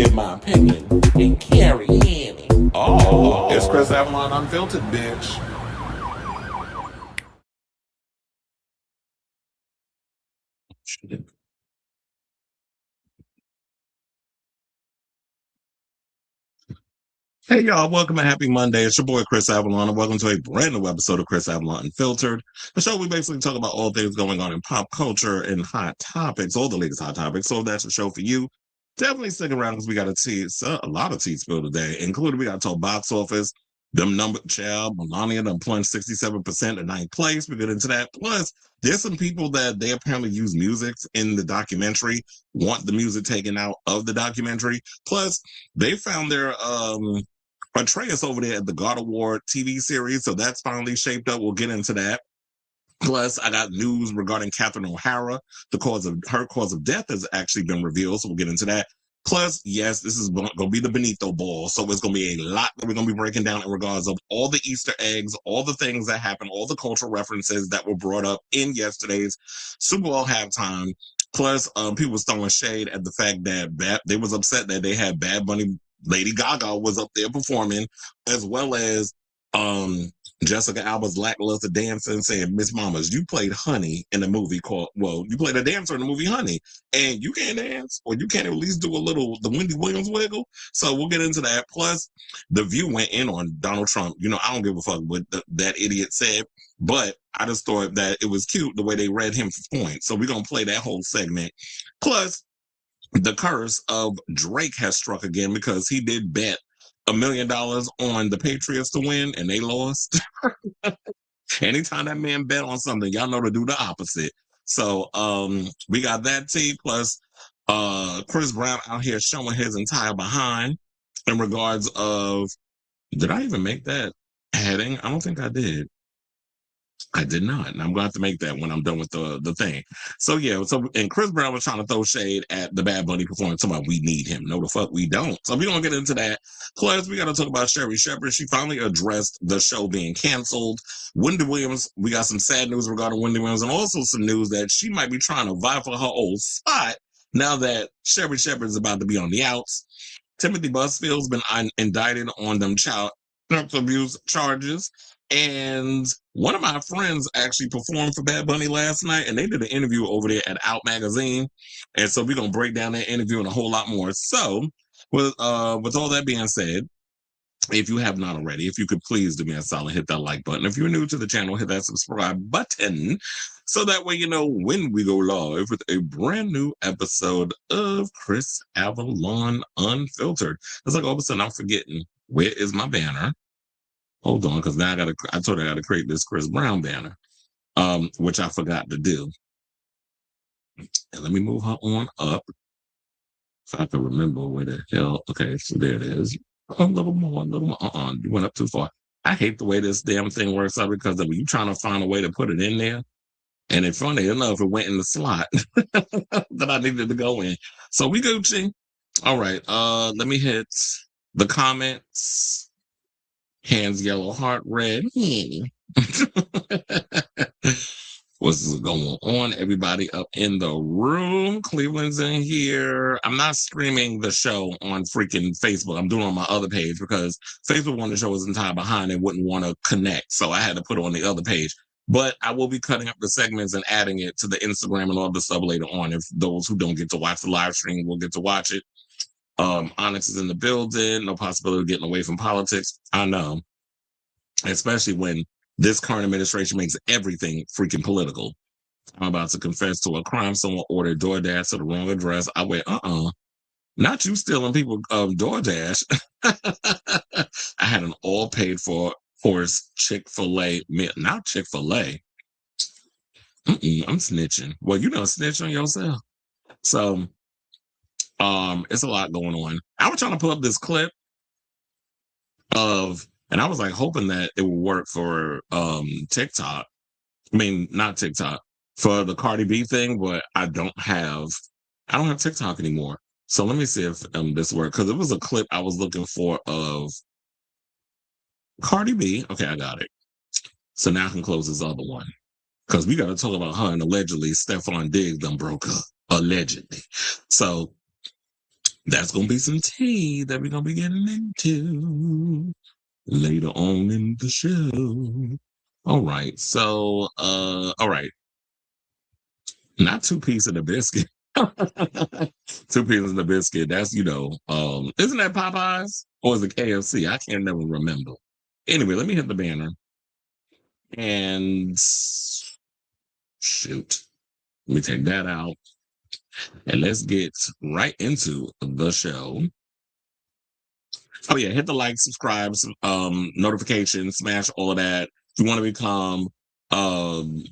in my opinion, and carry Annie. Oh, it's Chris Avalon Unfiltered, bitch. Hey y'all, welcome to Happy Monday. It's your boy Chris Avalon, and welcome to a brand new episode of Chris Avalon Unfiltered. The show we basically talk about all things going on in pop culture and hot topics, all the latest hot topics. So if that's a show for you, definitely stick around because we got a lot of tea spill today, including we got to talk box office, them number child, Melania them plunged 67% in ninth place. We get into that. Plus, there's some people that they apparently use music in the documentary, want the music taken out of the documentary. Plus, they found their Atreus over there at the God Award TV series, so that's finally shaped up. We'll get into that. Plus, I got news regarding Catherine O'Hara. Her cause of death has actually been revealed, so we'll get into that. Plus, yes, this is going to be the Benito ball, so it's going to be a lot that we're going to be breaking down in regards of all the Easter eggs, all the things that happened, all the cultural references that were brought up in yesterday's Super Bowl halftime. Plus, people was throwing shade at the fact that they was upset that they had Bad Bunny, Lady Gaga was up there performing, as well as Jessica Alba's lackluster dancing, saying, Miss Mamas, you played Honey in a movie you played a dancer in the movie Honey, and you can't dance, or you can't at least do the Wendy Williams wiggle. So we'll get into that. Plus, The View went in on Donald Trump. You know, I don't give a fuck what that idiot said, but I just thought that it was cute the way they read him for points. So we're going to play that whole segment. Plus, the curse of Drake has struck again because he did bet $1 million on the Patriots to win and they lost. Anytime that man bet on something, y'all know to do the opposite. So we got that tea. Plus Chris Brown out here showing his entire behind in regards of, did I even make that heading? I don't think I did. I did not, and I'm going to have to make that when I'm done with the thing. So yeah, and Chris Brown was trying to throw shade at the Bad Bunny performance, talking about we need him. No, the fuck we don't. So we're going to get into that. Plus, we got to talk about Sherri Shepherd. She finally addressed the show being canceled. Wendy Williams, we got some sad news regarding Wendy Williams, and also some news that she might be trying to vie for her old spot now that Sherri Shepherd is about to be on the outs. Timothy Busfield's been indicted on them child abuse charges. And one of my friends actually performed for Bad Bunny last night, and they did an interview over there at Out Magazine. And so we're going to break down that interview and a whole lot more. So with all that being said, if you have not already, if you could please do me a solid, hit that like button. If you're new to the channel, hit that subscribe button so that way you know when we go live with a brand new episode of Chris Avalon Unfiltered. It's like all of a sudden I'm forgetting, where is my banner? Hold on, because now I told her I got to create this Chris Brown banner, which I forgot to do. And let me move her on up so I can remember where the hell. Okay, so there it is. A little more. You went up too far. I hate the way this damn thing works out because you trying to find a way to put it in there. And it's funny enough, it went in the slot that I needed to go in. So we Gucci. All right, let me hit the comments. Hands yellow, heart red. What's going on? Everybody up in the room. Cleveland's in here. I'm not streaming the show on freaking Facebook. I'm doing it on my other page because Facebook wanted to show his entire behind and wouldn't want to connect. So I had to put it on the other page. But I will be cutting up the segments and adding it to the Instagram and all the stuff later on. If those who don't get to watch the live stream will get to watch it. Onyx is in the building. No possibility of getting away from politics. I know. Especially when this current administration makes everything freaking political. I'm about to confess to a crime. Someone ordered DoorDash to the wrong address. I went, not you stealing people DoorDash. I had an all paid for horse Chick-fil-A meal. Not Chick-fil-A. I'm snitching. Well, you don't snitch on yourself. So, it's a lot going on. I was trying to pull up this clip and I was like hoping that it would work for TikTok. I mean, not TikTok, for the Cardi B thing, but I don't have TikTok anymore. So let me see if this works, because it was a clip I was looking for of Cardi B. Okay, I got it. So now I can close this other one, because we got to talk about her and allegedly Stefon Diggs done broke up. Allegedly. So That's going to be some tea that we're going to be getting into later on in the show. All right. So, all right. Not two pieces of the biscuit. Two pieces of the biscuit. That's, isn't that Popeyes or is it KFC? I can't never remember. Anyway, let me hit the banner. And shoot. Let me take that out. And let's get right into the show. Oh yeah, hit the like, subscribe, notifications, smash all of that. If you want to become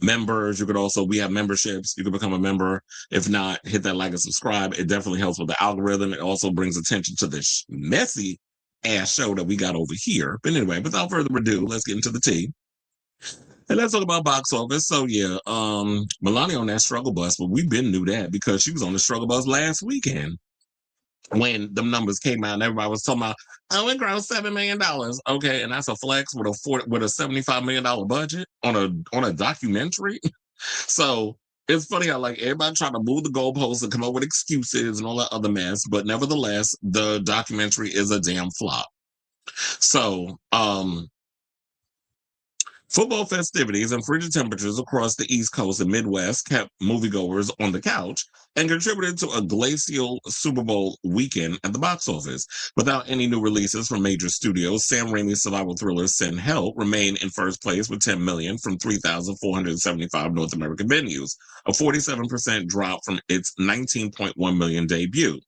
members, we have memberships. You can become a member. If not, hit that like and subscribe. It definitely helps with the algorithm. It also brings attention to this messy ass show that we got over here. But anyway, without further ado, let's get into the tea. And let's talk about box office. So yeah, Melania on that struggle bus, but we been knew that because she was on the struggle bus last weekend when them numbers came out and everybody was talking about, oh, it grossed $7 million. Okay, and that's a flex with a $75 million budget on a documentary. So it's funny how like everybody trying to move the goalposts and come up with excuses and all that other mess, but nevertheless, the documentary is a damn flop. So football festivities and frigid temperatures across the East Coast and Midwest kept moviegoers on the couch and contributed to a glacial Super Bowl weekend at the box office. Without any new releases from major studios, Sam Raimi's survival thriller Send Help remained in first place with $10 million from 3,475 North American venues, a 47% drop from its $19.1 million debut.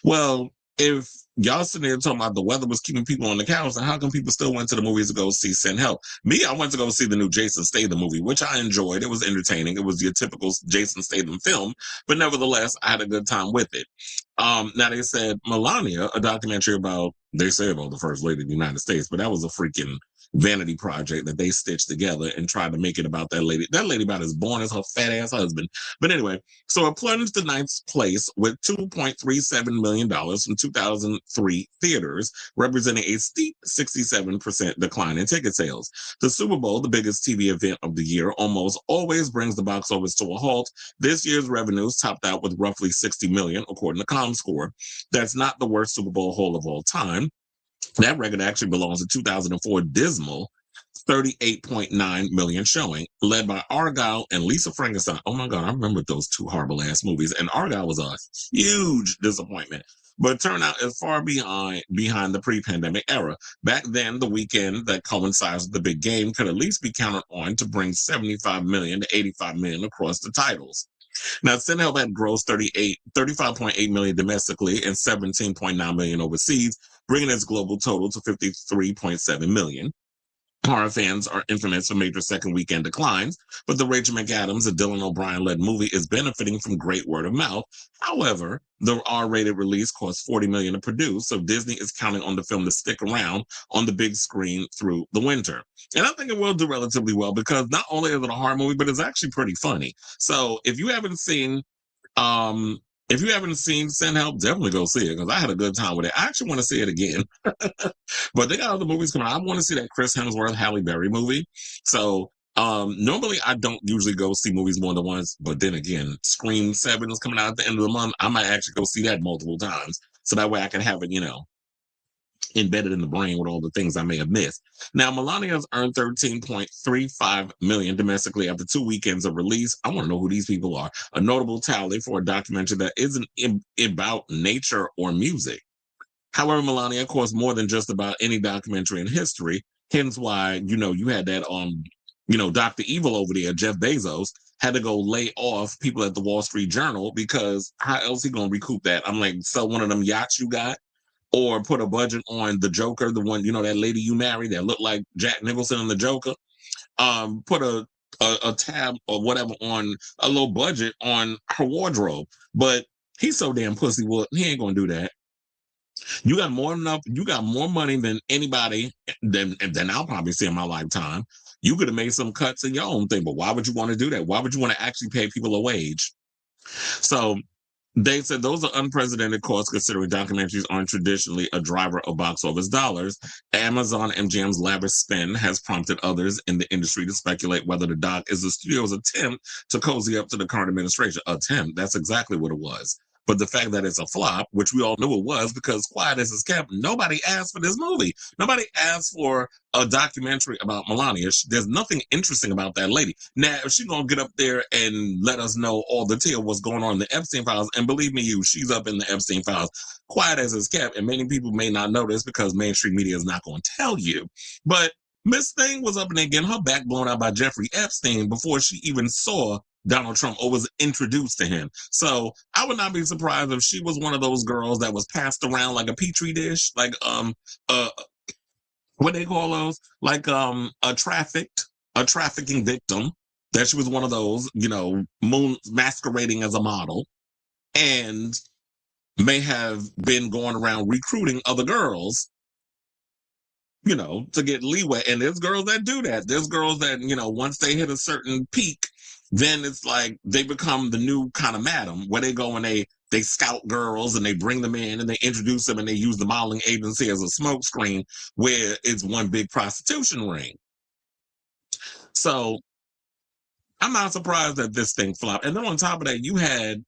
Well, if y'all sitting there talking about the weather was keeping people on the couch, then how come people still went to the movies to go see Send Help? Me, I went to go see the new Jason Statham movie, which I enjoyed. It was entertaining. It was your typical Jason Statham film, but nevertheless, I had a good time with it. Now they said Melania, a documentary about the First Lady of the United States, but that was a freaking vanity project that they stitched together and tried to make it about that lady. That lady about as born as her fat ass husband. But anyway, so it plunged to ninth place with $2.37 million from 2003 theaters, representing a steep 67% decline in ticket sales. The Super Bowl, the biggest TV event of the year, almost always brings the box office to a halt. This year's revenues topped out with roughly $60 million, according to ComScore. That's not the worst Super Bowl haul of all time. That record actually belongs to 2004 dismal 38.9 million showing, led by Argyle and Lisa Frankenstein. Oh my God, I remember those two horrible ass movies. And Argyle was a huge disappointment, but turned out as far behind the pre-pandemic era. Back then, the weekend that coincides with the big game could at least be counted on to bring 75 million to 85 million across the titles. Now, Send Help had grossed 35.8 million domestically and 17.9 million overseas, bringing its global total to 53.7 million. Horror fans are infamous for major second weekend declines, but the Rachel McAdams, a Dylan O'Brien-led movie, is benefiting from great word of mouth. However, the R-rated release cost $40 million to produce, so Disney is counting on the film to stick around on the big screen through the winter. And I think it will do relatively well because not only is it a horror movie, but it's actually pretty funny. So if you haven't seen Send Help, definitely go see it because I had a good time with it. I actually want to see it again. But they got other movies coming out. I want to see that Chris Hemsworth, Halle Berry movie. So normally I don't usually go see movies more than once. But then again, Scream 7 is coming out at the end of the month. I might actually go see that multiple times. So that way I can have it, embedded in the brain with all the things I may have missed. Now, Melania's earned $13.35 million domestically after 2 weekends of release. I want to know who these people are. A notable tally for a documentary that isn't about nature or music. However, Melania costs more than just about any documentary in history. Hence why, you had that, Dr. Evil over there, Jeff Bezos, had to go lay off people at the Wall Street Journal because how else he going to recoup that? I'm like, sell one of them yachts you got or put a budget on the Joker, the one, that lady you married that looked like Jack Nicholson in the Joker. Put a tab or whatever on a low budget on her wardrobe. But he's so damn pussy. Well, he ain't going to do that. You got more money than anybody than I'll probably see in my lifetime. You could have made some cuts in your own thing, but why would you want to do that? Why would you want to actually pay people a wage? So they said those are unprecedented costs considering documentaries aren't traditionally a driver of box office dollars. Amazon MGM's lavish spend has prompted others in the industry to speculate whether the doc is the studio's attempt to cozy up to the current administration. Attempt, that's exactly what it was. But the fact that it's a flop, which we all knew it was because Quiet as It's Kept, nobody asked for this movie. Nobody asked for a documentary about Melania. There's nothing interesting about that lady. Now, if she's going to get up there and let us know all the tale what's going on in the Epstein files, and believe me, she's up in the Epstein files. Quiet as It's Kept, and many people may not know this because mainstream media is not going to tell you. But Miss Thing was up in there getting her back blown out by Jeffrey Epstein before she even saw Donald Trump or was introduced to him. So I would not be surprised if she was one of those girls that was passed around like a petri dish, like what they call those, like a trafficking victim. That she was one of those, masquerading as a model, and may have been going around recruiting other girls, to get leeway. And there's girls that do that. There's girls that, once they hit a certain peak, then it's like they become the new kind of madam where they go and they scout girls and they bring them in and they introduce them and they use the modeling agency as a smokescreen where it's one big prostitution ring. So I'm not surprised that this thing flopped. And then on top of that, you had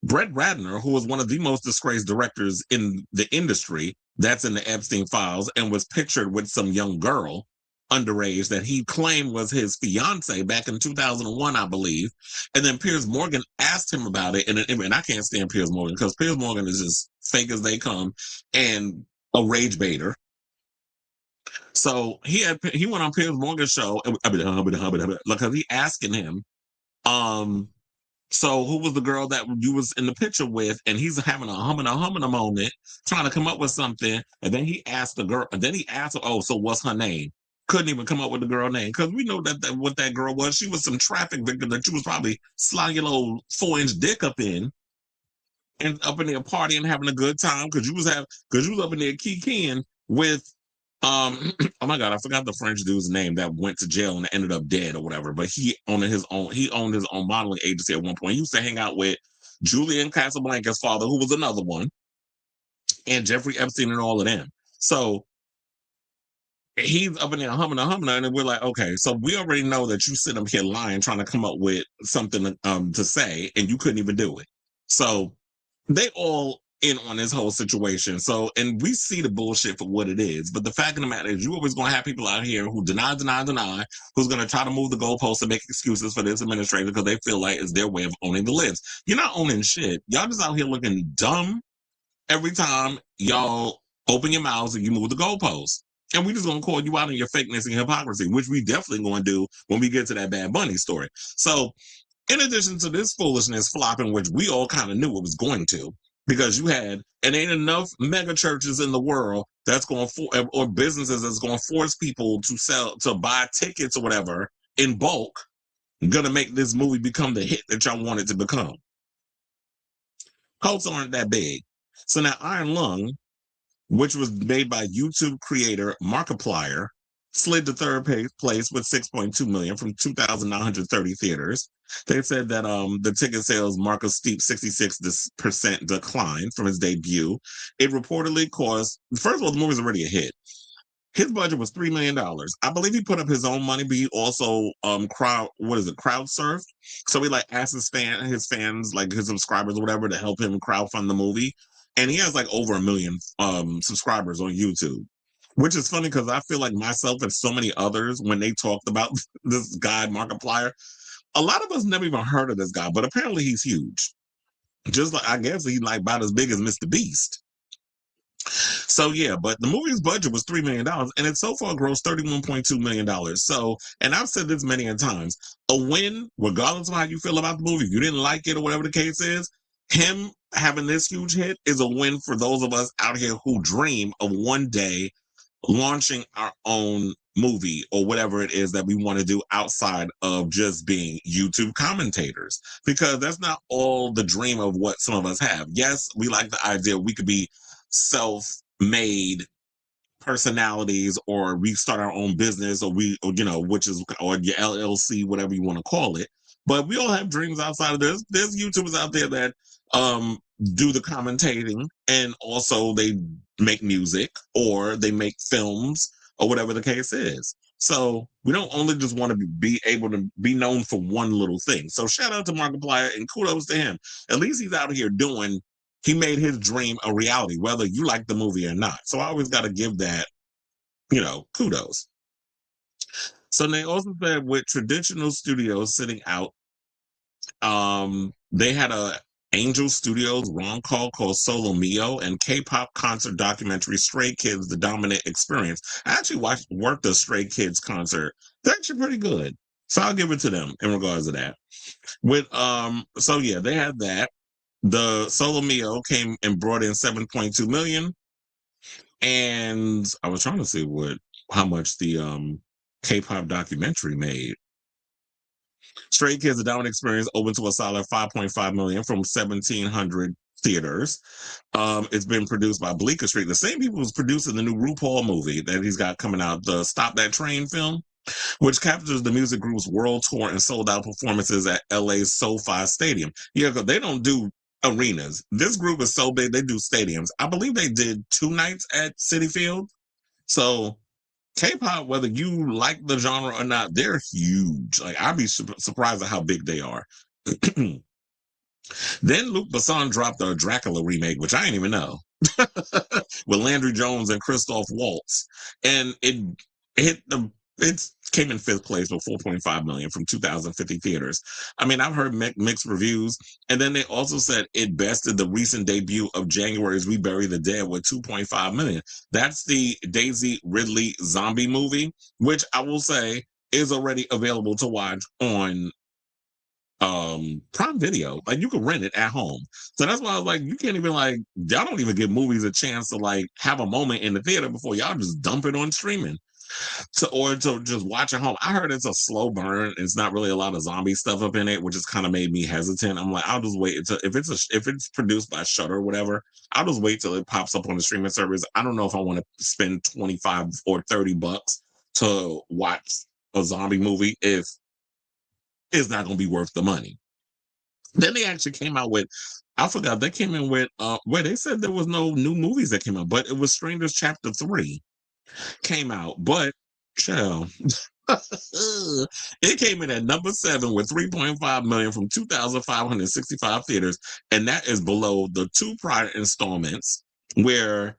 Brett Ratner, who was one of the most disgraced directors in the industry, that's in the Epstein files, and was pictured with some young girl, underage, that he claimed was his fiance back in 2001, I believe. And then Piers Morgan asked him about it, and I can't stand Piers Morgan because Piers Morgan is just fake as they come and a rage baiter. So he went on Piers Morgan's show because he asking him, so who was the girl that you was in the picture with? And he's having a humming moment, trying to come up with something. And then he asked the girl, and then he asked her, oh, so what's her name? Couldn't even come up with the girl name because we know that what that girl was. She was some traffic victim that you was probably sliding your little 4-inch dick up in, and up in there partying, having a good time because you was up in there kikiing with oh my God, I forgot the French dude's name that went to jail and ended up dead or whatever. But he owned his own modeling agency at one point. He used to hang out with Julian Casablanca's father, who was another one, and Jeffrey Epstein and all of them. So he's up in there humming, and we're like, okay, so we already know that you sit up here lying, trying to come up with something to say, and you couldn't even do it. So they all in on this whole situation. So, and we see the bullshit for what it is. But the fact of the matter is, you always going to have people out here who deny, who's going to try to move the goalposts and make excuses for this administration because they feel like it's their way of owning the libs. You're not owning shit. Y'all just out here looking dumb every time y'all open your mouths and you move the goalposts. And we just going to call you out on your fakeness and hypocrisy, which we definitely going to do when we get to that Bad Bunny story. So, in addition to this foolishness flopping, which we all kind of knew it was going to, because you had, and ain't enough mega churches in the world that's going to, or businesses that's going to force people to buy tickets or whatever in bulk, going to make this movie become the hit that y'all want it to become. Cults aren't that big. So now Iron Lung, which was made by YouTube creator Markiplier, slid to third place with 6.2 million from 2,930 theaters. They said that the ticket sales marked a steep 66% decline from his debut. It reportedly cost, first of all, the movie's already a hit. His budget was $3 million. I believe he put up his own money, but he also crowd surfed. So he asked his fans, like his subscribers or whatever, to help him crowdfund the movie. And he has over 1 million subscribers on YouTube. Which is funny because I feel like myself and so many others, when they talked about this guy, Markiplier, a lot of us never even heard of this guy, but apparently he's huge. Just I guess he's about as big as Mr. Beast. So yeah, but the movie's budget was $3 million and it so far grossed $31.2 million. So, and I've said this many times, a win, regardless of how you feel about the movie, if you didn't like it or whatever the case is, him having this huge hit is a win for those of us out here who dream of one day launching our own movie or whatever it is that we want to do outside of just being YouTube commentators, because that's not all the dream of what some of us have. Yes, we like the idea we could be self-made personalities, or we start our own business, or or your LLC, whatever you want to call it. But we all have dreams outside of this. There's YouTubers out there that do the commentating, and also they make music or they make films or whatever the case is. So we don't only just want to be able to be known for one little thing. So shout out to Markiplier and kudos to him. At least he's out here doing, he made his dream a reality, whether you like the movie or not. So I always got to give that, kudos. So they also said with traditional studios sitting out, they had a Angel Studios rom call called Solo Mio and K-pop concert documentary Stray Kids: The Dominant Experience. I actually worked a Stray Kids concert. It's actually pretty good. So I'll give it to them in regards to that. So yeah, they had that. The Solo Mio came and brought in 7.2 million. And I was trying to see how much the K-pop documentary made. Stray Kids: The Dominant Experience opened to a solid 5.5 million from 1,700 theaters. It's been produced by Bleecker Street, the same people who's producing the new RuPaul movie that he's got coming out, the Stop That Train film, which captures the music group's world tour and sold out performances at LA's SoFi Stadium. Yeah, because they don't do arenas. This group is so big, they do stadiums. I believe they did 2 nights at Citi Field. So K-pop, whether you like the genre or not, they're huge. Like, I'd be surprised at how big they are. Then Luc Besson dropped a Dracula remake, which I didn't even know, with Landry Jones and Christoph Waltz, and it came in 5th place with 4.5 million from 2,050 theaters. I mean, I've heard mixed reviews, and then they also said it bested the recent debut of January's We Bury the Dead with 2.5 million. That's the Daisy Ridley zombie movie, which I will say is already available to watch on Prime Video. Like, you can rent it at home. So that's why I was like, you can't even, like, y'all don't even give movies a chance to, like, have a moment in the theater before y'all just dump it on streaming or to just watch at home. I heard it's a slow burn. It's not really a lot of zombie stuff up in it, which has kind of made me hesitant. I'm like, I'll just wait until if it's produced by Shudder or whatever, I'll just wait till it pops up on the streaming service. I don't know if I want to spend 25 or 30 bucks to watch a zombie movie if it's not going to be worth the money. Then they actually came out with, I forgot, they came in with where they said there was no new movies that came out, but it was Strangers Chapter 3 came out, but chill. It came in at number 7 with 3.5 million from 2,565 theaters, and that is below the 2 prior installments where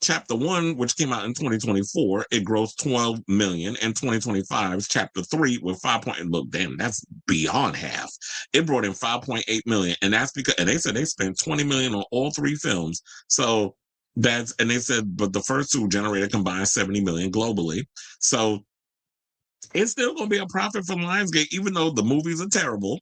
Chapter 1, which came out in 2024, it grossed 12 million, and 2025's Chapter 3 with 5 point, look, damn, that's beyond half. It brought in 5.8 million, and that's because, and they said they spent 20 million on all 3 films. So and they said, but the first 2 generated combined 70 million globally. So it's still going to be a profit from Lionsgate, even though the movies are terrible.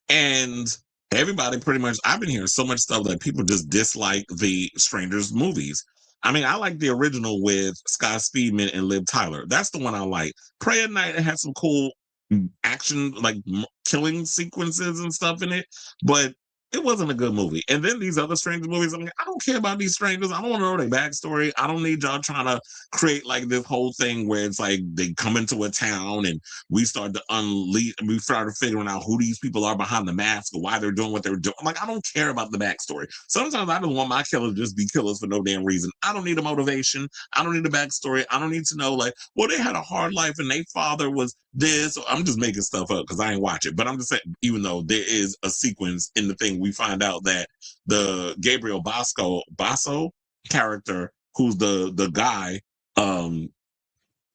And everybody pretty much, I've been hearing so much stuff that people just dislike the Strangers movies. I mean, I like the original with Scott Speedman and Liv Tyler. That's the one I like. Pray at Night, it had some cool action, like killing sequences and stuff in it, but it wasn't a good movie. And then these other Stranger movies, I mean, I don't care about these strangers. I don't want to know their backstory. I don't need y'all trying to create like this whole thing where it's like they come into a town and we start figuring out who these people are behind the mask or why they're doing what they're doing. I'm like, I don't care about the backstory. Sometimes I just want my killers to just be killers for no damn reason. I don't need a motivation. I don't need a backstory. I don't need to know, like, well, they had a hard life and their father was this. I'm just making stuff up because I ain't watch it. But I'm just saying, even though there is a sequence in the thing, we find out that the Gabriel Basso character, who's the guy,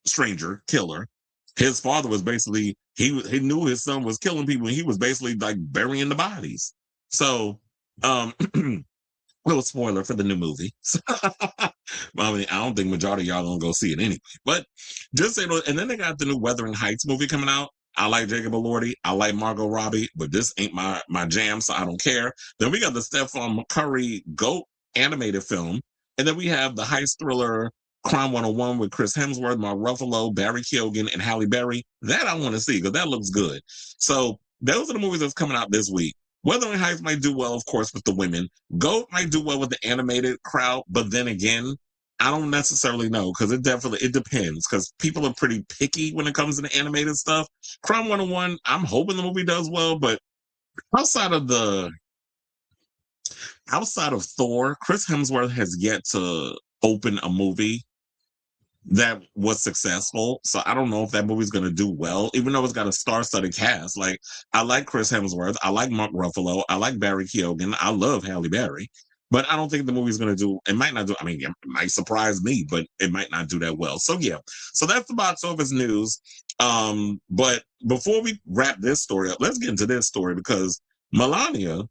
stranger killer, his father was basically, he knew his son was killing people and he was basically like burying the bodies. So little spoiler for the new movie. I mean, I don't think majority of y'all gonna go see it anyway. But just say, and then they got the new Wuthering Heights movie coming out. I like Jacob Elordi. I like Margot Robbie, but this ain't my jam, so I don't care. Then we got the Stefon Curry GOAT animated film, and then we have the heist thriller Crime 101 with Chris Hemsworth, Mark Ruffalo, Barry Keoghan, and Halle Berry. That I want to see because that looks good. So those are the movies that's coming out this week. Wuthering Heights might do well, of course, with the women. GOAT might do well with the animated crowd, but then again, I don't necessarily know because it depends because people are pretty picky when it comes to the animated stuff. Crime 101, I'm hoping the movie does well, but outside of Thor, Chris Hemsworth has yet to open a movie that was successful. So I don't know if that movie's going to do well, even though it's got a star-studded cast. Like, I like Chris Hemsworth. I like Mark Ruffalo. I like Barry Keoghan. I love Halle Berry. But I don't think the movie's going to do, it might not do, I mean, it might surprise me, but it might not do that well. So yeah, so that's the box office news. But before we wrap this story up, let's get into this story because Melania,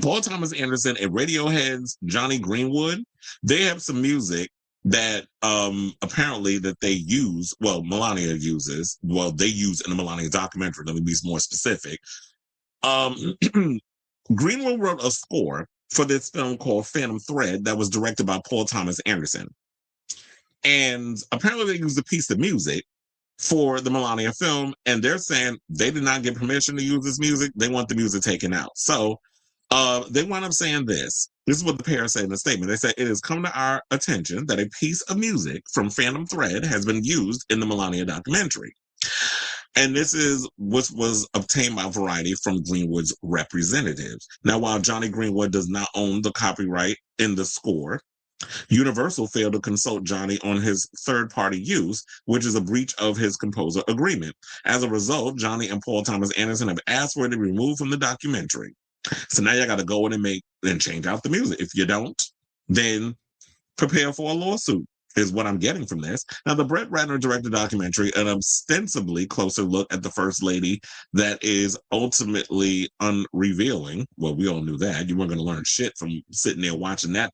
Paul Thomas Anderson, and Radiohead's Jonny Greenwood, they have some music that apparently that they use, well, Melania uses, well, they use in the Melania documentary, let me be more specific. Greenwood wrote a score for this film called Phantom Thread that was directed by Paul Thomas Anderson. And apparently they used a piece of music for the Melania film, and they're saying they did not get permission to use this music. They want the music taken out. So they wound up saying this. This is what the pair said in the statement. They said, "It has come to our attention that a piece of music from Phantom Thread has been used in the Melania documentary." And this is what was obtained by Variety from Greenwood's representatives. Now, while Jonny Greenwood does not own the copyright in the score, Universal failed to consult Jonny on his third-party use, which is a breach of his composer agreement. As a result, Jonny and Paul Thomas Anderson have asked for it to be removed from the documentary. So now you got to go in and change out the music. If you don't, then prepare for a lawsuit, is what I'm getting from this. Now, the Brett Ratner directed documentary, an ostensibly closer look at the First Lady that is ultimately unrevealing. Well, we all knew that. You weren't going to learn shit from sitting there watching that.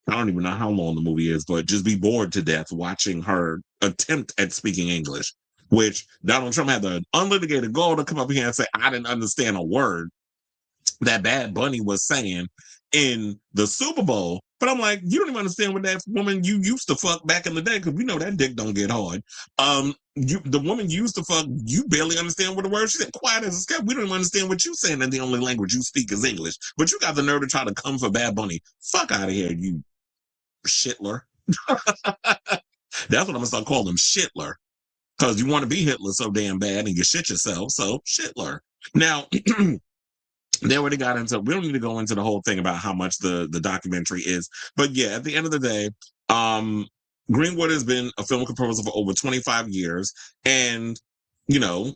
I don't even know how long the movie is, but just be bored to death watching her attempt at speaking English, which Donald Trump had the unlitigated gall to come up here and say, I didn't understand a word that Bad Bunny was saying in the Super Bowl. But I'm like, you don't even understand what that woman you used to fuck back in the day, because we know that dick don't get hard. The woman you used to fuck, you barely understand what the word she said. Quiet as a scat. We don't even understand what you saying, and the only language you speak is English. But you got the nerve to try to come for Bad Bunny. Fuck out of here, you shitler. That's what I'm gonna start calling him, shitler. Because you want to be Hitler so damn bad and you shit yourself, so shitler. Now, they already got into, we don't need to go into the whole thing about how much the documentary is. But yeah, at the end of the day, Greenwood has been a film composer for over 25 years. And, you know,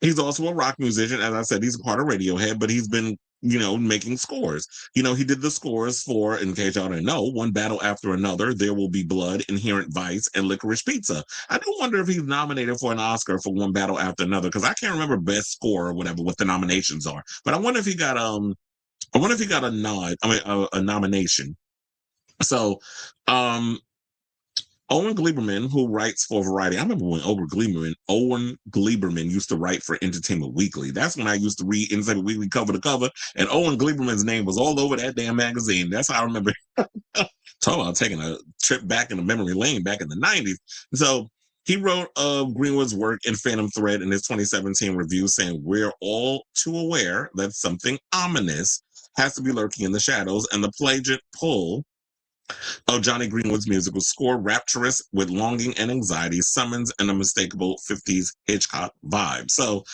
he's also a rock musician. As I said, he's a part of Radiohead, but he's been, you know, making scores. You know, he did the scores for, in case y'all didn't know, One Battle After Another, There Will Be Blood, Inherent Vice, and Licorice Pizza. I do wonder if he's nominated for an Oscar for One Battle After Another, because I can't remember best score or whatever, what the nominations are. But I wonder if he got a nod, a nomination. So, Owen Gleiberman, who writes for Variety, I remember when Owen Gleiberman used to write for Entertainment Weekly. That's when I used to read Entertainment Weekly cover to cover, and Owen Gleiberman's name was all over that damn magazine. That's how I remember. Talking about taking a trip back in the memory lane back in the 90s. So he wrote Greenwood's work in Phantom Thread in his 2017 review, saying, "We're all too aware that something ominous has to be lurking in the shadows, and the plagiate pull of Jonny Greenwood's musical score, rapturous with longing and anxiety, summons an unmistakable 50s Hitchcock vibe." So,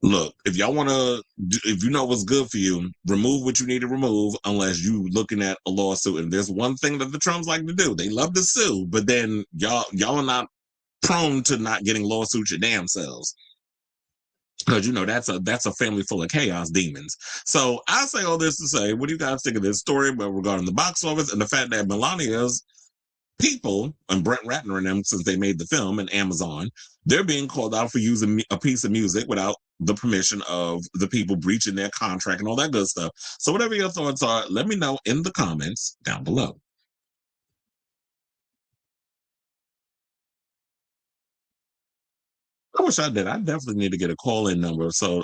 look, if y'all want to, if you know what's good for you, remove what you need to remove, unless you looking at a lawsuit. And there's one thing that the Trumps like to do: they love to sue, but then y'all are not prone to not getting lawsuits your damn selves. Because you know that's a family full of chaos demons. So I say all this to say, what do you guys think of this story regarding the box office and the fact that Melania's people and Brett Ratner and them, since they made the film, and Amazon, they're being called out for using a piece of music without the permission of the people, breaching their contract and all that good stuff. So whatever your thoughts are, let me know in the comments down below. I wish I did. I definitely need to get a call-in number. So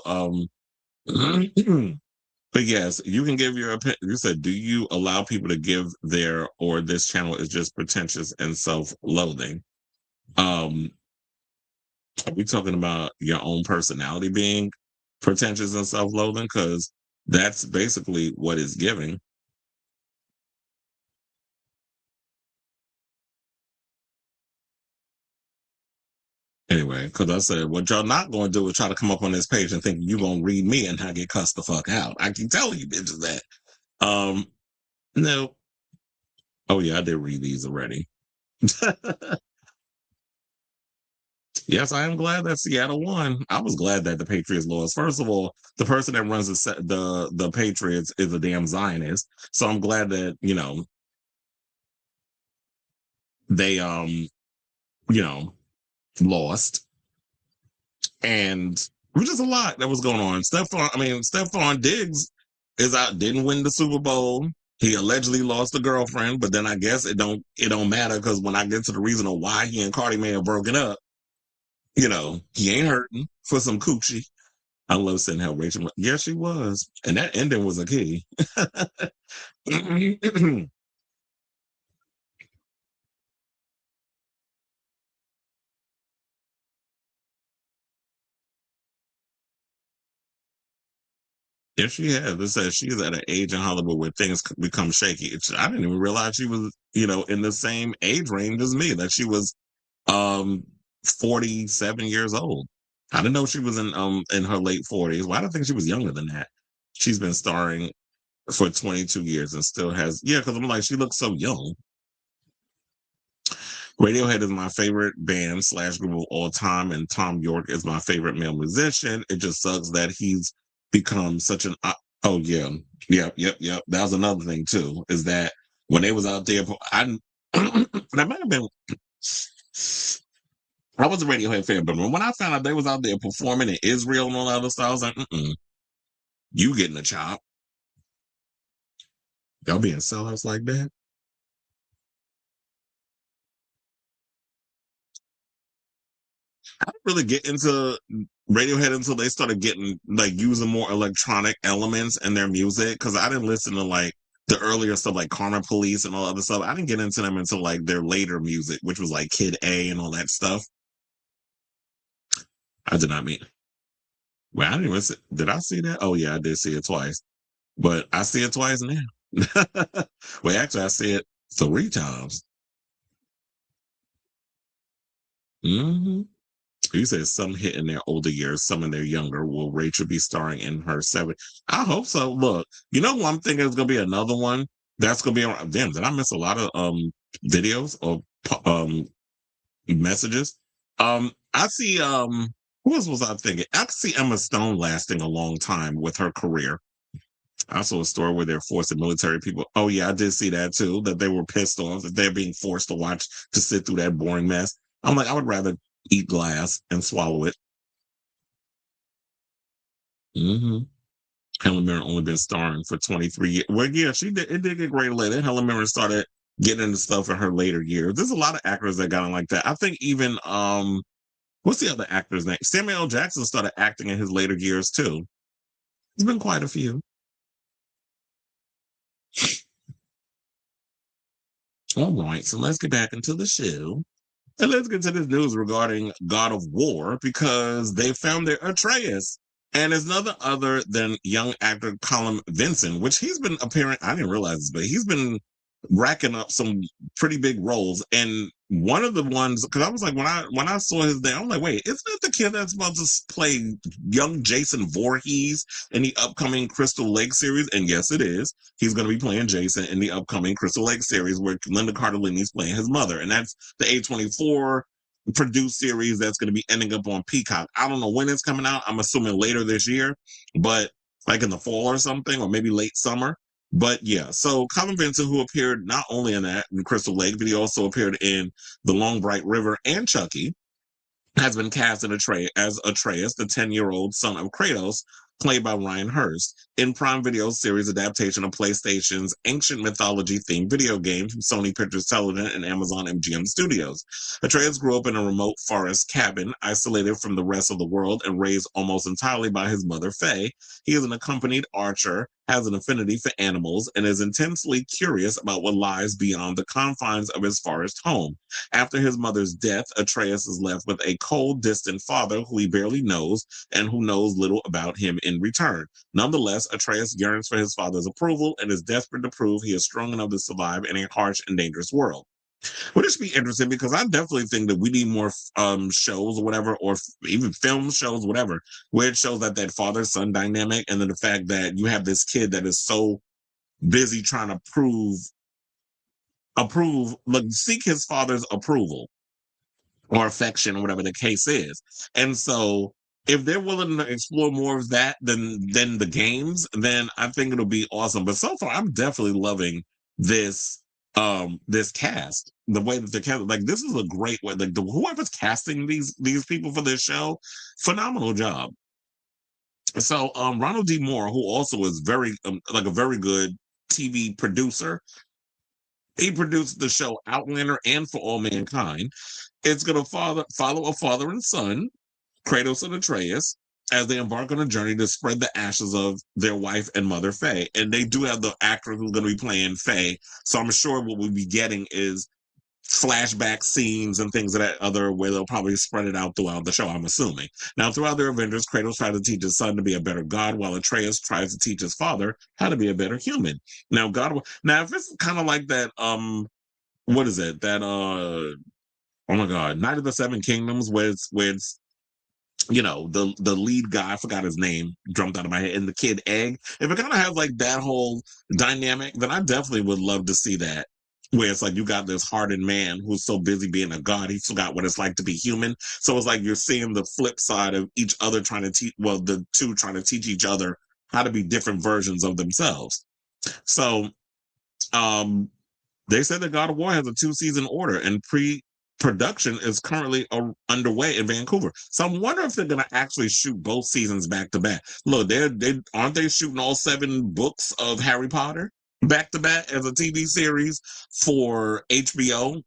but yes, you can give your opinion. You said, do you allow people to give their, or this channel is just pretentious and self-loathing? Are we talking about your own personality being pretentious and self-loathing? Because that's basically what it's giving. Anyway, because I said, what y'all not going to do is try to come up on this page and think you're going to read me and not get cussed the fuck out. I keep telling you bitches that. No, Oh yeah, I did read these already. Yes, I am glad that Seattle won. I was glad that the Patriots lost. First of all, the person that runs the Patriots is a damn Zionist, so I'm glad that they lost, and it was just a lot that was going on. Stefon Diggs is out, didn't win the Super Bowl. He allegedly lost a girlfriend, but then I guess it don't matter because when I get to the reason of why he and Cardi may have broken up, he ain't hurting for some coochie. I love seeing how Rachel. Yeah, she was, and that ending was a key. Yes, she has. It says she's at an age in Hollywood where things become shaky. I didn't even realize she was, in the same age range as me. That she was, um, 47 years old. I didn't know she was in her late 40s. Well, I don't think she was younger than that. She's been starring for 22 years and still has. Yeah, because I'm like, she looks so young. Radiohead is my favorite band / group of all time, and Tom York is my favorite male musician. It just sucks that he's become such an. Oh yeah, yep. That was another thing too. Is that when they was out there, that might have been. I was a Radiohead fan, but when I found out they was out there performing in Israel and all that other stuff, I was like, you getting a chop? Y'all being sellouts like that? I didn't really get into Radiohead until they started getting like using more electronic elements in their music because I didn't listen to like the earlier stuff like Karma Police and all other stuff. I didn't get into them until like their later music, which was like Kid A and all that stuff. I did not mean. Well, I didn't even see, did I see that? Oh yeah, I did see it twice, but I see it twice now. Well, actually, I see it 3 times. Hmm. You said some hit in their older years, some in their younger. Will Rachel be starring in her seven? I hope so. Look, who I'm thinking is going to be another one that's going to be around. Damn, did I miss a lot of videos or messages? I see. Who else was I thinking? I could see Emma Stone lasting a long time with her career. I saw a story where they're forcing military people. Oh yeah, I did see that too. That they were pissed off that they're being forced to watch to sit through that boring mess. I'm like, I would rather eat glass and swallow it. Hmm. Helen Mirren only been starring for 23 years. Well, yeah, she did. It did get great later. Helen Mirren started getting into stuff in her later years. There's a lot of actors that got on like that. I think even what's the other actor's name? Samuel L. Jackson started acting in his later years too. There's been quite a few. All right, so let's get back into the show. And let's get to this news regarding God of War because they found their Atreus. And it's none other than young actor Callum Vinson, which he's been appearing. I didn't realize this, but he's been racking up some pretty big roles. And one of the ones, because I was like, when I saw his name, I'm like, wait, isn't it the kid that's about to play young Jason Voorhees in the upcoming Crystal Lake series? And yes, it is. He's going to be playing Jason in the upcoming Crystal Lake series where Linda Cardellini's playing his mother. And that's the A24 produced series that's going to be ending up on Peacock. I don't know when it's coming out. I'm assuming later this year, but like in the fall or something, or maybe late summer. But yeah, so Colin Vincent, who appeared not only in that in Crystal Lake, but he also appeared in The Long Bright River and Chucky, has been cast in as Atreus, the 10-year-old son of Kratos, played by Ryan Hurst, in Prime Video's series adaptation of PlayStation's ancient mythology-themed video game from Sony Pictures Television and Amazon MGM Studios. Atreus grew up in a remote forest cabin, isolated from the rest of the world and raised almost entirely by his mother, Faye. He is an accompanied archer, has an affinity for animals, and is intensely curious about what lies beyond the confines of his forest home. After his mother's death, Atreus is left with a cold, distant father who he barely knows and who knows little about him in return. Nonetheless, Atreus yearns for his father's approval and is desperate to prove he is strong enough to survive in a harsh and dangerous world. Would this be interesting? Because I definitely think that we need more shows or whatever, or even film shows, whatever, where it shows that father-son dynamic, and then the fact that you have this kid that is so busy trying to prove seek his father's approval or affection or whatever the case is. And so if they're willing to explore more of that than the games, then I think it'll be awesome. But so far, I'm definitely loving this this cast. The way that they're cast, like this is a great way. Like whoever's casting these people for this show, phenomenal job. So Ronald D. Moore, who also is very like a very good TV producer, he produced the show Outlander and For All Mankind. It's going to follow a father and son, Kratos and Atreus, as they embark on a journey to spread the ashes of their wife and mother, Faye. And they do have the actor who's going to be playing Faye. So I'm sure what we'll be getting is flashback scenes and things of that other where they'll probably spread it out throughout the show, I'm assuming. Now, throughout their adventures, Kratos tries to teach his son to be a better god, while Atreus tries to teach his father how to be a better human. Now, if it's kind of like that, what is it? That oh my god, Night of the Seven Kingdoms, where it's the lead guy, I forgot his name, jumped out of my head, and the kid Egg. If it kind of has like that whole dynamic, then I definitely would love to see that. Where it's like you got this hardened man who's so busy being a god, he forgot what it's like to be human. So it's like you're seeing the flip side of each other trying to teach, well, the two trying to teach each other how to be different versions of themselves. So they said that God of War has a 2-season order, and production is currently underway in Vancouver. So I'm wondering if they're going to actually shoot both seasons back to back. Look, aren't they shooting all 7 books of Harry Potter back to back as a TV series for HBO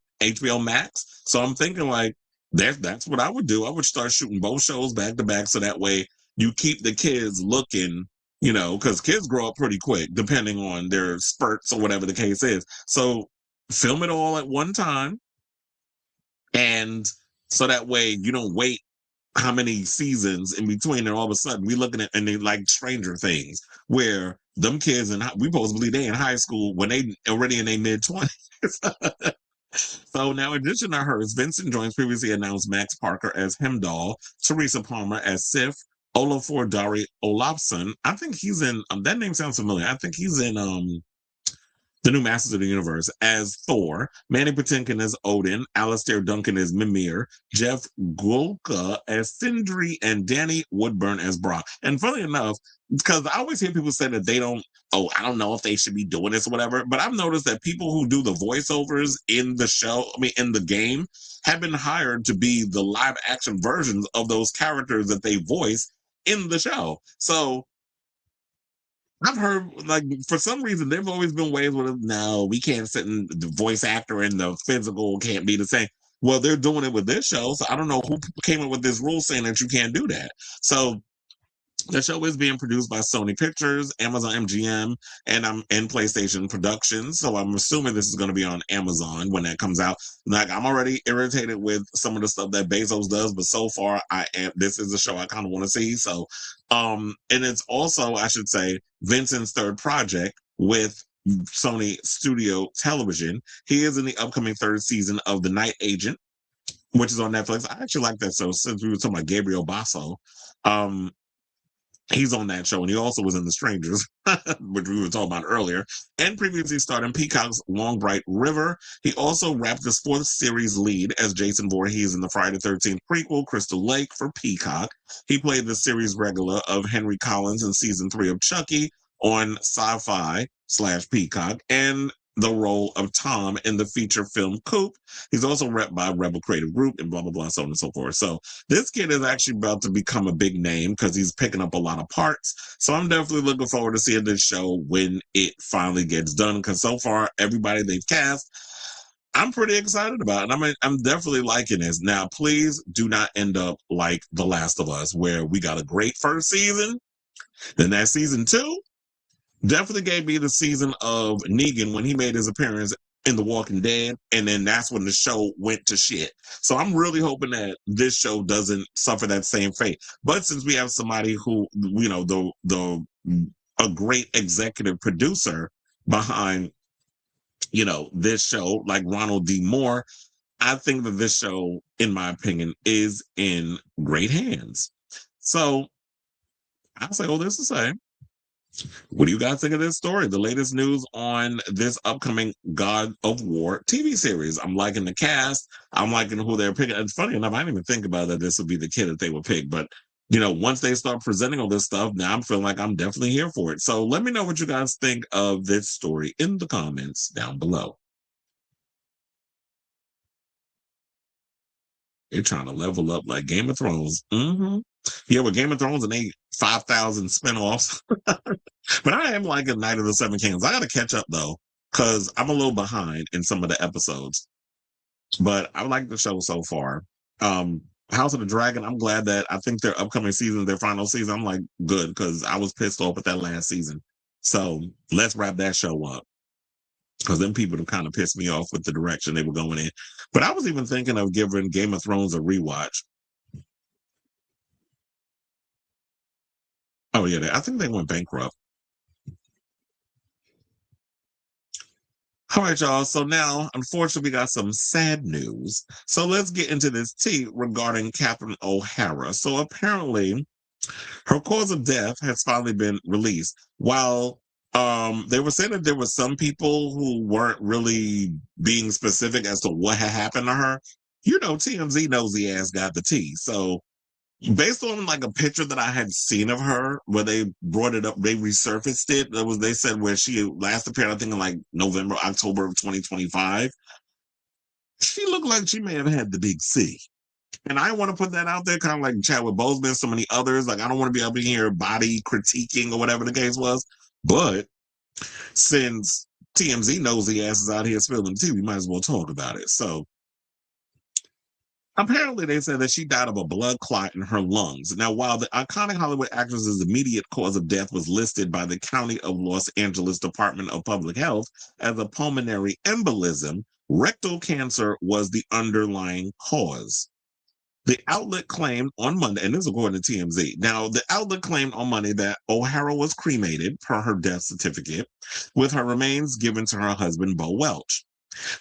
Max? So I'm thinking like that's what I would do. I would start shooting both shows back to back, so that way you keep the kids looking. Because kids grow up pretty quick, depending on their spurts or whatever the case is. So film it all at one time. And so that way you don't wait how many seasons in between, and all of a sudden we looking at, and they like Stranger Things, where them kids, and we supposed to believe they in high school when they already in their mid-20s. So now, in addition to hers, Vinson joins previously announced Max Parker as Hemdall, Teresa Palmer as Sif, Olafur Dari Olafsson. I think he's in, that name sounds familiar. I think he's in the new Masters of the Universe as Thor, Manny Patinkin as Odin, Alistair Duncan as Mimir, Jeff Gulka as Sindri, and Danny Woodburn as Brock. And funny enough, because I always hear people say that I don't know if they should be doing this or whatever, but I've noticed that people who do the voiceovers in the show, in the game, have been hired to be the live action versions of those characters that they voice in the show. So I've heard, like, for some reason, there've always been ways where, no, we can't sit in the voice actor and the physical can't be the same. Well, they're doing it with this show, so I don't know who came up with this rule saying that you can't do that. So the show is being produced by Sony Pictures, Amazon MGM, and I'm in PlayStation Productions. So I'm assuming this is going to be on Amazon when that comes out. Like, I'm already irritated with some of the stuff that Bezos does, but so far this is a show I kind of want to see. So, and it's also, I should say, Vinson's third project with Sony Studio Television. He is in the upcoming 3rd season of The Night Agent, which is on Netflix. I actually like that show, since we were talking about Gabriel Basso. He's on that show, and he also was in The Strangers, which we were talking about earlier, and previously starred in Peacock's Long Bright River. He also wrapped his 4th series lead as Jason Voorhees in the Friday the 13th prequel, Crystal Lake, for Peacock. He played the series regular of Henry Collins in season 3 of Chucky on Sci-Fi/Peacock, and the role of Tom in the feature film Coop. He's also repped by Rebel Creative Group and blah, blah, blah, so on and so forth. So this kid is actually about to become a big name because he's picking up a lot of parts. So I'm definitely looking forward to seeing this show when it finally gets done, because so far, everybody they've cast, I'm pretty excited about it. I'm definitely liking this. Now, please do not end up like The Last of Us, where we got a great first season, then that season 2 definitely gave me the season of Negan when he made his appearance in The Walking Dead, and then that's when the show went to shit. So I'm really hoping that this show doesn't suffer that same fate. But since we have somebody who, a great executive producer behind, this show, like Ronald D. Moore, I think that this show, in my opinion, is in great hands. So I'll say all this to say, What do you guys think of this story? The latest news on this upcoming God of War TV series. I'm liking the cast. I'm liking who they're picking. It's funny enough, I didn't even think about that this would be the kid that they would pick. But, once they start presenting all this stuff, now I'm feeling like I'm definitely here for it. So let me know what you guys think of this story in the comments down below. They're trying to level up like Game of Thrones. Yeah, with Game of Thrones and they 5,000 spinoffs. But I am like a Night of the Seven Kings. I got to catch up though, because I'm a little behind in some of the episodes. But I like the show so far. House of the Dragon, I'm glad that I think their upcoming season, their final season, I'm like, good, because I was pissed off at that last season. So let's wrap that show up. Because them people have kind of pissed me off with the direction they were going in. But I was even thinking of giving Game of Thrones a rewatch. Oh, yeah, I think they went bankrupt. All right, y'all. So now, unfortunately, we got some sad news. So let's get into this tea regarding Catherine O'Hara. So apparently, her cause of death has finally been released. While they were saying that there were some people who weren't really being specific as to what had happened to her, TMZ nosy ass got the tea. So based on like a picture that I had seen of her where they brought it up, they resurfaced it. They said where she last appeared, I think in like November, October of 2025. She looked like she may have had the big C. And I want to put that out there, kind of like Chadwick Boseman, so many others. Like, I don't want to be up in here body critiquing or whatever the case was. But since TMZ nosy ass is out here spilling tea, we might as well talk about it. So apparently, they said that she died of a blood clot in her lungs. Now, while the iconic Hollywood actress's immediate cause of death was listed by the County of Los Angeles Department of Public Health as a pulmonary embolism, rectal cancer was the underlying cause. The outlet claimed on Monday, and this is according to TMZ. Now, the outlet claimed on Monday that O'Hara was cremated per her death certificate, with her remains given to her husband, Bo Welch.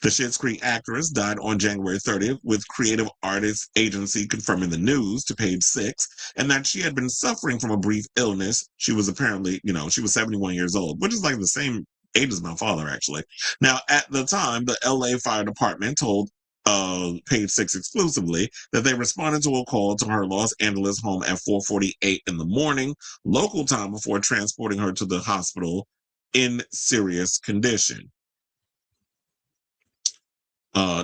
The Schitt's Creek actress died on January 30th, with Creative Artists Agency confirming the news to Page Six, and that she had been suffering from a brief illness. She was apparently, she was 71 years old, which is like the same age as my father, actually. Now, at the time, the LA Fire Department told Page Six exclusively that they responded to a call to her Los Angeles home at 4:48 in the morning, local time, before transporting her to the hospital in serious condition.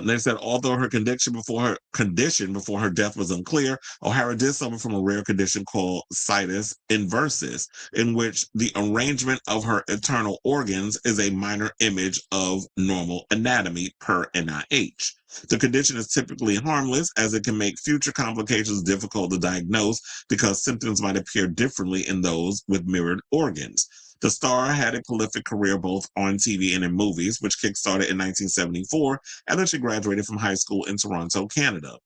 They said although her condition before her death was unclear, O'Hara did suffer from a rare condition called situs inversus, in which the arrangement of her internal organs is a minor image of normal anatomy per NIH. The condition is typically harmless, as it can make future complications difficult to diagnose because symptoms might appear differently in those with mirrored organs. The star had a prolific career both on TV and in movies, which kickstarted in 1974, and then she graduated from high school in Toronto, Canada.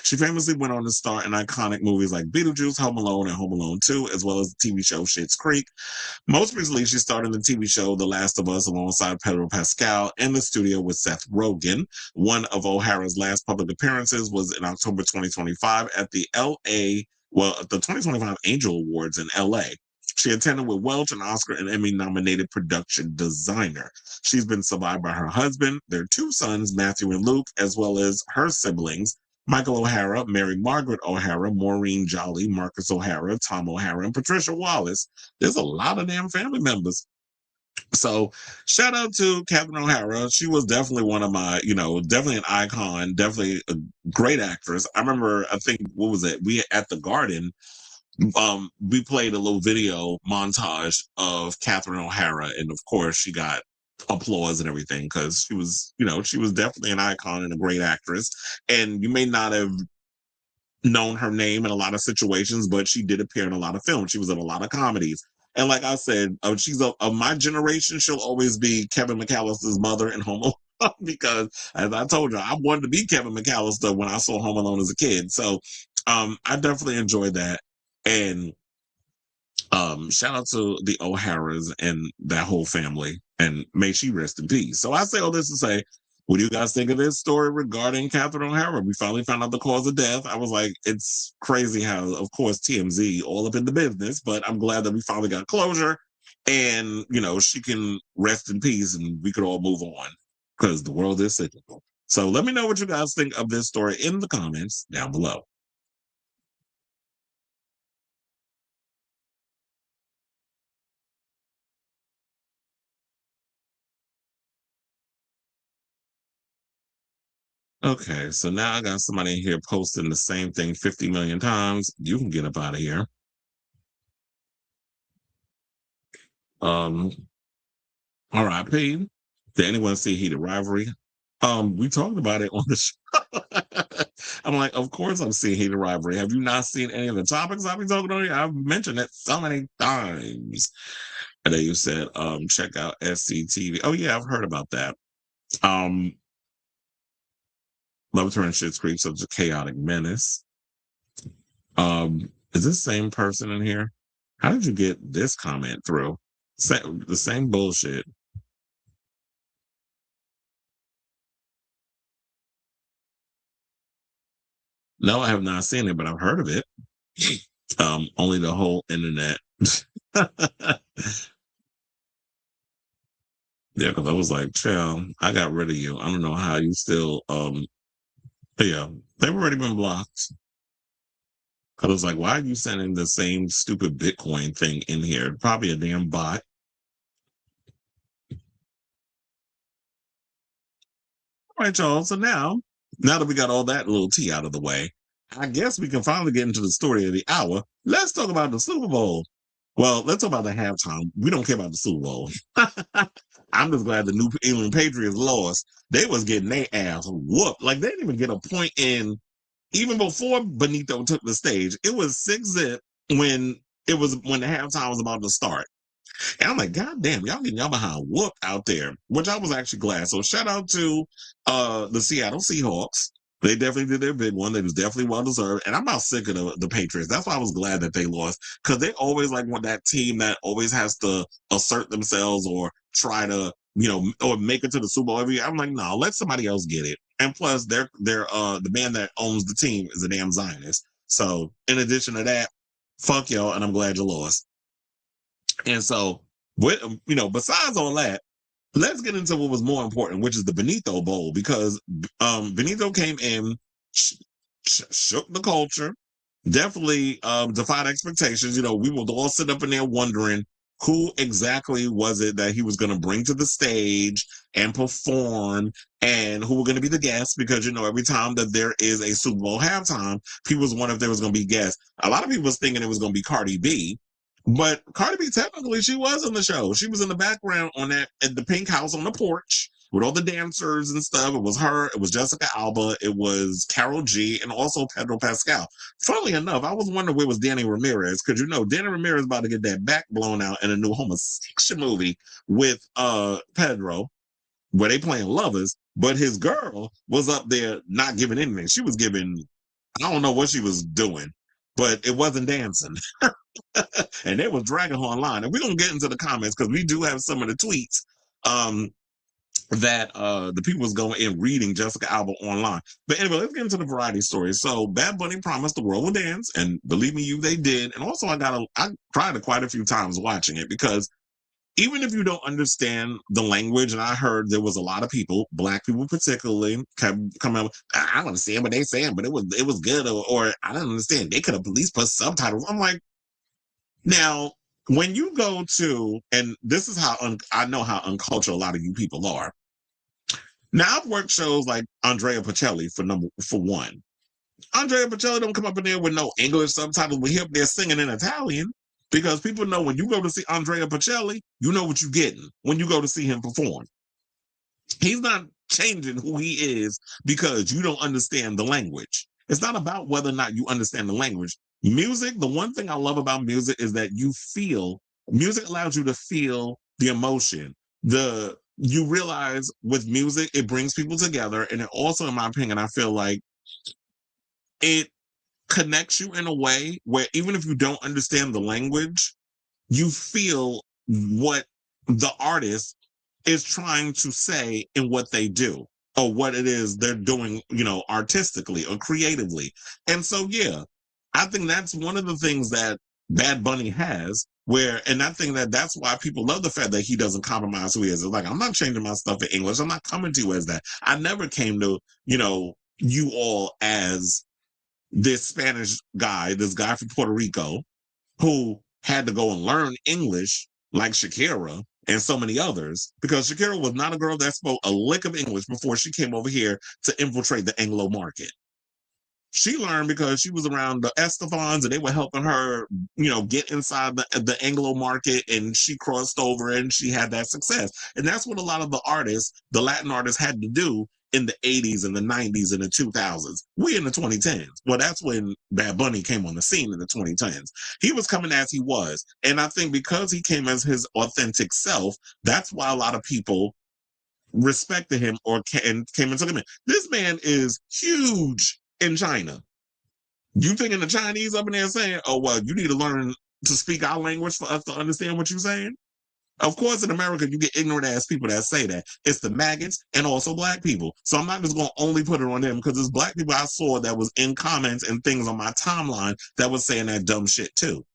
She famously went on to star in iconic movies like Beetlejuice, Home Alone, and Home Alone 2, as well as the TV show Schitt's Creek. Most recently, she starred in the TV show The Last of Us alongside Pedro Pascal in the studio with Seth Rogen. One of O'Hara's last public appearances was in October 2025 at the the 2025 Angel Awards in LA. She attended with Welch, an Oscar and Emmy nominated production designer. She's been survived by her husband, their two sons, Matthew and Luke, as well as her siblings, Michael O'Hara, Mary Margaret O'Hara, Maureen Jolly, Marcus O'Hara, Tom O'Hara, and Patricia Wallace. There's a lot of damn family members. So shout out to Catherine O'Hara. She was definitely one of my, definitely an icon, definitely a great actress. I remember, I think, what was it? We at the Garden, we played a little video montage of Catherine O'Hara, and of course she got applause and everything because she was definitely an icon and a great actress. And you may not have known her name in a lot of situations, but she did appear in a lot of films. She was in a lot of comedies. And like I said, she's of my generation. She'll always be Kevin McAllister's mother in Home Alone because, as I told you, I wanted to be Kevin McAllister when I saw Home Alone as a kid. So I definitely enjoyed that. And shout out to the O'Haras and that whole family, and may she rest in peace. So I say all this to say, what do you guys think of this story regarding Catherine O'Hara? We finally found out the cause of death. I was like, it's crazy how, of course, TMZ all up in the business, but I'm glad that we finally got closure. and she can rest in peace and we could all move on because the world is cyclical. So let me know what you guys think of this story in the comments down below. Okay, so now I got somebody in here posting the same thing 50 million times. You can get up out of here. R.I.P. Did anyone see Heated Rivalry? We talked about it on the show. I'm like, of course I'm seeing Heated Rivalry. Have you not seen any of the topics I've been talking about here? I've mentioned it so many times. And then you said, check out SCTV. Oh yeah, I've heard about that. Love Turn Shit's Creek, such a chaotic menace. Is this the same person in here? How did you get this comment through? The same bullshit. No, I have not seen it, but I've heard of it. Only the whole internet. Yeah, because I was like, chill, I got rid of you. I don't know how you still yeah, they've already been blocked. I was like, why are you sending the same stupid Bitcoin thing in here? Probably a damn bot. All right, y'all. So now that we got all that little tea out of the way, I guess we can finally get into the story of the hour. Let's talk about the Super Bowl. Well, let's talk about the halftime. We don't care about the Super Bowl. I'm just glad the New England Patriots lost. They was getting their ass whooped. Like, they didn't even get a point in, even before Benito took the stage. It was 6-zip when the halftime was about to start. And I'm like, God damn, y'all getting y'all behind whooped out there, which I was actually glad. So shout out to the Seattle Seahawks. They definitely did their big one. They was definitely well deserved. And I'm about sick of the Patriots. That's why I was glad that they lost. Because they always want that team that always has to assert themselves or try to, or make it to the Super Bowl every year. I'm like, no, let somebody else get it. And plus they're the man that owns the team is a damn Zionist. So in addition to that, fuck y'all, and I'm glad you lost. And so, besides all that, let's get into what was more important, which is the Benito Bowl, because Benito came in, shook the culture, definitely defied expectations. We would all sit up in there wondering who exactly was it that he was going to bring to the stage and perform, and who were going to be the guests, because every time that there is a Super Bowl halftime, people was wondering if there was going to be guests. A lot of people was thinking it was going to be Cardi B. But Cardi B, technically, she was on the show. She was in the background at the pink house on the porch with all the dancers and stuff. It was her, it was Jessica Alba, it was Carol G, and also Pedro Pascal. Funnily enough, I was wondering where was Danny Ramirez, because Danny Ramirez about to get that back blown out in a new homosexual movie with Pedro, where they playing lovers, but his girl was up there not giving anything. She was giving, I don't know what she was doing, but it wasn't dancing. And they was dragging her online. And we're going to get into the comments because we do have some of the tweets that the people was going in reading Jessica Alba online. But anyway, let's get into the variety stories. So Bad Bunny promised the world would dance, and believe me, they did. And also I cried quite a few times watching it, because even if you don't understand the language, and I heard there was a lot of people, black people particularly, kept coming out, I don't understand what they saying, but it was good, or I don't understand. They could have at least put subtitles. I'm like, now, when you go to, and this is how I know how uncultured a lot of you people are. Now, I've worked shows like Andrea Bocelli for one. Andrea Bocelli don't come up in there with no English subtitles. We up there singing in Italian, because people know when you go to see Andrea Bocelli, you know what you're getting when you go to see him perform. He's not changing who he is because you don't understand the language. It's not about whether or not you understand the language. Music, the one thing I love about music is that music allows you to feel the emotion. You realize with music, it brings people together. And it also, in my opinion, I feel like it connects you in a way where even if you don't understand the language, you feel what the artist is trying to say in what they do, or what it is they're doing, artistically or creatively. And so, yeah, I think that's one of the things that Bad Bunny has, And I think that's why people love the fact that he doesn't compromise who he is. It's like, I'm not changing my stuff in English. I'm not coming to you as that. I never came to, you all as this Spanish guy, this guy from Puerto Rico who had to go and learn English like Shakira and so many others, because Shakira was not a girl that spoke a lick of English before she came over here to infiltrate the Anglo market. She learned because she was around the Stefons and they were helping her, get inside the Anglo market, and she crossed over and she had that success. And that's what a lot of the artists, the Latin artists, had to do in the 80s and the 90s and the 2000s. We in the 2010s. Well, that's when Bad Bunny came on the scene in the 2010s. He was coming as he was. And I think because he came as his authentic self, that's why a lot of people respected him and came and took him in. This man is huge in China. You thinking the Chinese up in there saying, oh, well, you need to learn to speak our language for us to understand what you're saying? Of course, in America, you get ignorant ass people that say that. It's the maggots and also black people. So I'm not just going to only put it on them, because there's black people I saw that was in comments and things on my timeline that was saying that dumb shit too.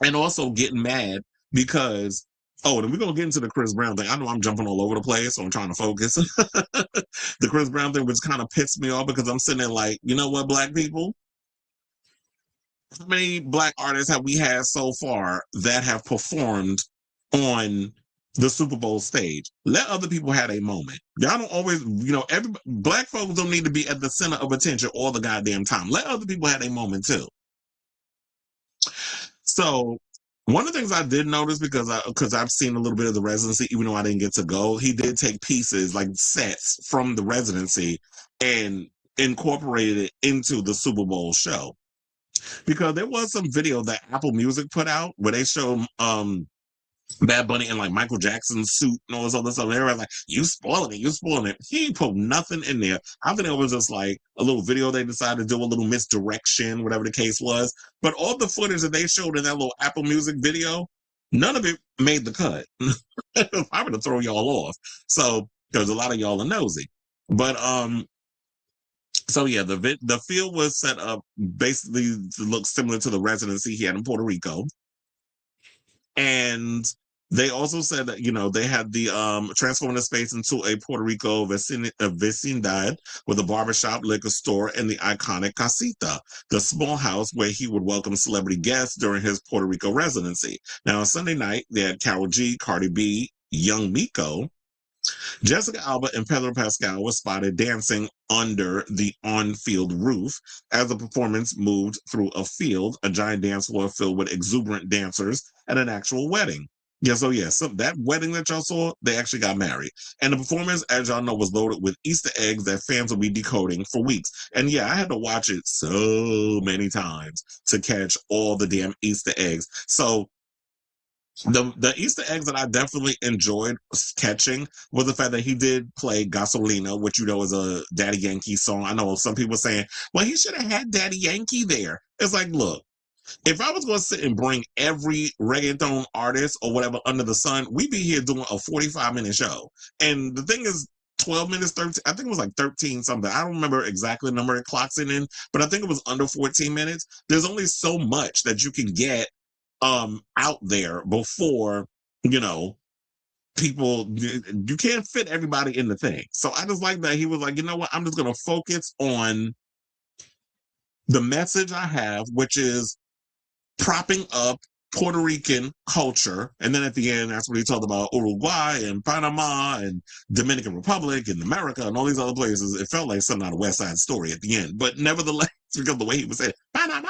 And also getting mad because, and we're going to get into the Chris Brown thing. I know I'm jumping all over the place, so I'm trying to focus. The Chris Brown thing, which kind of pissed me off, because I'm sitting there like, you know what, black people? How many black artists have we had so far that have performed on the Super Bowl stage? Let other people have a moment. Y'all don't always, black folks don't need to be at the center of attention all the goddamn time. Let other people have a moment too. So one of the things I did notice, because I've seen a little bit of the residency, even though I didn't get to go, he did take pieces, like sets from the residency, and incorporated it into the Super Bowl show. Because there was some video that Apple Music put out where they show Bad Bunny in like Michael Jackson's suit and all this other stuff. And everybody's like, you spoiling it. He ain't put nothing in there. I think it was just like a little video they decided to do, a little misdirection, whatever the case was. But all the footage that they showed in that little Apple Music video, none of it made the cut. I'm going to throw y'all off. So, because a lot of y'all are nosy. But, so yeah, the field was set up basically to look similar to the residency he had in Puerto Rico. And they also said that, they had the transforming the space into a Puerto Rico vecindad with a barbershop, liquor store, and the iconic casita, the small house where he would welcome celebrity guests during his Puerto Rico residency. Now, on Sunday night, they had Karol G, Cardi B, Young Miko, Jessica Alba, and Pedro Pascal were spotted dancing under the on-field roof as the performance moved through a field, a giant dance floor filled with exuberant dancers, at an actual wedding. So that wedding that y'all saw, they actually got married. And the performance, as y'all know, was loaded with Easter eggs that fans will be decoding for weeks. And I had to watch it so many times to catch all the damn Easter eggs. So the Easter eggs that I definitely enjoyed catching was the fact that he did play Gasolina, which is a Daddy Yankee song. I know some people saying, well, he should have had Daddy Yankee there. It's like, look, if I was going to sit and bring every reggaeton artist or whatever under the sun, we'd be here doing a 45-minute show. And the thing is, 12 minutes, 13, I think it was like 13 something. I don't remember exactly the number it clocks it in, but I think it was under 14 minutes. There's only so much that you can get out there before, people, you can't fit everybody in the thing. So I just like that he was like, you know what, I'm just going to focus on the message I have, which is propping up Puerto Rican culture. And then at the end, that's when he talked about Uruguay and Panama and Dominican Republic and America and all these other places. It felt like something out of West Side Story at the end. But nevertheless, because of the way he was saying, Panama,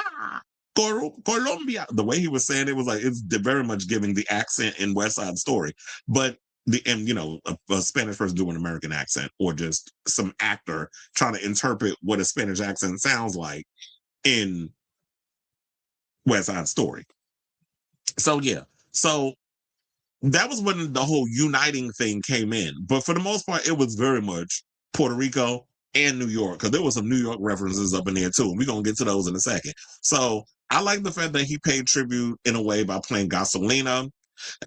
Colombia, the way he was saying it was like, it's very much giving the accent in West Side Story. But a Spanish person doing an American accent, or just some actor trying to interpret what a Spanish accent sounds like in West Side Story. So that was when the whole uniting thing came in. But for the most part, it was very much Puerto Rico and New York, because there was some New York references up in there too. And we're going to get to those in a second. So I like the fact that he paid tribute in a way by playing Gasolina.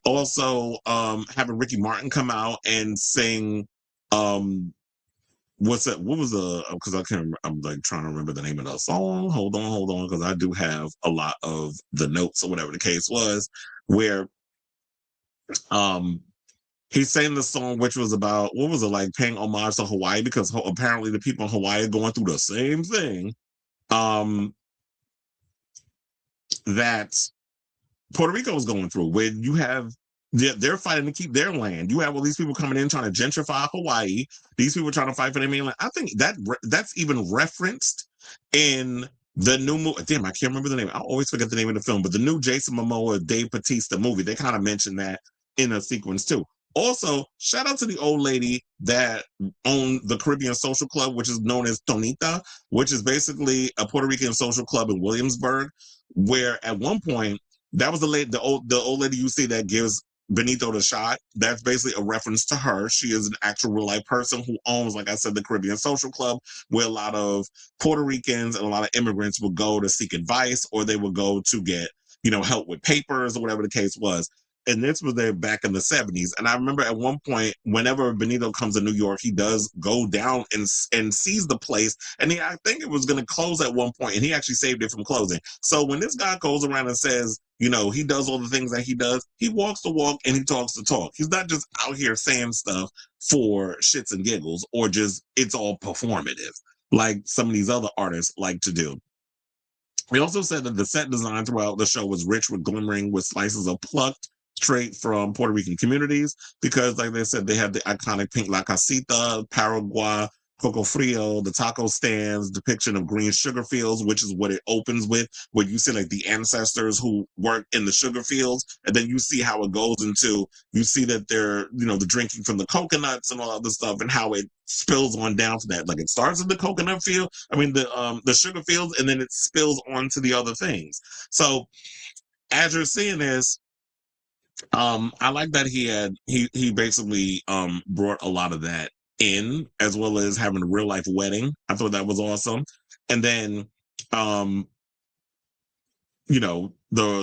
Also, having Ricky Martin come out and sing what's that? What was the? Because I can't. I'm like trying to remember the name of the song. Hold on, because I do have a lot of the notes or whatever the case was, where um he sang the song which was about what was it like paying homage to Hawaii because apparently the people in Hawaii are going through the same thing um that Puerto Rico is going through, where you have they're fighting to keep their land. You have all these people coming in trying to gentrify Hawaii. These people trying to fight for their mainland. I think that's even referenced in the new movie. Damn, I can't remember the name. I always forget the name of the film, but the new Jason Momoa, Dave Bautista movie. They kind of mentioned that in a sequence too. Also, shout out to the old lady that owned the Caribbean Social Club, which is known as Tonita, which is basically a Puerto Rican social club in Williamsburg, where at one point that was the old lady you see that gives Benito the shot. That's basically a reference to her. She is an actual real life person who owns, like I said, the Caribbean Social Club, where a lot of Puerto Ricans and a lot of immigrants would go to seek advice, or they would go to get, help with papers or whatever the case was. And this was there back in the 70s. And I remember at one point, whenever Benito comes to New York, he does go down and sees the place. And I think it was going to close at one point, and he actually saved it from closing. So when this guy goes around and says, he does all the things that he does, he walks the walk and he talks the talk. He's not just out here saying stuff for shits and giggles or just it's all performative like some of these other artists like to do. He also said that the set design throughout the show was rich with glimmering with slices of plucked straight from Puerto Rican communities because, like they said, they have the iconic pink La Casita, Paraguay, Coco Frio, the taco stands, depiction of green sugar fields, which is what it opens with, where you see like the ancestors who worked in the sugar fields, and then you see how it goes into, you see that they're, the drinking from the coconuts and all other stuff, and how it spills on down to that. Like it starts in the coconut field, the sugar fields, and then it spills onto the other things. So as you're seeing this, I like that he basically brought a lot of that in, as well as having a real life wedding. I thought that was awesome. And then the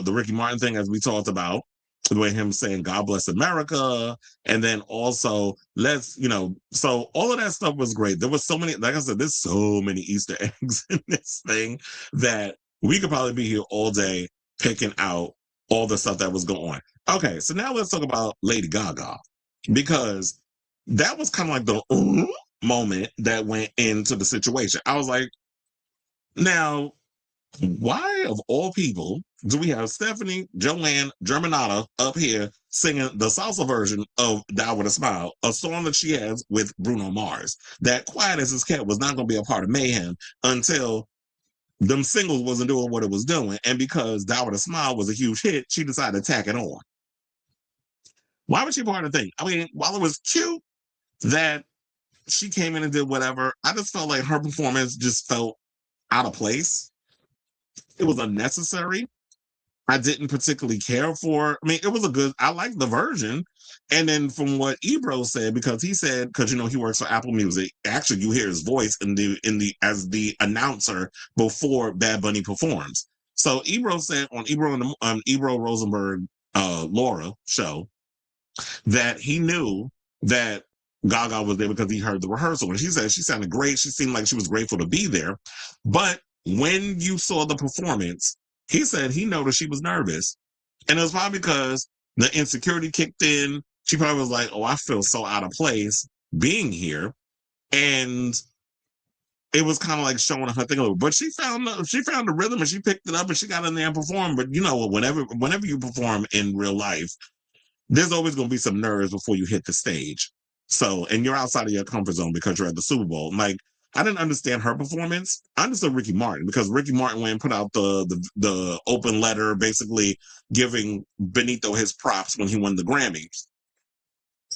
Ricky Martin thing, as we talked about, the way him saying God bless America, and then also so all of that stuff was great. There was so many, like I said, there's so many Easter eggs in this thing that we could probably be here all day picking out all the stuff that was going on. Okay, so now let's talk about Lady Gaga, because that was kind of like the moment that went into the situation. I was like, now, why of all people do we have Stephanie Joanne Germanata up here singing the salsa version of Die With A Smile, a song that she has with Bruno Mars, that Quiet As It's Kept was not going to be a part of Mayhem until them singles wasn't doing what it was doing, and because Die With A Smile was a huge hit, she decided to tack it on. Why was she part of the thing? I mean, while it was cute that she came in and did whatever, I just felt like her performance just felt out of place. It was unnecessary. I didn't particularly care for. I mean, it was I liked the version. And then from what Ebro said, because he said, because he works for Apple Music, actually you hear his voice as the announcer before Bad Bunny performs. So Ebro said on Ebro Rosenberg Laura show that he knew that Gaga was there because he heard the rehearsal. And she said she sounded great. She seemed like she was grateful to be there. But when you saw the performance, he said he noticed she was nervous. And it was probably because the insecurity kicked in. She probably was like, oh, I feel so out of place being here. And it was kind of like showing her thing a little. But she found the rhythm and she picked it up and she got in there and performed. But whenever you perform in real life, there's always going to be some nerves before you hit the stage. So, and you're outside of your comfort zone because you're at the Super Bowl. Like, I didn't understand her performance. I understood Ricky Martin because Ricky Martin went and put out the open letter, basically giving Benito his props when he won the Grammys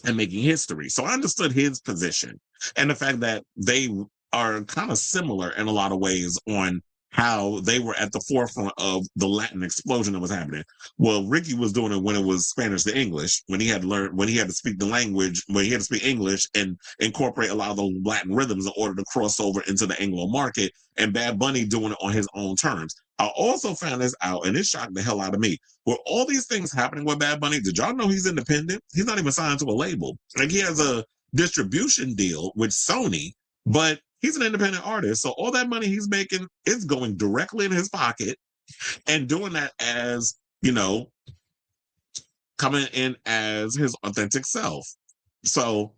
and making history. So I understood his position and the fact that they are kind of similar in a lot of ways on how they were at the forefront of the Latin explosion that was happening. Well, Ricky was doing it when it was Spanish to English, when he had to speak the language, when he had to speak English and incorporate a lot of the Latin rhythms in order to cross over into the Anglo market, and Bad Bunny doing it on his own terms. I also found this out, and it shocked the hell out of me. With all these things happening with Bad Bunny, did y'all know he's independent? He's not even signed to a label. Like, he has a distribution deal with Sony, But he's an independent artist, so all that money he's making is going directly in his pocket, and doing that as, coming in as his authentic self. So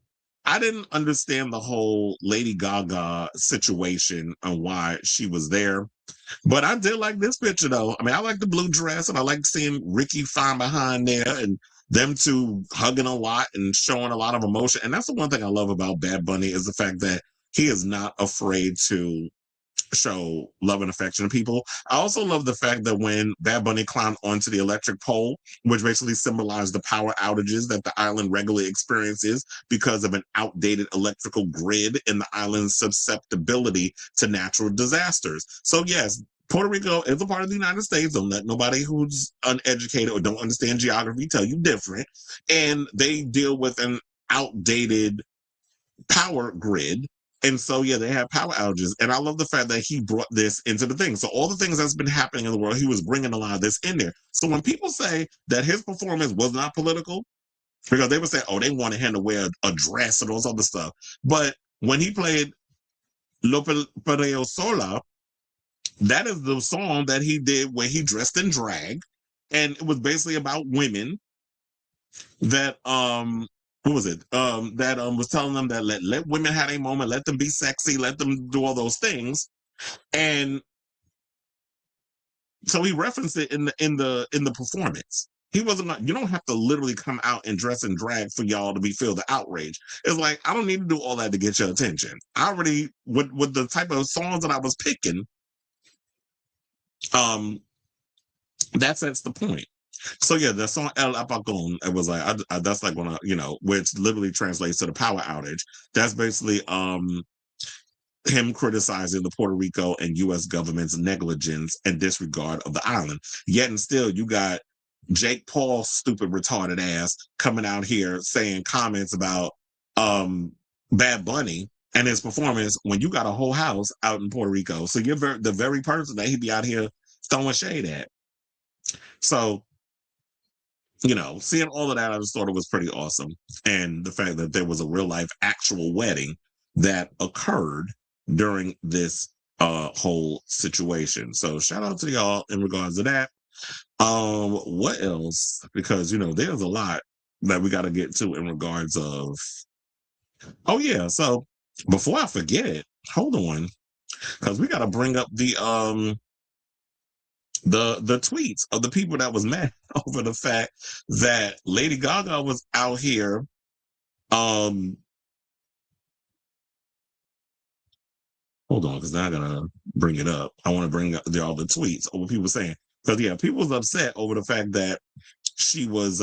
I didn't understand the whole Lady Gaga situation and why she was there. But I did like this picture though. I mean, I like the blue dress, and I like seeing Ricky fine behind there, and them two hugging a lot and showing a lot of emotion. And that's the one thing I love about Bad Bunny, is the fact that he is not afraid to show love and affection to people. I also love the fact that when Bad Bunny climbed onto the electric pole, which basically symbolized the power outages that the island regularly experiences because of an outdated electrical grid and the island's susceptibility to natural disasters. So yes, Puerto Rico is a part of the United States. Don't let nobody who's uneducated or don't understand geography tell you different. And they deal with an outdated power grid. And so, yeah, they have power outages. And I love the fact that he brought this into the thing. So all the things that's been happening in the world, he was bringing a lot of this in there. So when people say that his performance was not political, because they would say, oh, they wanted him to wear a dress and all this other stuff. But when he played Lo Perreo Sola, that is the song that he did where he dressed in drag. And it was basically about women that what was it? That was telling them that let women have a moment, let them be sexy, let them do all those things. And so he referenced it in the performance. He wasn't like, you don't have to literally come out and dress and drag for y'all to be feel the outrage. It's like, I don't need to do all that to get your attention. I already with the type of songs that I was picking, that sets the point. So yeah, the song El Apagón, it was like that's like when which literally translates to the power outage. That's basically him criticizing the Puerto Rico and U.S. government's negligence and disregard of the island. Yet and still, you got Jake Paul's stupid retarded ass coming out here saying comments about Bad Bunny and his performance when you got a whole house out in Puerto Rico. So you're the very person that he'd be out here throwing shade at. So seeing all of that, I just thought it was pretty awesome. And the fact that there was a real life actual wedding that occurred during this whole situation. So shout out to y'all in regards to that. What else? Because, there's a lot that we got to get to in regards of, oh yeah. So before I forget it, hold on, because we got to bring up the tweets of the people that was mad over the fact that Lady Gaga was out here hold on, because now I gotta bring it up. I want to bring up all the tweets over people saying, because yeah, people was upset over the fact that she was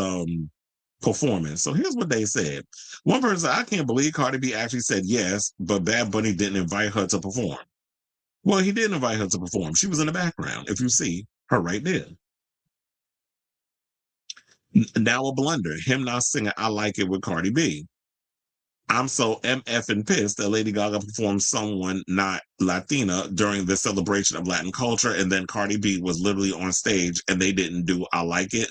performing. So here's what they said. One person said, I can't believe Cardi B actually said yes, but Bad Bunny didn't invite her to perform. Well, he did invite her to perform. She was in the background, if you see her right there. Now a blunder. Him not singing I Like It with Cardi B. I'm so MF and pissed that Lady Gaga performed someone not Latina during the celebration of Latin culture, and then Cardi B was literally on stage and they didn't do I Like It.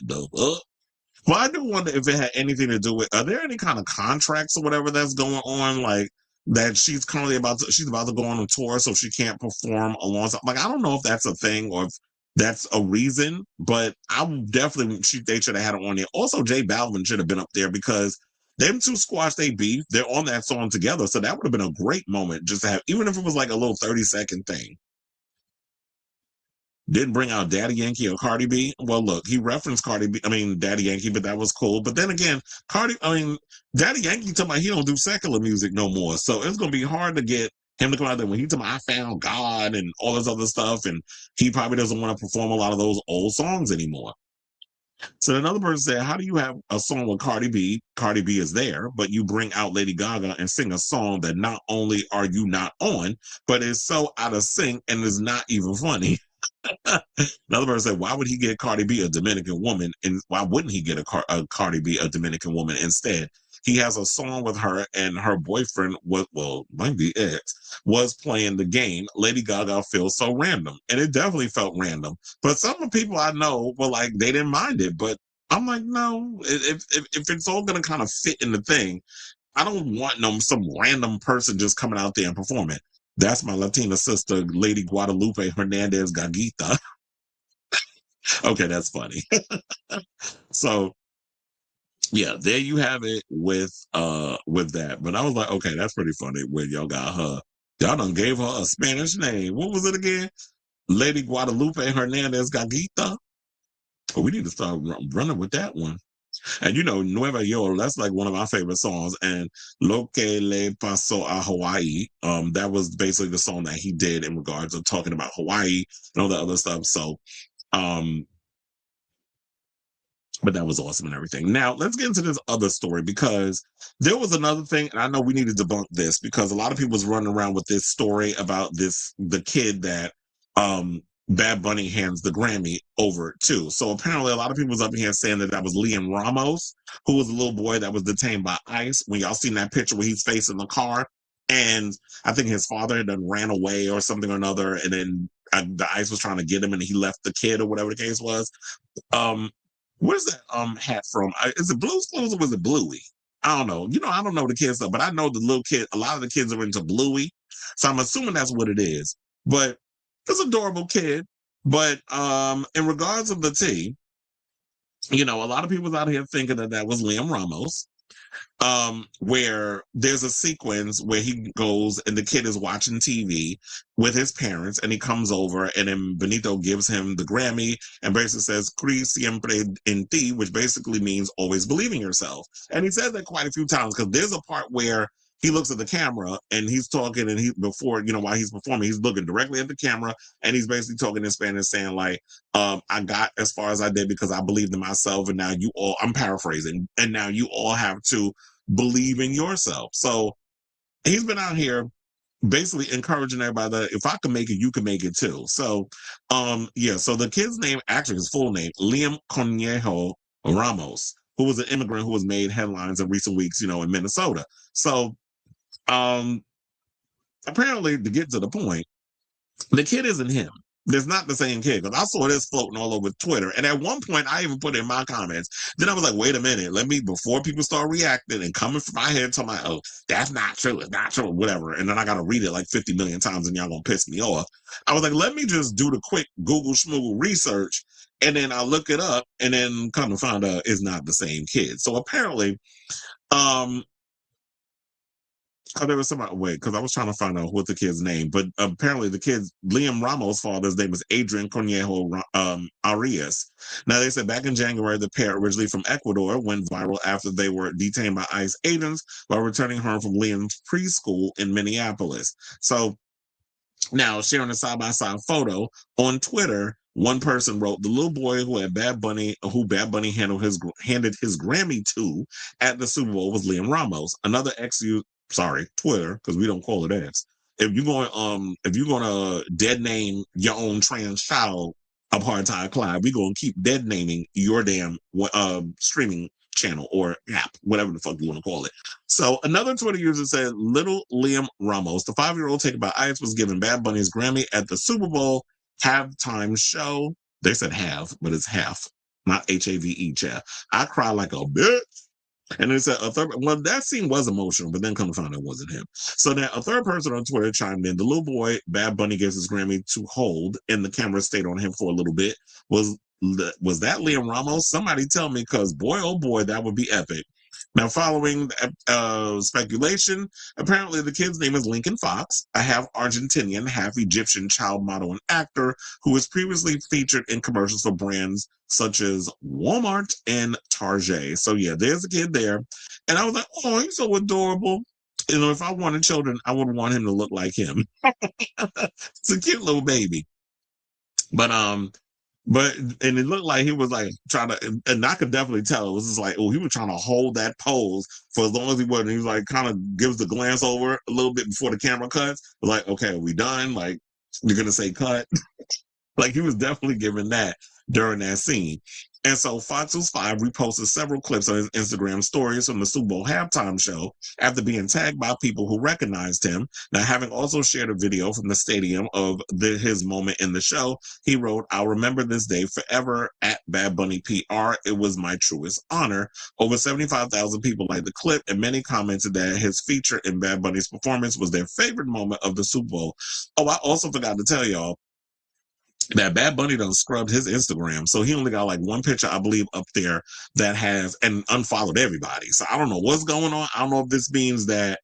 Well, I do wonder if it had anything to do with, are there any kind of contracts or whatever that's going on? Like that she's currently about to go on a tour, so she can't perform alongside. Like, I don't know if that's a thing or if that's a reason, but I definitely, they should have had it on there. Also, J Balvin should have been up there because them two squash they beef. They're on that song together. So that would have been a great moment just to have, even if it was like a little 30-second thing. Didn't bring out Daddy Yankee or Cardi B. Well, look, he referenced Daddy Yankee, but that was cool. But then again, Daddy Yankee talking about he don't do secular music no more. So it's going to be hard to get him to come out there when he talking about I found God and all this other stuff. And he probably doesn't want to perform a lot of those old songs anymore. So another person said, how do you have a song with Cardi B? Cardi B is there, but you bring out Lady Gaga and sing a song that not only are you not on, but is so out of sync and is not even funny. Another person said, why would he get Cardi B a Dominican woman? And why wouldn't he get a Cardi B a Dominican woman instead? He has a song with her and her boyfriend, might be ex, was playing the game. Lady Gaga feels so random. And it definitely felt random. But some of the people I know were like, they didn't mind it. But I'm like, no, if it's all going to kind of fit in the thing, I don't want some random person just coming out there and performing. That's my Latina sister, Lady Guadalupe Hernandez Gagita. Okay, that's funny. So yeah, there you have it with that. But I was like, okay, that's pretty funny when y'all got her. Y'all done gave her a Spanish name. What was it again? Lady Guadalupe Hernandez Gagita. Oh, we need to start running with that one. And Nueva York, that's like one of my favorite songs. And Lo que le pasó a Hawaii, that was basically the song that he did in regards of talking about Hawaii and all that other stuff. So, but that was awesome and everything. Now, let's get into this other story because there was another thing, and I know we need to debunk this because a lot of people was running around with this story about the kid that Bad Bunny hands the Grammy over to. So apparently a lot of people was up here saying that was Liam Ramos, who was a little boy that was detained by ICE. When y'all seen that picture where he's facing the car, and I think his father had done ran away or something or another, and then the ICE was trying to get him and he left the kid or whatever the case was. Where's that hat from? Is it Blue's Clues or was it Bluey? I don't know. I don't know the kids stuff, but I know the little kid. A lot of the kids are into Bluey, so I'm assuming that's what it is. But it's an adorable kid. But in regards of the tea, a lot of people out here thinking that was Liam Ramos. Where there's a sequence where he goes and the kid is watching TV with his parents and he comes over and then Benito gives him the Grammy and basically says, "Cri siempre en ti," which basically means always believe in yourself. And he says that quite a few times because there's a part where he looks at the camera and he's talking and while he's performing, he's looking directly at the camera and he's basically talking in Spanish saying like, I got as far as I did because I believed in myself and now I'm paraphrasing, and now you all have to believe in yourself. So he's been out here basically encouraging everybody that if I can make it, you can make it too. So so the kid's name, actually his full name, Liam Conejo Ramos, who was an immigrant who has made headlines in recent weeks, in Minnesota. So apparently, to get to the point, the kid isn't him. There's not the same kid because I saw this floating all over Twitter. And at one point, I even put it in my comments. Then I was like, wait a minute. Before people start reacting and coming from my head, talking about, oh, that's not true. It's not true, whatever. And then I got to read it like 50 million times and y'all going to piss me off. I was like, let me just do the quick Google schmoogle research. And then I look it up and then come to find out it's not the same kid. So apparently, there was somebody, because I was trying to find out what the kid's name, but apparently the kid's Liam Ramos' father's name is Adrian Conejo Arias. Now, they said back in January, the pair, originally from Ecuador, went viral after they were detained by ICE agents while returning home from Liam's preschool in Minneapolis. So now, sharing a side-by-side photo on Twitter, one person wrote, "The little boy who Bad Bunny handed his Grammy to at the Super Bowl was Liam Ramos." Another Twitter, because we don't call it X. If you're gonna dead name your own trans child apartheid Clyde, we're gonna keep dead naming your damn streaming channel or app, whatever the fuck you want to call it. So another Twitter user said, "Little Liam Ramos, the 5-year-old taken by ICE, was given Bad Bunny's Grammy at the Super Bowl halftime show." They said half, but it's half, not HAVE, chat. I cry like a bitch. And it said that scene was emotional, but then come to find out it wasn't him. So now a third person on Twitter chimed in. The little boy Bad Bunny gives his Grammy to hold, and the camera stayed on him for a little bit. Was that Liam Ramos? Somebody tell me, because boy, oh boy, that would be epic. Now, following speculation, apparently the kid's name is Lincoln Fox, a half Argentinian, half Egyptian child model and actor who was previously featured in commercials for brands such as Walmart and Target. So yeah, there's a kid there. And I was like, oh, he's so adorable. If I wanted children, I would want him to look like him. It's a cute little baby. But and it looked like he was like trying to, and I could definitely tell it was just like, oh, he was trying to hold that pose for as long as he was. And he was like, kind of gives the glance over a little bit before the camera cuts. Like, okay, are we done? Like, you're gonna say cut? Like, he was definitely giving that. during that scene. And so Fox News 5 reposted several clips on his Instagram stories from the Super Bowl halftime show after being tagged by people who recognized him. Now, having also shared a video from the stadium of his moment in the show, he wrote, "I'll remember this day forever at Bad Bunny PR. It was my truest honor." Over 75,000 people liked the clip, and many commented that his feature in Bad Bunny's performance was their favorite moment of the Super Bowl. Oh, I also forgot to tell y'all that Bad Bunny done scrubbed his Instagram. So he only got like one picture, I believe, up there that has, and unfollowed everybody. So I don't know what's going on. I don't know if this means that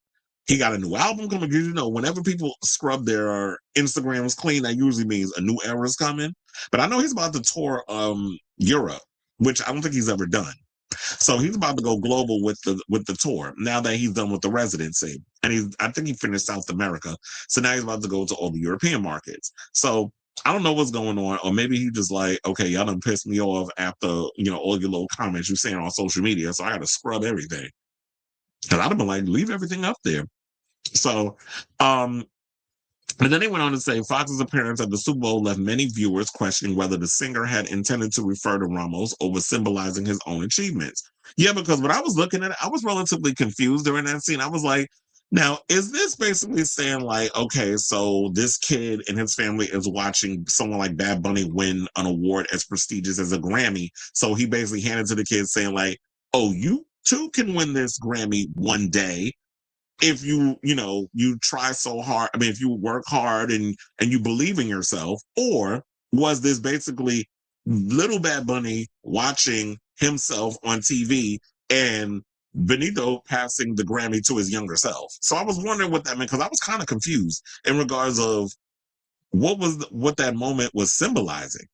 he got a new album coming. You know, whenever people scrub their Instagrams clean, that usually means a new era is coming. But I know he's about to tour Europe, which I don't think he's ever done. So he's about to go global with the tour now that he's done with the residency. And I think he finished South America. So now he's about to go to all the European markets. So I don't know what's going on, or maybe he just like, okay, y'all done pissed me off after, all your little comments you're saying on social media, so I got to scrub everything. Because I'd have been like, leave everything up there. So, and then they went on to say Fox's appearance at the Super Bowl left many viewers questioning whether the singer had intended to refer to Ramos over symbolizing his own achievements. Yeah, because when I was looking at it, I was relatively confused during that scene. I was like, now, is this basically saying like, okay, so this kid and his family is watching someone like Bad Bunny win an award as prestigious as a Grammy? So he basically handed to the kid saying like, oh, you too can win this Grammy one day if you try so hard. I mean, if you work hard and you believe in yourself. Or was this basically little Bad Bunny watching himself on TV and Benito passing the Grammy to his younger self? So I was wondering what that meant, because I was kind of confused in regards of what that moment was symbolizing.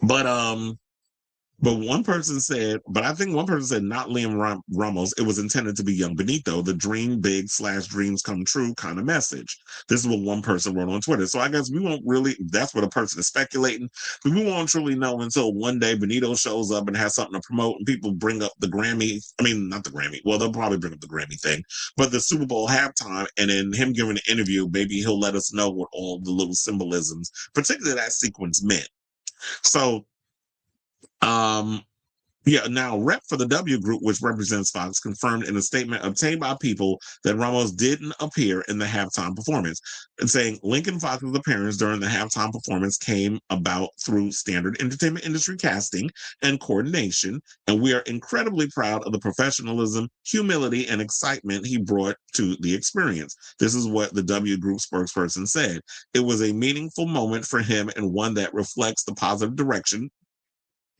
But one person said, not Liam Ramos. It was intended to be young Benito, the dream big / dreams come true kind of message. This is what one person wrote on Twitter. So I guess we won't really, that's what a person is speculating, but we won't truly know until one day Benito shows up and has something to promote and people bring up the Grammy. I mean, not the Grammy. Well, they'll probably bring up the Grammy thing, but the Super Bowl halftime, and then him giving an interview, maybe he'll let us know what all the little symbolisms, particularly that sequence, meant. So, now rep for the W Group, which represents Fox, confirmed in a statement obtained by People that Ramos didn't appear in the halftime performance, and saying Lincoln Fox's appearance during the halftime performance came about through standard entertainment industry casting and coordination, and we are incredibly proud of the professionalism, humility, and excitement he brought to the experience. This is what the W Group spokesperson said. It was a meaningful moment for him and one that reflects the positive direction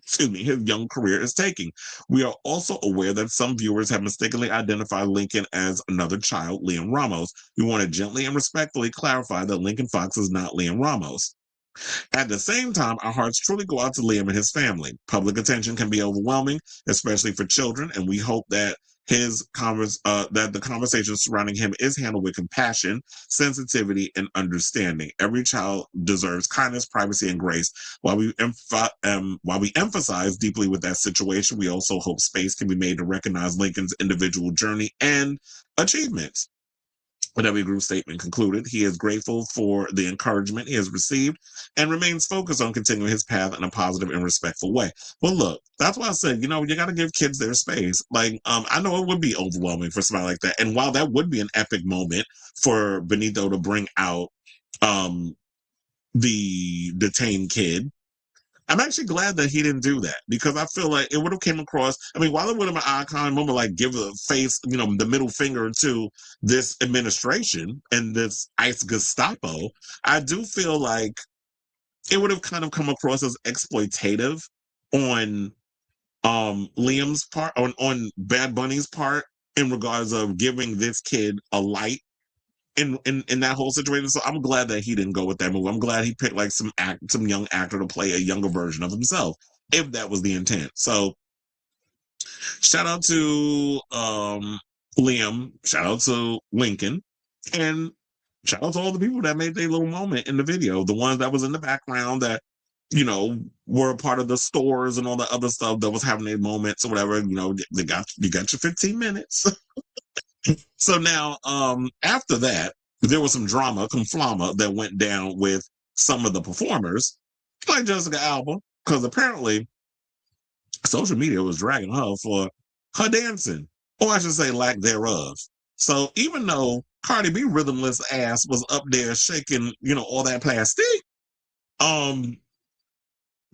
his young career is taking. We are also aware that some viewers have mistakenly identified Lincoln as another child, Liam Ramos. We want to gently and respectfully clarify that Lincoln Fox is not Liam Ramos. At the same time, our hearts truly go out to Liam and his family. Public attention can be overwhelming, especially for children, and we hope that that the conversation surrounding him is handled with compassion, sensitivity, and understanding. Every child deserves kindness, privacy, and grace. While we emphasize deeply with that situation, we also hope space can be made to recognize Lincoln's individual journey and achievements. The W Group statement concluded, he is grateful for the encouragement he has received and remains focused on continuing his path in a positive and respectful way. Well, look, that's why I said, you got to give kids their space. Like, I know it would be overwhelming for somebody like that. And while that would be an epic moment for Benito to bring out the detained kid, I'm actually glad that he didn't do that, because I feel like it would have came across. I mean, while it would have been an icon moment, like give a face, the middle finger to this administration and this ICE Gestapo, I do feel like it would have kind of come across as exploitative on Liam's part, on Bad Bunny's part, in regards of giving this kid a light in that whole situation. So I'm glad that he didn't go with that move. I'm glad he picked like some young actor to play a younger version of himself, if that was the intent. So shout out to Liam, shout out to Lincoln, and shout out to all the people that made their little moment in the video. The ones that was in the background that, were a part of the stores and all the other stuff that was having their moments or whatever. You got your 15 minutes. So now, after that, there was some drama, conflama, that went down with some of the performers. like Jessica Alba, because apparently social media was dragging her for her dancing, or I should say lack thereof. So even though Cardi B rhythmless ass was up there shaking, all that plastic, um,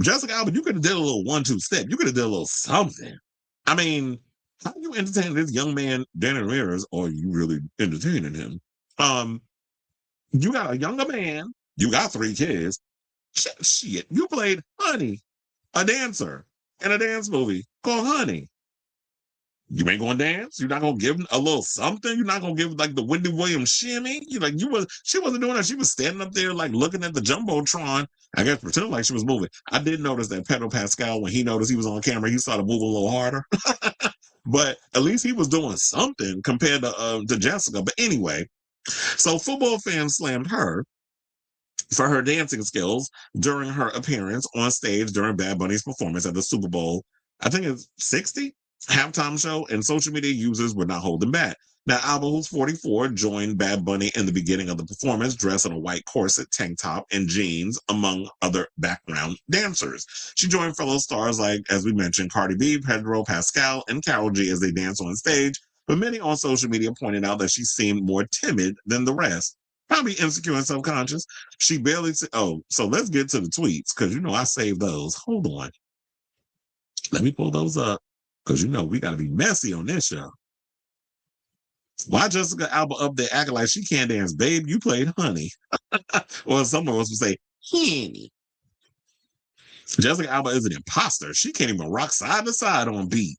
Jessica Alba, you could have did a little 1-2 step. You could have did a little something. I mean, how you entertain this young man, Danny Ramirez, or you really entertaining him? You got a younger man, you got 3 kids. Shit, you played Honey, a dancer in a dance movie called Honey. You ain't gonna dance. You're not gonna give him a little something. You're not gonna give like the Wendy Williams shimmy. She wasn't doing that. She was standing up there like looking at the jumbotron. I guess pretending like she was moving. I did notice that Pedro Pascal, when he noticed he was on camera, he started moving a little harder. But at least he was doing something compared to Jessica. But anyway, so football fans slammed her for her dancing skills during her appearance on stage during Bad Bunny's performance at the Super Bowl. I think it's 60 halftime show, and social media users were not holding back. Now, Alba, who's 44, joined Bad Bunny in the beginning of the performance, dressed in a white corset, tank top, and jeans, among other background dancers. She joined fellow stars like, as we mentioned, Cardi B, Pedro, Pascal, and Karol G as they dance on stage, but many on social media pointed out that she seemed more timid than the rest. Probably insecure and self-conscious. She barely... so let's get to the tweets, because I saved those. Hold on. Let me pull those up, because we got to be messy on this show. Why Jessica Alba up there acting like she can't dance? Babe, you played Honey. Or someone else would say, Honey. Jessica Alba is an imposter. She can't even rock side to side on beat.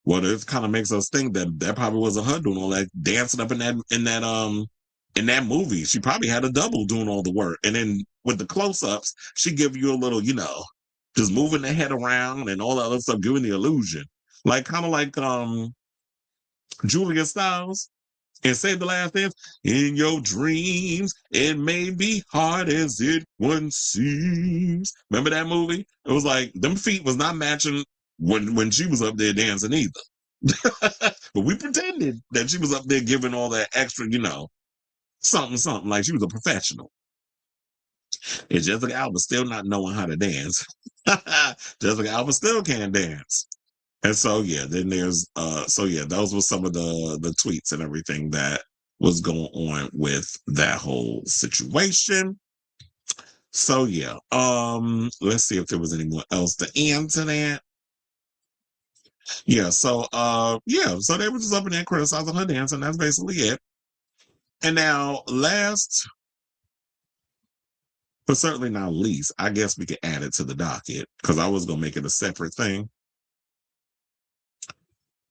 Well, it kind of makes us think that probably wasn't her doing all that dancing up in that movie. She probably had a double doing all the work. And then with the close-ups, she give you a little, just moving the head around and all that other stuff, giving the illusion. Like kind of like Julia Stiles and Save the Last Dance. In your dreams, it may be hard as it once seems. Remember that movie? It was like them feet was not matching when she was up there dancing either. But we pretended that she was up there giving all that extra, something like she was a professional. And Jessica Alba still not knowing how to dance. Jessica Alba still can't dance. And so then there's those were some of the tweets and everything that was going on with that whole situation. So let's see if there was anyone else to answer that. So they were just up in there criticizing her dance, and that's basically it. And now last but certainly not least, I guess we could add it to the docket, because I was gonna make it a separate thing.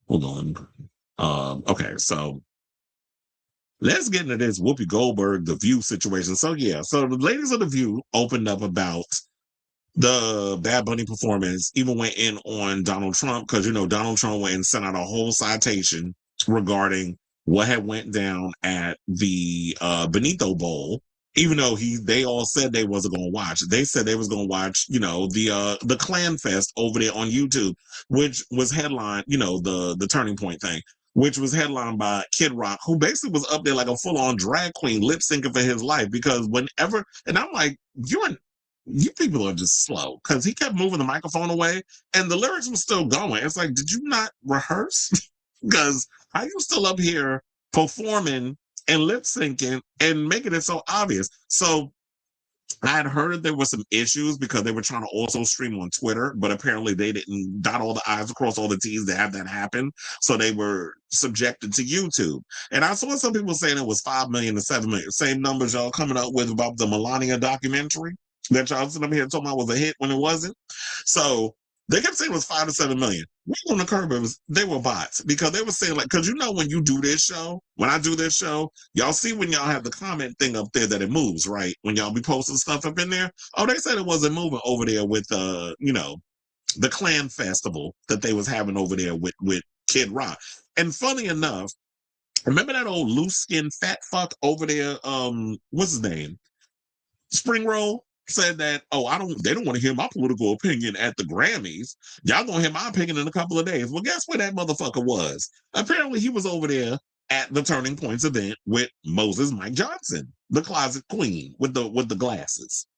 Hold on. Okay, so let's get into this Whoopi Goldberg, The View situation. So so the ladies of The View opened up about the Bad Bunny performance, even went in on Donald Trump, because Donald Trump went and sent out a whole citation regarding what had went down at the Benito Bowl. Even though they all said they wasn't going to watch. They said they was going to watch, the Clan Fest over there on YouTube, which was headlined, the Turning Point thing, which was headlined by Kid Rock, who basically was up there like a full-on drag queen lip syncing for his life. Because whenever, and I'm like, you people are just slow, because he kept moving the microphone away and the lyrics were still going. It's like, did you not rehearse? Because how you still up here performing and lip syncing and making it so obvious? So I had heard there were some issues because they were trying to also stream on Twitter, but apparently they didn't dot all the I's across all the T's to have that happen. So they were subjected to YouTube. And I saw some people saying it was 5 million to 7 million. Same numbers y'all coming up with about the Melania documentary that y'all sitting up here talking about was a hit when it wasn't. So they kept saying it was 5 to 7 million. Right on the curb, they were bots, because they were saying, like, because when you do this show, when I do this show, y'all see when y'all have the comment thing up there that it moves, right? When y'all be posting stuff up in there. Oh, they said it wasn't moving over there with, the Clan Festival that they was having over there with Kid Rock. And funny enough, remember that old loose skin fat fuck over there? What's his name? Spring Roll said that, they don't want to hear my political opinion at the Grammys. Y'all gonna hear my opinion in a couple of days. Well, guess where that motherfucker was? Apparently he was over there at the Turning Points event with Moses Mike Johnson, the closet queen with the glasses.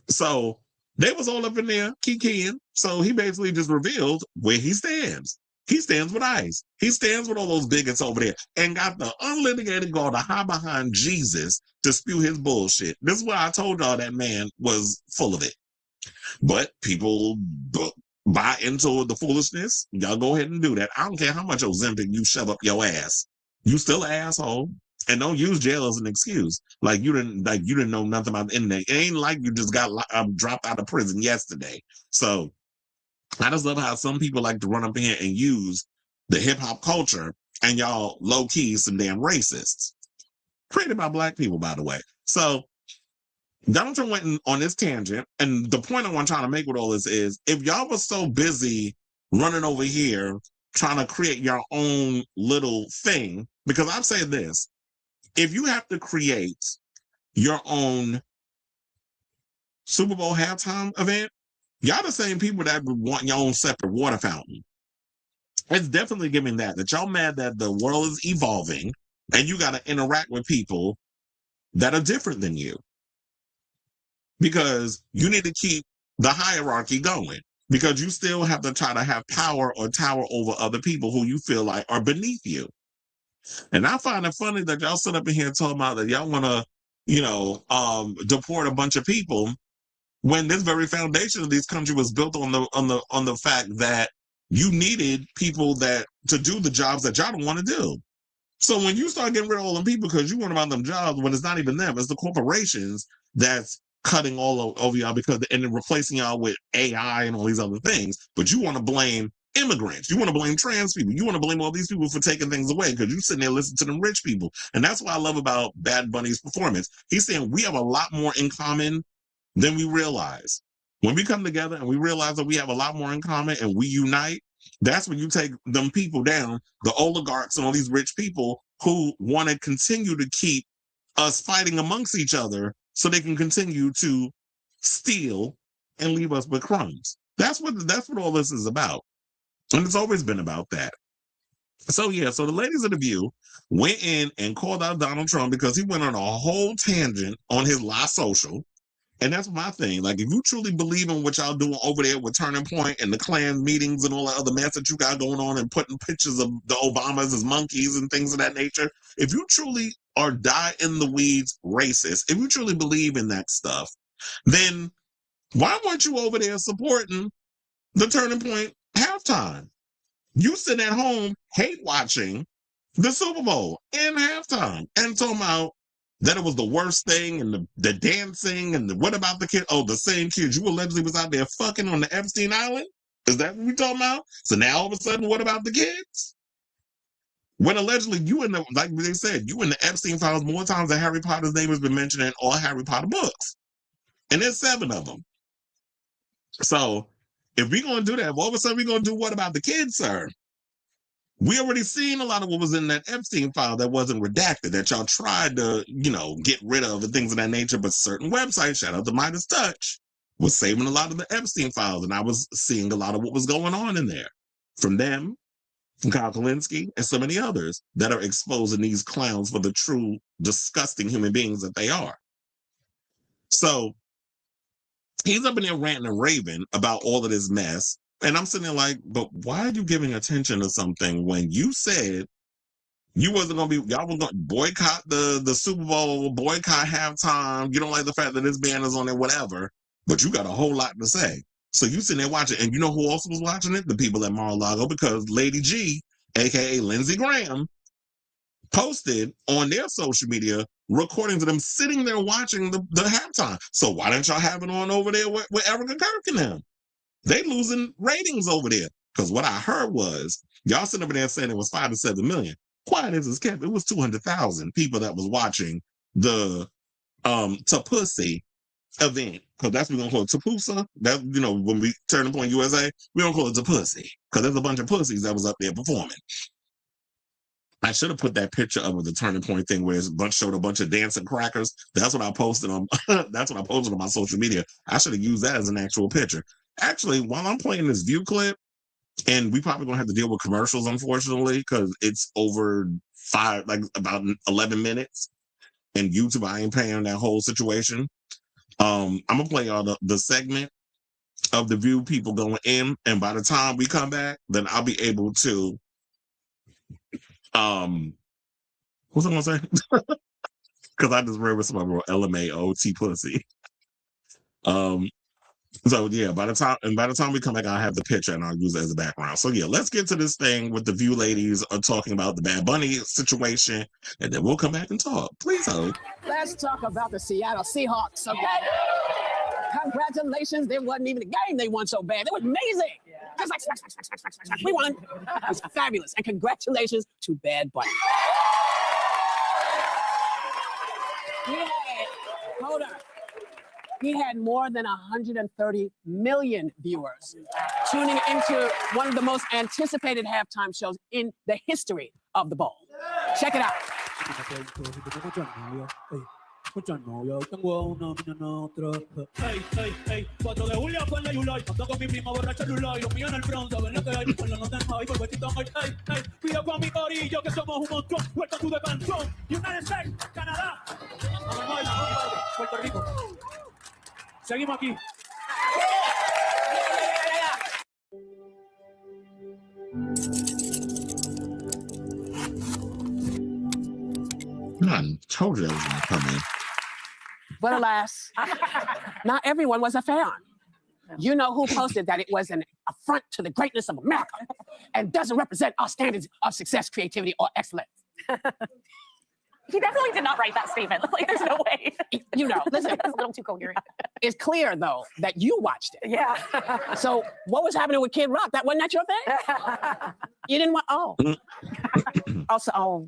So They was all up in there kikiing. So he basically just revealed where he stands. He stands with ICE. He stands with all those bigots over there and got the unlitigated gall to hide behind Jesus to spew his bullshit. This is why I told y'all that man was full of it. But people buy into the foolishness. Y'all go ahead and do that. I don't care how much Ozempic you shove up your ass. You still an asshole. And don't use jail as an excuse. Like you didn't know nothing about the internet. It ain't like you just got dropped out of prison yesterday. So I just love how some people like to run up in here and use the hip hop culture, and y'all low key some damn racists. Created by black people, by the way. So Donald Trump went on this tangent, and the point I want to try to make with all this is, if y'all was so busy running over here trying to create your own little thing, because I've said this, if you have to create your own Super Bowl halftime event, y'all the same people that would want your own separate water fountain. It's definitely giving that y'all mad that the world is evolving and you got to interact with people that are different than you. Because you need to keep the hierarchy going. Because you still have to try to have power or tower over other people who you feel like are beneath you. And I find it funny that y'all sit up in here talking about that y'all want to, deport a bunch of people when this very foundation of this country was built on the fact that you needed people that to do the jobs that y'all don't want to do. So when you start getting rid of all them people because you want about them jobs, when it's not even them, it's the corporations that's cutting all over y'all and then replacing y'all with AI and all these other things. But you want to blame immigrants. You want to blame trans people. You want to blame all these people for taking things away because you sitting there listening to them rich people. And that's what I love about Bad Bunny's performance. He's saying we have a lot more in common than we realize. When we come together and we realize that we have a lot more in common and we unite, that's when you take them people down, the oligarchs and all these rich people who want to continue to keep us fighting amongst each other so they can continue to steal and leave us with crumbs. That's what all this is about. And it's always been about that. So the ladies of The View went in and called out Donald Trump because he went on a whole tangent on his live social. And that's my thing. Like, if you truly believe in what y'all doing over there with Turning Point and the Klan meetings and all that other mess that you got going on and putting pictures of the Obamas as monkeys and things of that nature, if you truly are die-in-the-weeds racist, if you truly believe in that stuff, then why weren't you over there supporting the Turning Point halftime? You sitting at home hate-watching the Super Bowl in halftime and talking about that it was the worst thing and the dancing and what about the kid? Oh, the same kids you allegedly was out there fucking on the Epstein Island? Is that what we talking about? So now all of a sudden, what about the kids? When allegedly you like they said, you in the Epstein files more times than Harry Potter's name has been mentioned in all Harry Potter books. And there's 7 of them. So if we're going to do that, all of a sudden we're going to do what about the kids, sir? We already seen a lot of what was in that Epstein file that wasn't redacted, that y'all tried to, get rid of and things of that nature. But certain websites, shout out to Midas Touch, was saving a lot of the Epstein files. And I was seeing a lot of what was going on in there from them, from Kyle Kalinske, and so many others that are exposing these clowns for the true disgusting human beings that they are. So he's up in there ranting and raving about all of this mess. And I'm sitting there like, but why are you giving attention to something when you said you wasn't going to be, y'all was going to boycott the Super Bowl, boycott halftime. You don't like the fact that this band is on there, whatever, but you got a whole lot to say. So you sitting there watching, and you know who also was watching it? The people at Mar-a-Lago, because Lady G, aka Lindsey Graham, posted on their social media recordings of them sitting there watching the halftime. So why don't y'all have it on over there with Erica Kirk and them? They losing ratings over there. Because what I heard was, y'all sitting over there saying it was 5 to 7 million. Quiet as it's kept, it was 200,000 people that was watching the Tapussy event. Because that's what we're going to call it, Tapusa. That, when we Turning Point USA, we don't call it Tapussy. Because there's a bunch of pussies that was up there performing. I should have put that picture up with the Turning Point thing where it showed a bunch of dancing crackers. That's what I posted on. That's what I posted on my social media. I should have used that as an actual picture. Actually, while I'm playing this view clip, and we probably gonna have to deal with commercials, unfortunately, because it's over about 11 minutes, and YouTube, I ain't paying that whole situation. I'm gonna play y'all the segment of the View people going in, and by the time we come back, then I'll be able to what's I gonna say? Because I just remember somebody wrote LMAOT pussy. So yeah, by the time we come back, I'll have the picture and I'll use it as a background. So yeah, let's get to this thing with the View ladies are talking about the Bad Bunny situation, and then we'll come back and talk. Please hold. Let's talk about the Seattle Seahawks, okay? Congratulations, there wasn't even a game they won so bad. It was amazing. Just like, we won. It was fabulous. And congratulations to Bad Bunny. Hold on. He had more than 130 million viewers tuning into one of the most anticipated halftime shows in the history of the Bowl. Check it out. Escucha, no, yo tengo una otra. Ey, ey, ey, 4 de julio con la Yulai. Ando con mi prima borracha Lulay. Los míos en el Bronx, a ver lo que hay. Con la nota en high, por huequito en high. Ey, ey, cuida con mi corillo, que somos un montón. Welcome to the Benson. United States, Canadá. Puerto Rico. Seguimos aquí. I told you that was gonna come in. But alas, not everyone was a fan. You know who posted that it was an affront to the greatness of America and doesn't represent our standards of success, creativity, or excellence. He definitely did not write that statement. Like, there's no way. You know, listen. It's a little too coherent. It's clear, though, that you watched it. Yeah. So what was happening with Kid Rock? That wasn't that your thing? You didn't want, oh. Also, oh.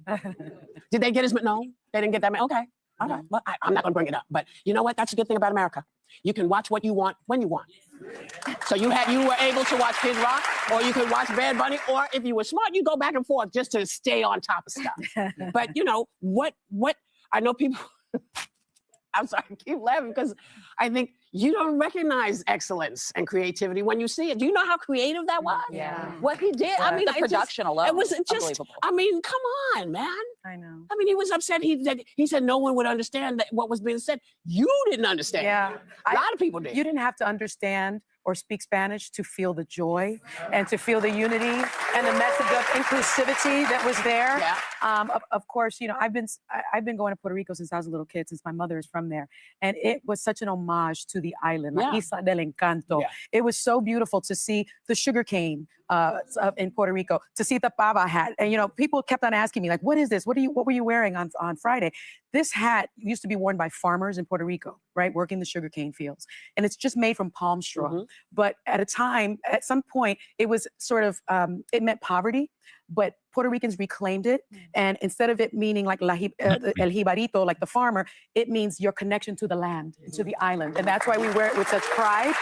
Did they get his, no, they didn't get that. Okay. All right. Well, I'm not going to bring it up. But you know what? That's a good thing about America. You can watch what you want when you want. So you were able to watch Kid Rock, or you could watch Bad Bunny, or if you were smart, you go back and forth just to stay on top of stuff. But you know, what I know people, I'm sorry, I keep laughing because I think you don't recognize excellence and creativity when you see it. Do you know how creative that was? Yeah. What he did? Yeah. I mean, the production alone. It was just, unbelievable. I mean, come on, man. I know. I mean, he was upset. He said no one would understand what was being said. You didn't understand. Yeah. A lot of people did. You didn't have to understand or speak Spanish to feel the joy and to feel the unity and the message of inclusivity that was there. Yeah. Of course, you know, I've been going to Puerto Rico since I was a little kid, since my mother is from there. And it was such an homage to the island, La Isla del Encanto. Yeah. It was so beautiful to see the sugarcane in Puerto Rico, to see the pava hat. And, you know, people kept on asking me, like, what is this? What were you wearing on Friday? This hat used to be worn by farmers in Puerto Rico, right? Working the sugarcane fields. And it's just made from palm straw. Mm-hmm. But at some point, it was sort of, it meant poverty, but Puerto Ricans reclaimed it. And instead of it meaning like el jibarito, like the farmer, it means your connection to the land, to the island. And that's why we wear it with such pride.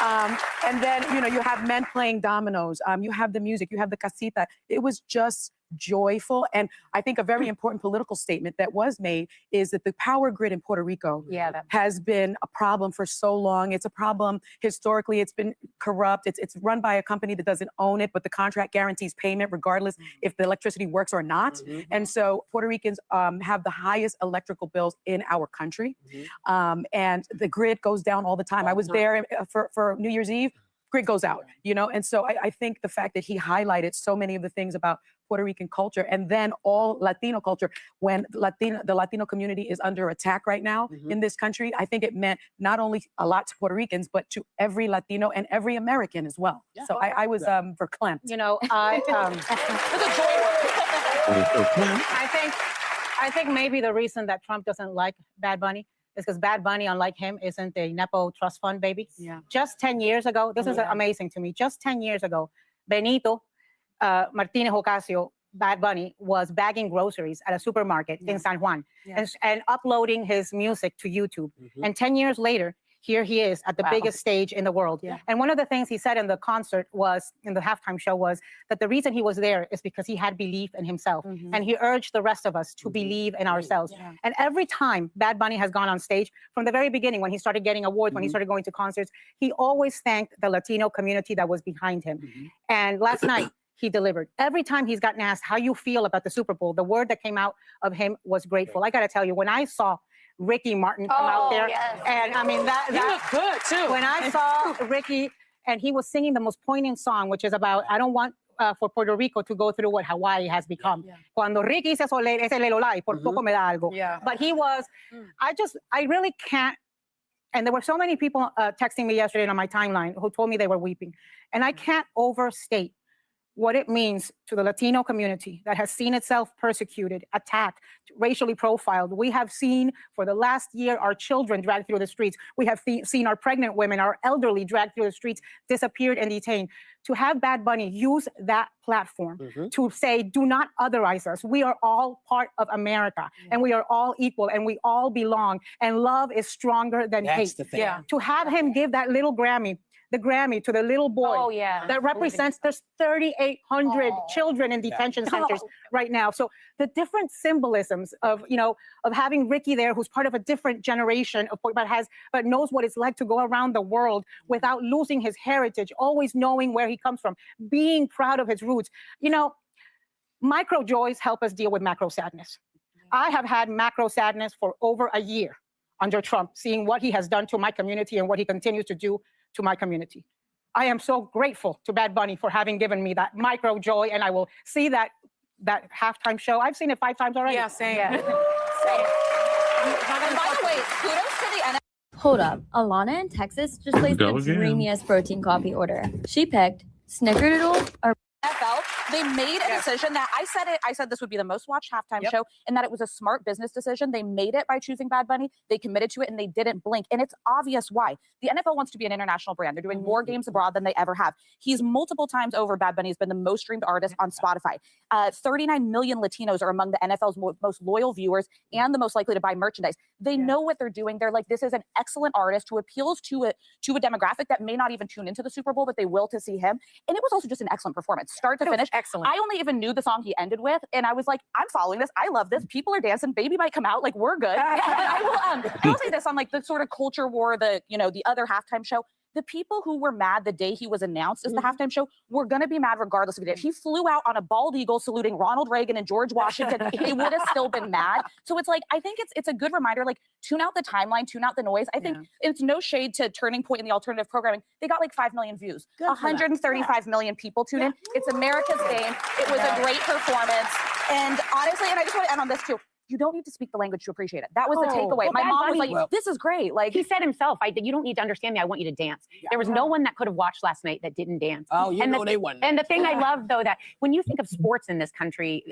And then, you know, you have men playing dominoes. You have the music, you have the casita. It was just joyful. And I think a very important political statement that was made is that the power grid in Puerto Rico has been a problem for so long. It's a problem historically. It's been corrupt. It's run by a company that doesn't own it, but the contract guarantees payment regardless if the electricity works or not. And so Puerto Ricans have the highest electrical bills in our country. And the grid goes down all the time. I was there for New Year's Eve. Grid goes out, you know? And so I think the fact that he highlighted so many of the things about Puerto Rican culture and then all Latino culture, when the Latino community is under attack right now in this country, I think it meant not only a lot to Puerto Ricans, but to every Latino and every American as well. Yeah. So I was verklempt. You know, I think maybe the reason that Trump doesn't like Bad Bunny is because Bad Bunny, unlike him, isn't a Nepo trust fund baby. Yeah. Just 10 years ago, this is amazing to me. Just 10 years ago, Benito Martinez Ocasio, Bad Bunny, was bagging groceries at a supermarket in San Juan and uploading his music to YouTube. And 10 years later, here he is at the biggest stage in the world. Yeah. And one of the things he said in the concert was, in the halftime show, was that the reason he was there is because he had belief in himself. And he urged the rest of us to believe in ourselves. Yeah. And every time Bad Bunny has gone on stage, from the very beginning, when he started getting awards, when he started going to concerts, he always thanked the Latino community that was behind him. And last night, he delivered. Every time he's gotten asked how you feel about the Super Bowl, the word that came out of him was grateful. I got to tell you, when I saw Ricky Martin come out there. Yes. And I mean, that look good too. When I saw Ricky and he was singing the most poignant song, which is about, I don't want for Puerto Rico to go through what Hawaii has become. Cuando Ricky se sole, ese lelolai, por poco me da algo. But he was, I really can't, and there were so many people texting me yesterday on my timeline who told me they were weeping. And I can't overstate what it means to the Latino community that has seen itself persecuted, attacked, racially profiled. We have seen for the last year our children dragged through the streets. We have seen our pregnant women, our elderly dragged through the streets, disappeared and detained. To have Bad Bunny use that platform to say, do not otherize us. We are all part of America and we are all equal and we all belong and love is stronger than hate. To have him give that little Grammy, the Grammy to the little boy that represents, there's 3,800 children in detention centers right now. So the different symbolisms of, of having Ricky there, who's part of a different generation, but knows what it's like to go around the world without losing his heritage, always knowing where he comes from, being proud of his roots. Micro joys help us deal with macro sadness. I have had macro sadness for over a year under Trump, seeing what he has done to my community and what he continues to do to my community. I am so grateful to Bad Bunny for having given me that micro joy, and I will see that halftime show. I've seen it 5 times already. Yeah, same. And by the way, kudos to the NFL. Hold up, Alana in Texas just placed the dreamiest protein coffee order. She picked Snickerdoodle or NFL, they made a decision that I said this would be the most watched halftime show and that it was a smart business decision. They made it by choosing Bad Bunny. They committed to it and they didn't blink. And it's obvious why. The NFL wants to be an international brand. They're doing more games abroad than they ever have. He's multiple times over, Bad Bunny has been the most streamed artist on Spotify. 39 million Latinos are among the NFL's most loyal viewers and the most likely to buy merchandise. They know what they're doing. They're like, this is an excellent artist who appeals to a demographic that may not even tune into the Super Bowl, but they will to see him. And it was also just an excellent performance. Start to finish. Excellent. I only even knew the song he ended with, and I was like, I'm following this. I love this. People are dancing. Baby might come out. Like, we're good. But I'll say this on like the sort of culture war, the other halftime show. The people who were mad the day he was announced as the halftime show were going to be mad regardless if he did. If he flew out on a bald eagle saluting Ronald Reagan and George Washington, they would have still been mad. So it's like, I think it's a good reminder, like, tune out the timeline, tune out the noise. I think it's no shade to Turning Point in the alternative programming. They got like 5 million views. 135 million people tuned in. It's America's game. It was a great performance. And honestly, and I just want to end on this too. You don't need to speak the language to appreciate it. That was the takeaway. Well, my mom was like, this is great. Like, he said himself, you don't need to understand me. I want you to dance. There was no one that could have watched last night that didn't dance. Oh, they won. And the thing I love, though, that when you think of sports in this country,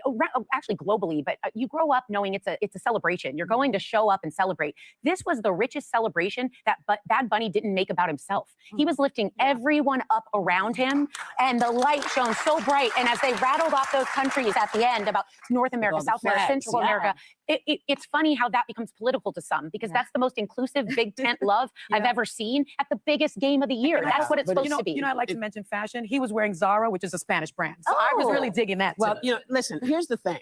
actually globally, but you grow up knowing it's a celebration. You're going to show up and celebrate. This was the richest celebration that Bad Bunny didn't make about himself. He was lifting everyone up around him, and the light shone so bright. And as they rattled off those countries at the end about North America, South America, Central America, it's funny how that becomes political to some, because that's the most inclusive big tent love I've ever seen at the biggest game of the year. That's what it's supposed to be. I like to mention fashion. He was wearing Zara, which is a Spanish brand. So I was really digging that. Well, listen, here's the thing.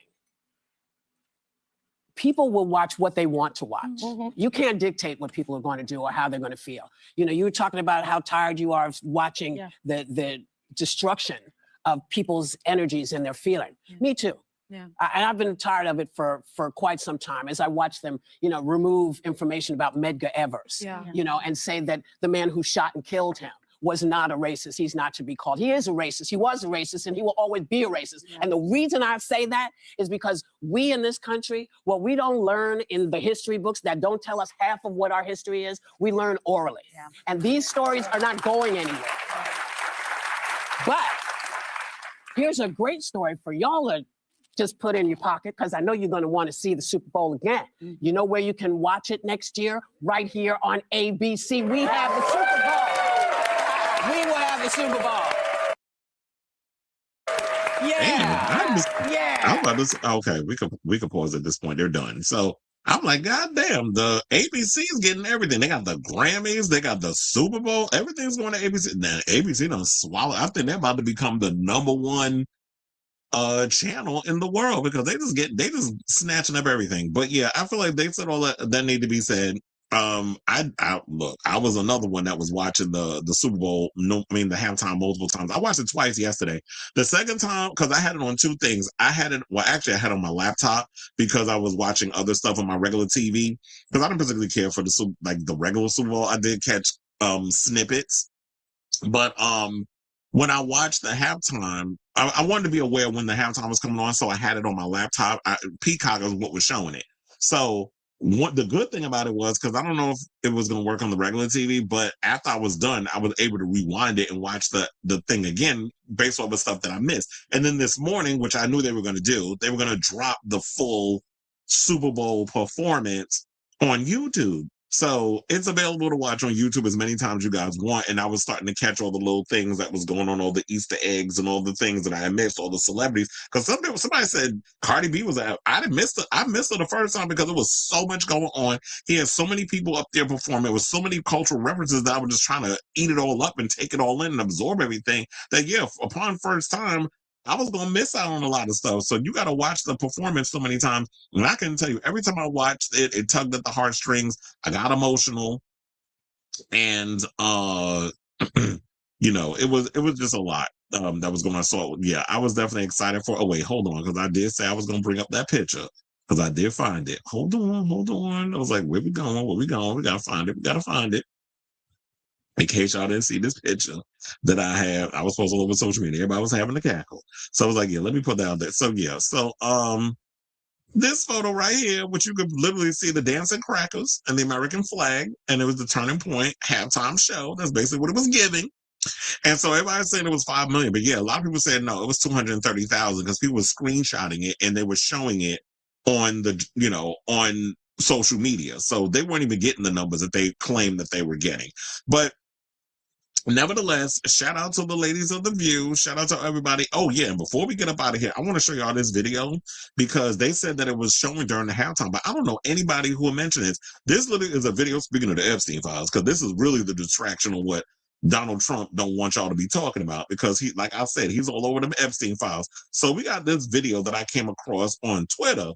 People will watch what they want to watch. You can't dictate what people are going to do or how they're going to feel. You were talking about how tired you are of watching the destruction of people's energies and their feeling. Me too. Yeah. And I've been tired of it for quite some time as I watch them, remove information about Medgar Evers, and say that the man who shot and killed him was not a racist. He's not to be called. He is a racist. He was a racist, and he will always be a racist. And the reason I say that is because we in this country, what we don't learn in the history books that don't tell us half of what our history is, we learn orally. And these stories are not going anywhere. But here's a great story for y'all to just put in your pocket, because I know you're going to want to see the Super Bowl again. You know where you can watch it next year? Right here on ABC. We have the Super Bowl. We will have the Super Bowl. I'm about to say, okay, we can pause at this point. They're done. So I'm like, God damn, the ABC is getting everything. They got the Grammys, they got the Super Bowl, everything's going to ABC. Now ABC done swallow. I think they're about to become the #1 channel in the world, because they just snatching up everything. But yeah, I feel like they said all that need to be said. I look, I was another one that was watching the Super Bowl, the halftime multiple times. I watched it twice yesterday. The second time, because I had it on two things. I had it on my laptop because I was watching other stuff on my regular TV. Because I don't particularly care for the regular Super Bowl. I did catch snippets. But when I watched the halftime, I wanted to be aware when the halftime was coming on, so I had it on my laptop. Peacock is what was showing it. So the good thing about it was, because I don't know if it was going to work on the regular TV, but after I was done, I was able to rewind it and watch the thing again based on the stuff that I missed. And then this morning, which I knew they were going to do, they were going to drop the full Super Bowl performance on YouTube. So it's available to watch on YouTube as many times you guys want. And I was starting to catch all the little things that was going on, all the Easter eggs and all the things that I had missed, all the celebrities. Because somebody said Cardi B was out. I didn't miss it. I missed it the first time because there was so much going on. He had so many people up there performing. There was so many cultural references that I was just trying to eat it all up and take it all in and absorb everything. That upon first time, I was going to miss out on a lot of stuff. So you got to watch the performance so many times. And I can tell you, every time I watched it, it tugged at the heartstrings. I got emotional. And, it was just a lot that was going on. So, yeah, I was definitely excited for. Oh, wait, hold on. Because I did say I was going to bring up that picture. Because I did find it. Hold on. I was like, where we going? We got to find it. In case y'all didn't see this picture that I have, I was posting all over social media. Everybody was having a cackle. So I was like, yeah, let me put that out there. So yeah, this photo right here, which you could literally see the dancing crackers and the American flag, and it was the Turning Point halftime show. That's basically what it was giving. And so everybody saying it was 5 million, but yeah, a lot of people said no, it was 230,000 because people were screenshotting it and they were showing it on on social media. So they weren't even getting the numbers that they claimed that they were getting. But nevertheless, shout out to the ladies of The View. Shout out to everybody. Oh, yeah. And before we get up out of here, I want to show y'all this video because they said that it was showing during the halftime, but I don't know anybody who will mention it. This literally is a video, speaking of the Epstein files, because this is really the distraction of what Donald Trump don't want y'all to be talking about because he, like I said, he's all over them Epstein files. So we got this video that I came across on Twitter.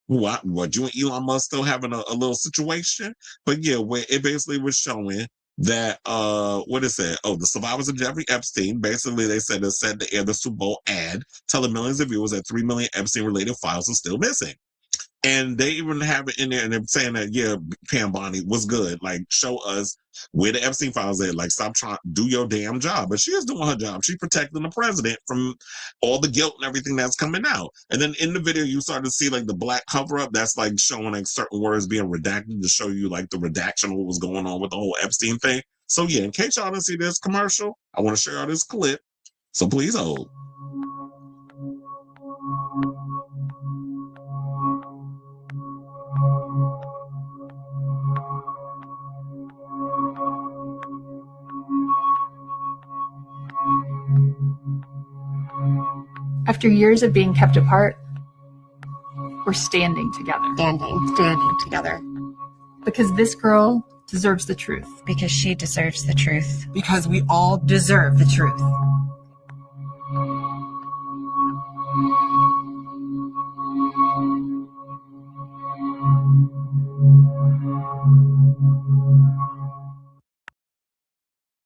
What you and Elon Musk still having a little situation? But yeah, where it basically was showing that what is it? Oh, the survivors of Jeffrey Epstein. Basically, they said it's set to air the Super Bowl ad, telling millions of viewers that 3 million Epstein-related files are still missing. And they even have it in there, and they're saying that, yeah, Pam Bondi was good. Like, show us where the Epstein files are. Like, stop trying to do your damn job. But she is doing her job. She's protecting the president from all the guilt and everything that's coming out. And then in the video, you start to see, like, the black cover-up that's, like, showing, like, certain words being redacted to show you, like, the redaction of what was going on with the whole Epstein thing. So, yeah, in case y'all didn't see this commercial, I want to show y'all this clip. So please hold. After years of being kept apart, we're standing together. Standing together. Because this girl deserves the truth. Because she deserves the truth. Because we all deserve the truth.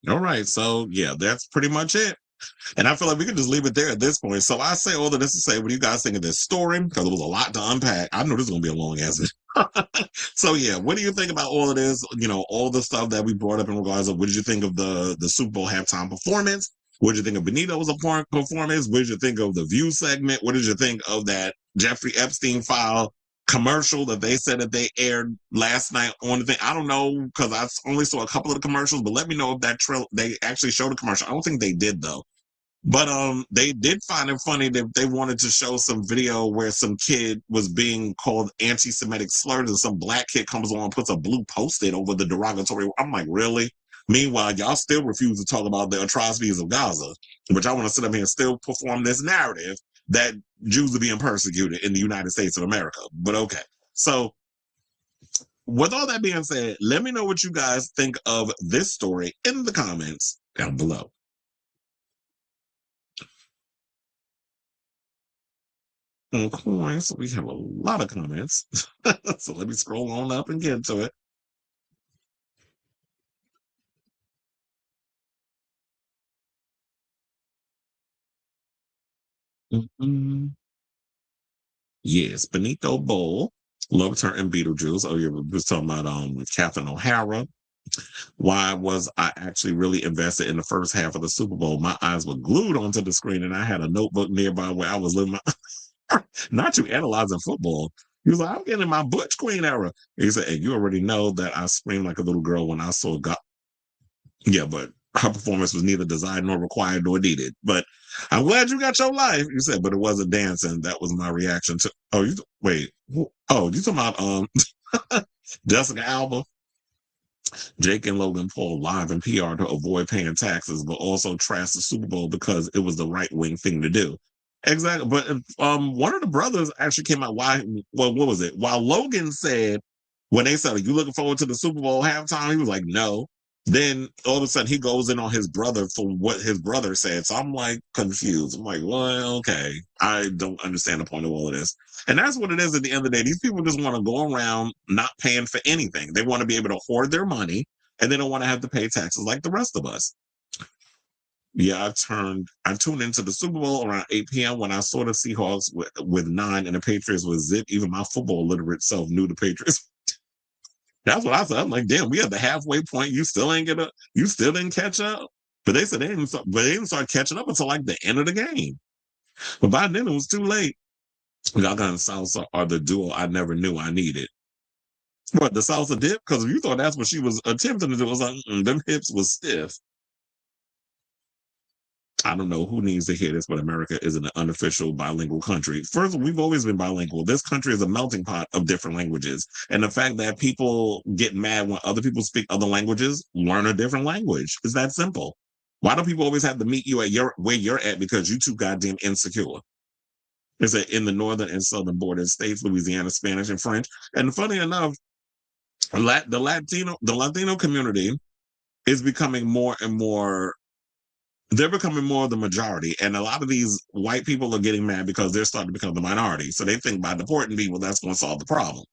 All right, so yeah, that's pretty much it. And I feel like we could just leave it there at this point. So I say all of this to say, what do you guys think of this story? Because it was a lot to unpack. I know this is going to be a long answer. So yeah, what do you think about all of this? All the stuff that we brought up in regards of what did you think of the Super Bowl halftime performance? What did you think of Benito's performance? What did you think of the View segment? What did you think of that Jeffrey Epstein file commercial that they said that they aired last night on the thing? I don't know because I only saw a couple of the commercials, but let me know if they actually showed a commercial. I don't think they did though. But they did find it funny that they wanted to show some video where some kid was being called anti-Semitic slurs and some black kid comes on and puts a blue post-it over the derogatory. I'm like, really? Meanwhile, y'all still refuse to talk about the atrocities of Gaza, which I want to sit up here and still perform this narrative that Jews are being persecuted in the United States of America. But okay. So with all that being said, let me know what you guys think of this story in the comments down below. Okay, so we have a lot of comments. So let me scroll on up and get to it. Mm-mm. Yes, Benito Bowl. Loved her in Beetlejuice. Oh, yeah, we was talking about Catherine O'Hara. Why was I actually really invested in the first half of the Super Bowl? My eyes were glued onto the screen, and I had a notebook nearby where I was living my not you analyzing football. He was like, I'm getting my Butch Queen era. He said, and you already know that I screamed like a little girl when I saw God. Yeah, but her performance was neither desired nor required nor needed. But I'm glad you got your life. You said, but it wasn't dancing. That was my reaction to. Oh, you wait. Oh, you talking about Jessica Alba? Jake and Logan Paul live in PR to avoid paying taxes, but also trash the Super Bowl because it was the right wing thing to do. Exactly. But one of the brothers actually came out. What was it? While Logan said, when they said, "Are you looking forward to the Super Bowl halftime?" He was like, "No." Then all of a sudden he goes in on his brother for what his brother said. So I'm like confused. I'm like, well, okay. I don't understand the point of all of this. And that's what it is at the end of the day. These people just want to go around not paying for anything. They want to be able to hoard their money and they don't want to have to pay taxes like the rest of us. Yeah, I tuned into the Super Bowl around 8 p.m. when I saw the Seahawks with 9 and the Patriots with zip. Even my football literate self knew the Patriots. That's what I said. I'm like, damn, we at the halfway point. You still didn't catch up. But they said they didn't start catching up until like the end of the game. But by then it was too late. Gaga and salsa are the duo I never knew I needed. What, the salsa dip? Because if you thought that's what she was attempting to do, it was like, them hips was stiff. I don't know who needs to hear this, but America is an unofficial bilingual country. First, we've always been bilingual. This country is a melting pot of different languages. And the fact that people get mad when other people speak other languages, learn a different language. It's that simple. Why do people always have to meet you at where you're at because you too goddamn insecure? It's in the northern and southern border states, Louisiana, Spanish, and French. And funny enough, the Latino community is becoming more and more. They're becoming more of the majority. And a lot of these white people are getting mad because they're starting to become the minority. So they think by deporting people, that's going to solve the problem.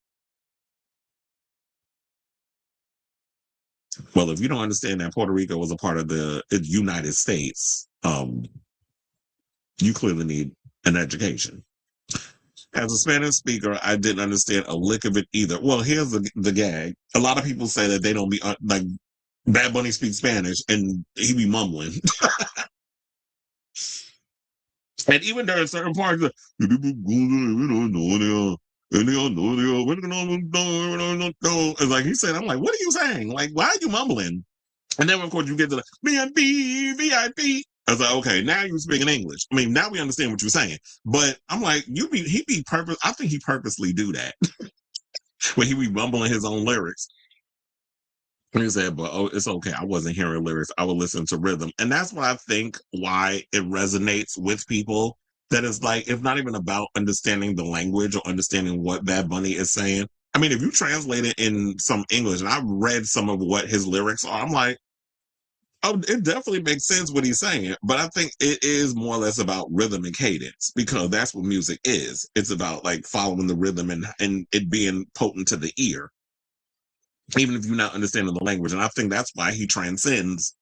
Well, if you don't understand that Puerto Rico was a part of the United States, you clearly need an education. As a Spanish speaker, I didn't understand a lick of it either. Well, here's the gag. A lot of people say that they don't be, like, Bad Bunny speaks Spanish, and he be mumbling. And even during certain parts, it's like he said, I'm like, what are you saying? Like, why are you mumbling? And then, of course, you get to the VIP. I was like, okay, now you're speaking English. I mean, now we understand what you're saying. But I'm like, I think he purposely do that. When he be mumbling his own lyrics. He said, but it's okay. I wasn't hearing lyrics. I would listen to rhythm. And that's what I think why it resonates with people. That it's like, it's not even about understanding the language or understanding what Bad Bunny is saying. I mean, if you translate it in some English, and I've read some of what his lyrics are, I'm like, oh, it definitely makes sense what he's saying. But I think it is more or less about rhythm and cadence because that's what music is. It's about like following the rhythm and it being potent to the ear. Even if you're not understanding the language. And I think that's why he transcends,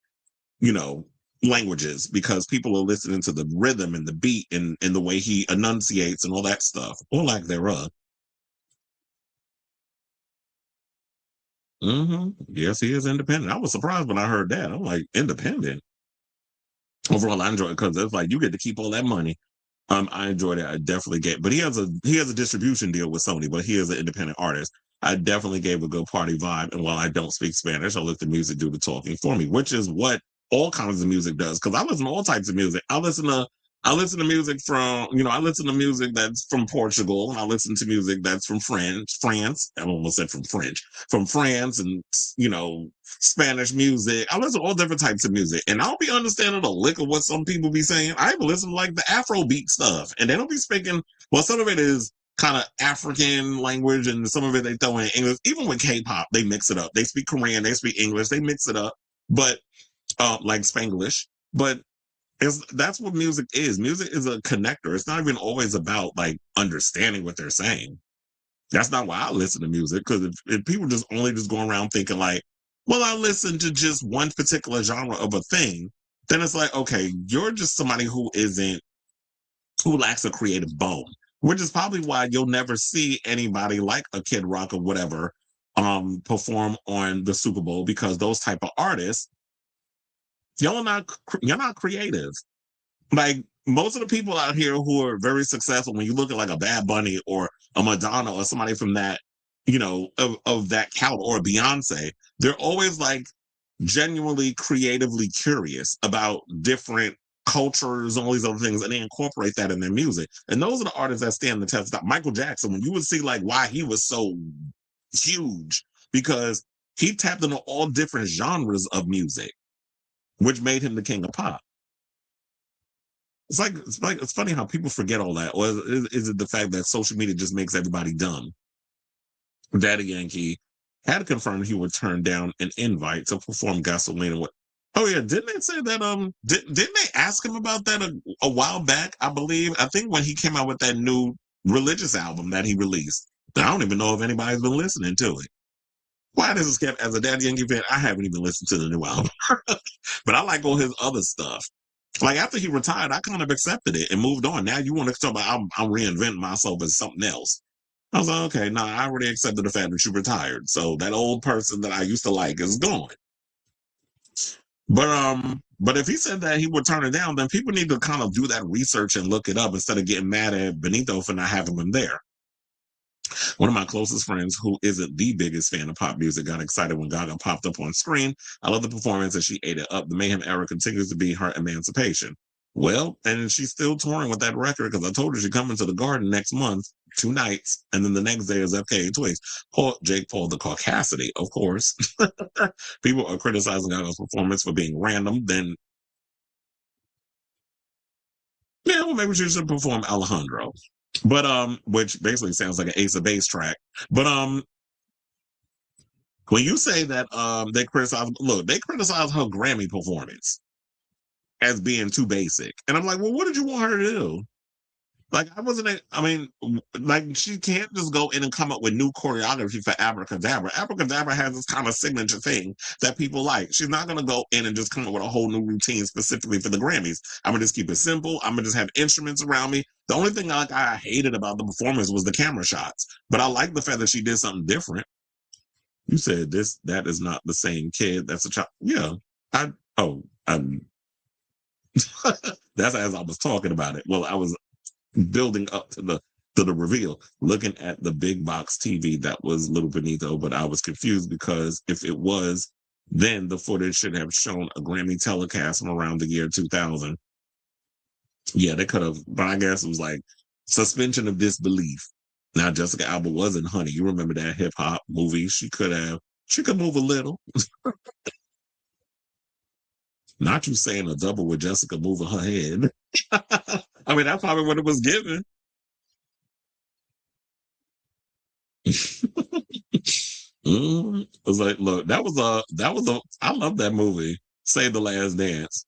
languages, because people are listening to the rhythm and the beat and the way he enunciates and all that stuff, or lack thereof. Yes, he is independent. I was surprised when I heard that. I'm like, independent? Overall, I enjoy it because it's like, you get to keep all that money. I enjoyed it. I definitely get, but he has a distribution deal with Sony, but he is an independent artist. I definitely gave a good party vibe. And while I don't speak Spanish, I let the music do the talking for me, which is what all kinds of music does. Because I listen to all types of music. I listen to music from, I listen to music that's from Portugal. And I listen to music that's from France. I almost said from France and, Spanish music. I listen to all different types of music. And I'll be understanding a lick of what some people be saying. I even listen to like the Afrobeat stuff. And they don't be speaking, well, some of it is kind of African language and some of it they throw in English. Even with K-pop, they mix it up. They speak Korean, they speak English, they mix it up. But like Spanglish. But that's what music is. Music is a connector. It's not even always about like understanding what they're saying. That's not why I listen to music, because if people just go around thinking like, well, I listen to just one particular genre of a thing, then it's like, okay, you're just somebody who isn't who lacks a creative bone, which is probably why you'll never see anybody like a Kid Rock or whatever perform on the Super Bowl, because those type of artists, you're not creative. Like most of the people out here who are very successful, when you look at like a Bad Bunny or a Madonna or somebody from that, of that caliber, or Beyonce, they're always like genuinely creatively curious about different cultures and all these other things, and they incorporate that in their music. And those are the artists that stand the test of time. Michael Jackson, when you would see like why he was so huge, because he tapped into all different genres of music, which made him the king of pop. It's funny how people forget all that. Or is it the fact that social media just makes everybody dumb? Daddy Yankee had confirmed he would turn down an invite to perform Gasolina. Oh yeah, didn't they say that? Didn't they ask him about that a while back? I believe. I think when he came out with that new religious album that he released. I don't even know if anybody's been listening to it. Why does this get, as a Daddy Yankee fan, I haven't even listened to the new album, but I like all his other stuff. Like after he retired, I kind of accepted it and moved on. Now you want to talk about I'm reinventing myself as something else. I was like, okay, nah, I already accepted the fact that you retired. So that old person that I used to like is gone. But if he said that he would turn it down, then people need to kind of do that research and look it up instead of getting mad at Benito for not having him there. One of my closest friends, who isn't the biggest fan of pop music, got excited when Gaga popped up on screen. I love the performance and she ate it up. The Mayhem era continues to be her emancipation. Well, and she's still touring with that record, because I told her she's coming to the Garden next month, 2 nights, and then the next day is FKA Twigs. Jake Paul, the Caucasity, of course. People are criticizing Gaga's performance for being random. Then, yeah, well, maybe she should perform Alejandro. But which basically sounds like an Ace of Base track. But when you say that they criticize her Grammy performance as being too basic, and I'm like, well, what did you want her to do? Like, like she can't just go in and come up with new choreography for Abracadabra. Abracadabra has this kind of signature thing that people like. She's not going to go in and just come up with a whole new routine specifically for the Grammys. I'm going to just keep it simple. I'm going to just have instruments around me. The only thing I hated about the performance was the camera shots. But I like the fact that she did something different. You said that is not the same kid. That's a child. Yeah. That's as I was talking about it. Well, I was building up to the reveal, looking at the big box TV that was Little Benito, but I was confused because if it was, then the footage should have shown a Grammy telecast from around the year 2000. Yeah, they could have, but I guess it was like suspension of disbelief. Now, Jessica Alba was in Honey. You remember that hip hop movie? She could move a little. Not you saying a double with Jessica moving her head. I mean, that's probably what it was given. It was like, look, I love that movie. Save the Last Dance.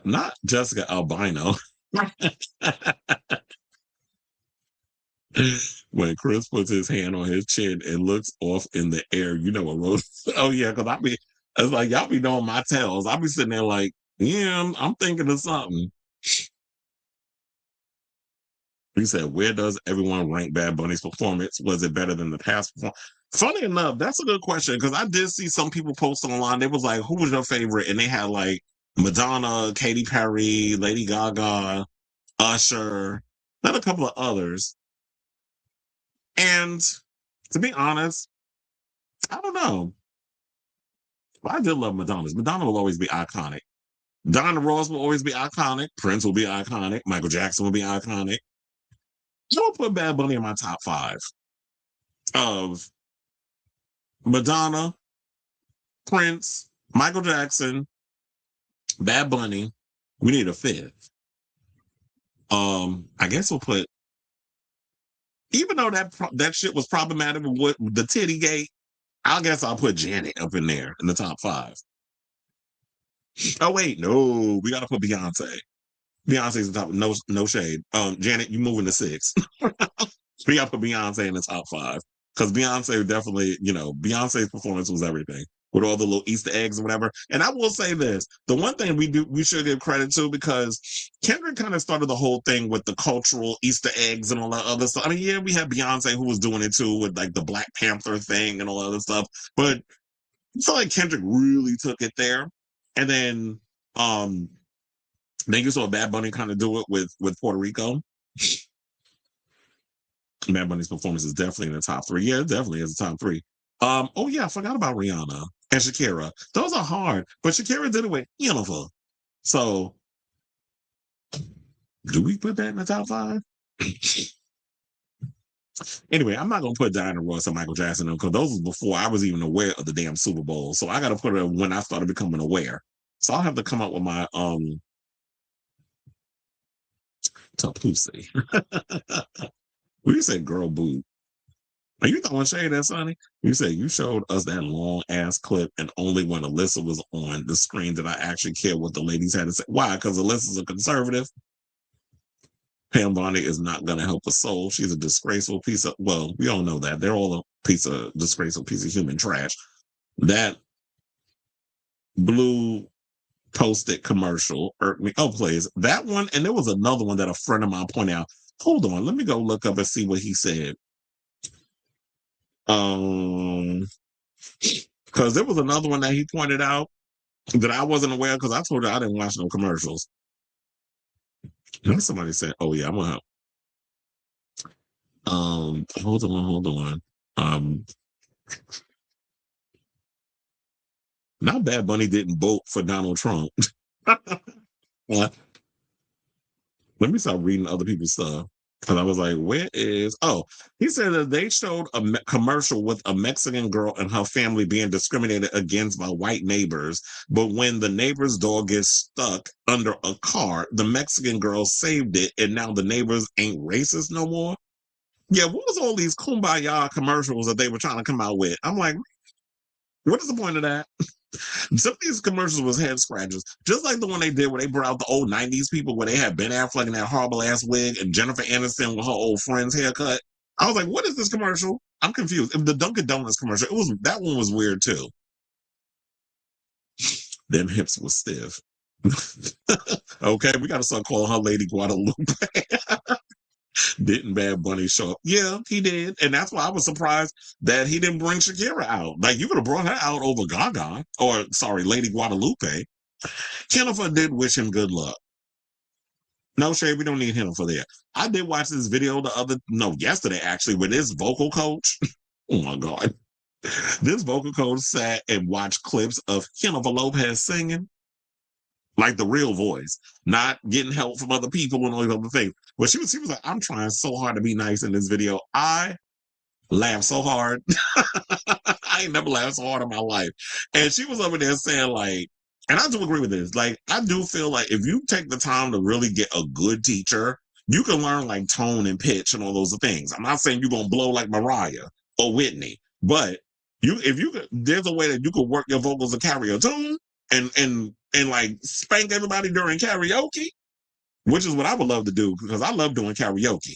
Not Jessica Albino. When Chris puts his hand on his chin and looks off in the air, you know what Rose? Oh yeah, because it's like y'all be knowing my tells. I'll be sitting there like, yeah, I'm thinking of something. He said, where does everyone rank Bad Bunny's performance? Was it better than the past performance? Funny enough, that's a good question, because I did see some people post online. They was like, who was your favorite? And they had like Madonna, Katy Perry, Lady Gaga, Usher, then a couple of others. And to be honest, I don't know. I did love Madonna's. Madonna will always be iconic. Diana Ross will always be iconic. Prince will be iconic. Michael Jackson will be iconic. I'll put Bad Bunny in my top 5 of Madonna, Prince, Michael Jackson, Bad Bunny. We need a 5th. I guess we'll put, even though that shit was problematic with the titty gate, I guess I'll put Janet up in there in the top 5. Oh wait, no, we gotta put Beyonce. Beyonce's the top. No shade. Janet, you moving to 6. We gotta put Beyonce in the top 5 because Beyonce definitely, Beyonce's performance was everything. with all the little Easter eggs and whatever. And I will say this, the one thing we should give credit to, because Kendrick kind of started the whole thing with the cultural Easter eggs and all that other stuff. I mean, yeah, we had Beyonce who was doing it too with like the Black Panther thing and all that other stuff. But I feel like Kendrick really took it there. And then you saw Bad Bunny kind of do it with Puerto Rico. Bad Bunny's performance is definitely in the top 3. Yeah, it definitely is the top 3. Oh yeah, I forgot about Rihanna and Shakira. Those are hard, but Shakira did it with Jennifer. So, do we put that in the top 5? Anyway, I'm not gonna put Diana Ross and Michael Jackson in because those was before I was even aware of the damn Super Bowl. So I got to put it when I started becoming aware. So I'll have to come up with my Tapusi. Well, you said girl boob. Are you throwing shade at Sonny? You said you showed us that long ass clip, and only when Alyssa was on the screen did I actually care what the ladies had to say. Why? Because Alyssa's a conservative. Pam Bondi is not going to help a soul. She's a disgraceful piece of, well, we all know that. They're all a disgraceful piece of human trash. That blue Post-it commercial irked me. Oh, please. That one, and there was another one that a friend of mine pointed out. Hold on, let me go look up and see what he said. Because there was another one that he pointed out that I wasn't aware of because I told her I didn't watch no commercials. And somebody said, oh yeah, I'm gonna help. Hold on. Not Bad Bunny didn't vote for Donald Trump. Let me start reading other people's stuff. Because I was like, where is... Oh, he said that they showed a commercial with a Mexican girl and her family being discriminated against by white neighbors. But when the neighbor's dog gets stuck under a car, the Mexican girl saved it, and now the neighbors ain't racist no more. Yeah, what was all these kumbaya commercials that they were trying to come out with? I'm like, what is the point of that? Some of these commercials was head scratchers, just like the one they did where they brought out the old 90s people where they had Ben Affleck in that horrible ass wig and Jennifer Aniston with her old friend's haircut. I was like, what is this commercial? I'm confused. The Dunkin' Donuts commercial, that one was weird too. Them hips was stiff. Okay, we gotta start calling her Lady Guadalupe. Didn't Bad Bunny show up? Yeah, he did. And that's why I was surprised that he didn't bring Shakira out. Like, you could have brought her out over Gaga, or, sorry, Lady Guadalupe. Jennifer did wish him good luck. No, Sherri, we don't need him for that. I did watch this video yesterday, actually, with this vocal coach. Oh, my God. This vocal coach sat and watched clips of Jennifer Lopez singing. Like the real voice, not getting help from other people and all these other things. But she was like, I'm trying so hard to be nice in this video. I laughed so hard. I ain't never laughed so hard in my life. And she was over there saying like, and I do agree with this. Like, I do feel like if you take the time to really get a good teacher, you can learn like tone and pitch and all those things. I'm not saying you're going to blow like Mariah or Whitney, but there's a way that you can work your vocals to carry a tune and like spank everybody during karaoke, which is what I would love to do because I love doing karaoke.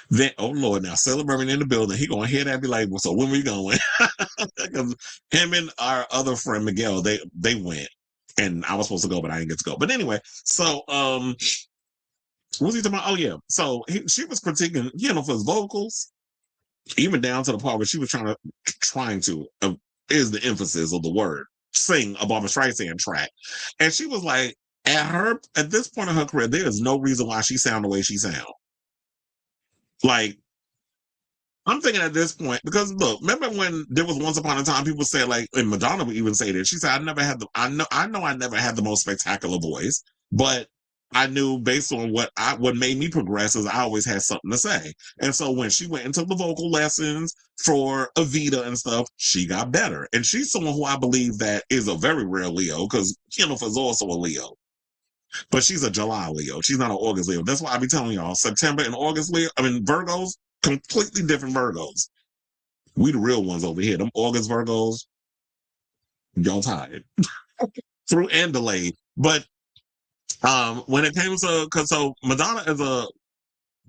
Then, oh Lord, now celebrating in the building, he gonna hear that and be like, well, so when we going? Because him and our other friend Miguel, they went, and I was supposed to go, but I didn't get to go. But anyway, so what was he talking about? Oh yeah, so she was critiquing, for his vocals, even down to the part where she was trying to is the emphasis of the word. Sing a Barbra Streisand track, and she was like, at this point in her career, there is no reason why she sound the way she sound. Like, I'm thinking at this point, because look, remember when there was once upon a time people said like, and Madonna would even say this. She said, I never had the most spectacular voice, but I knew based on what made me progress is I always had something to say. And so when she went and took the vocal lessons for Evita and stuff, she got better. And she's someone who I believe that is a very rare Leo, because Jennifer's also a Leo. But she's a July Leo. She's not an August Leo. That's why I be telling y'all, September and August Leo, Virgos, completely different Virgos. We the real ones over here. Them August Virgos, y'all tired. Through and delayed. But when it came to, so Madonna as a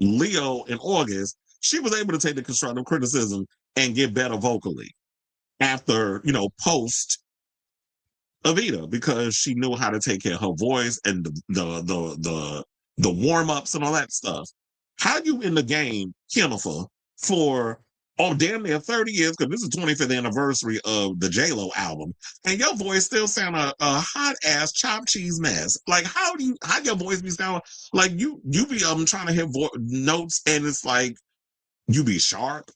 Leo in August, she was able to take the constructive criticism and get better vocally. after, post Evita, because she knew how to take care of her voice and the warm-ups and all that stuff. How you in the game, Jennifer, for damn near 30 years, because this is the 25th anniversary of the J-Lo album, and your voice still sound a hot-ass chopped cheese mess. Like, how your voice be sound like you be trying to hit notes, and it's like you be sharp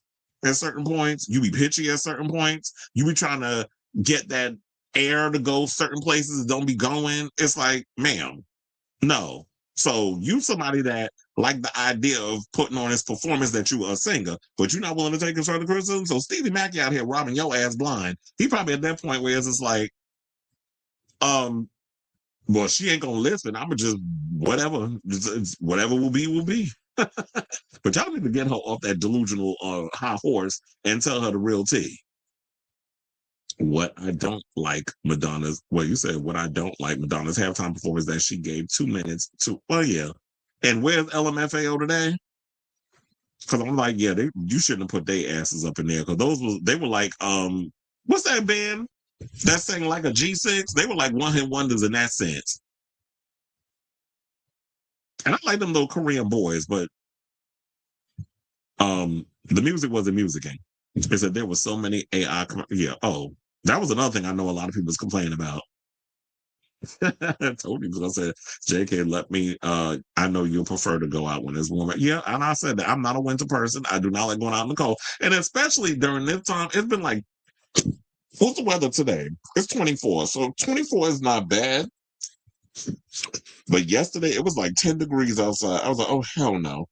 at certain points, you be pitchy at certain points, you be trying to get that air to go certain places, don't be going. It's like, ma'am, no. So you somebody that like the idea of putting on this performance that you are a singer, but you're not willing to take constructive criticism. So Stevie Mackey out here robbing your ass blind. He probably at that point where it's just like, well, she ain't gonna listen. I'ma just whatever. It's whatever will be, will be. But y'all need to get her off that delusional high horse and tell her the real tea. What I don't like Madonna's, well, you said what I don't like Madonna's halftime performance that she gave 2 minutes to, well, yeah. And where's LMFAO today? Because I'm like, yeah, you shouldn't have put their asses up in there, because they were like, what's that band that sang like a G6? They were like one-hit wonders in that sense. And I like them little Korean boys, but the music wasn't musicking. They said there was so many AI. That was another thing I know a lot of people was complaining about. I told you, because I said, JK, let me, I know you'll prefer to go out when it's warmer. Yeah, and I said that I'm not a winter person. I do not like going out in the cold. And especially during this time, it's been like, what's the weather today? It's 24. So 24 is not bad. But yesterday, it was like 10 degrees outside. I was like, oh, hell no.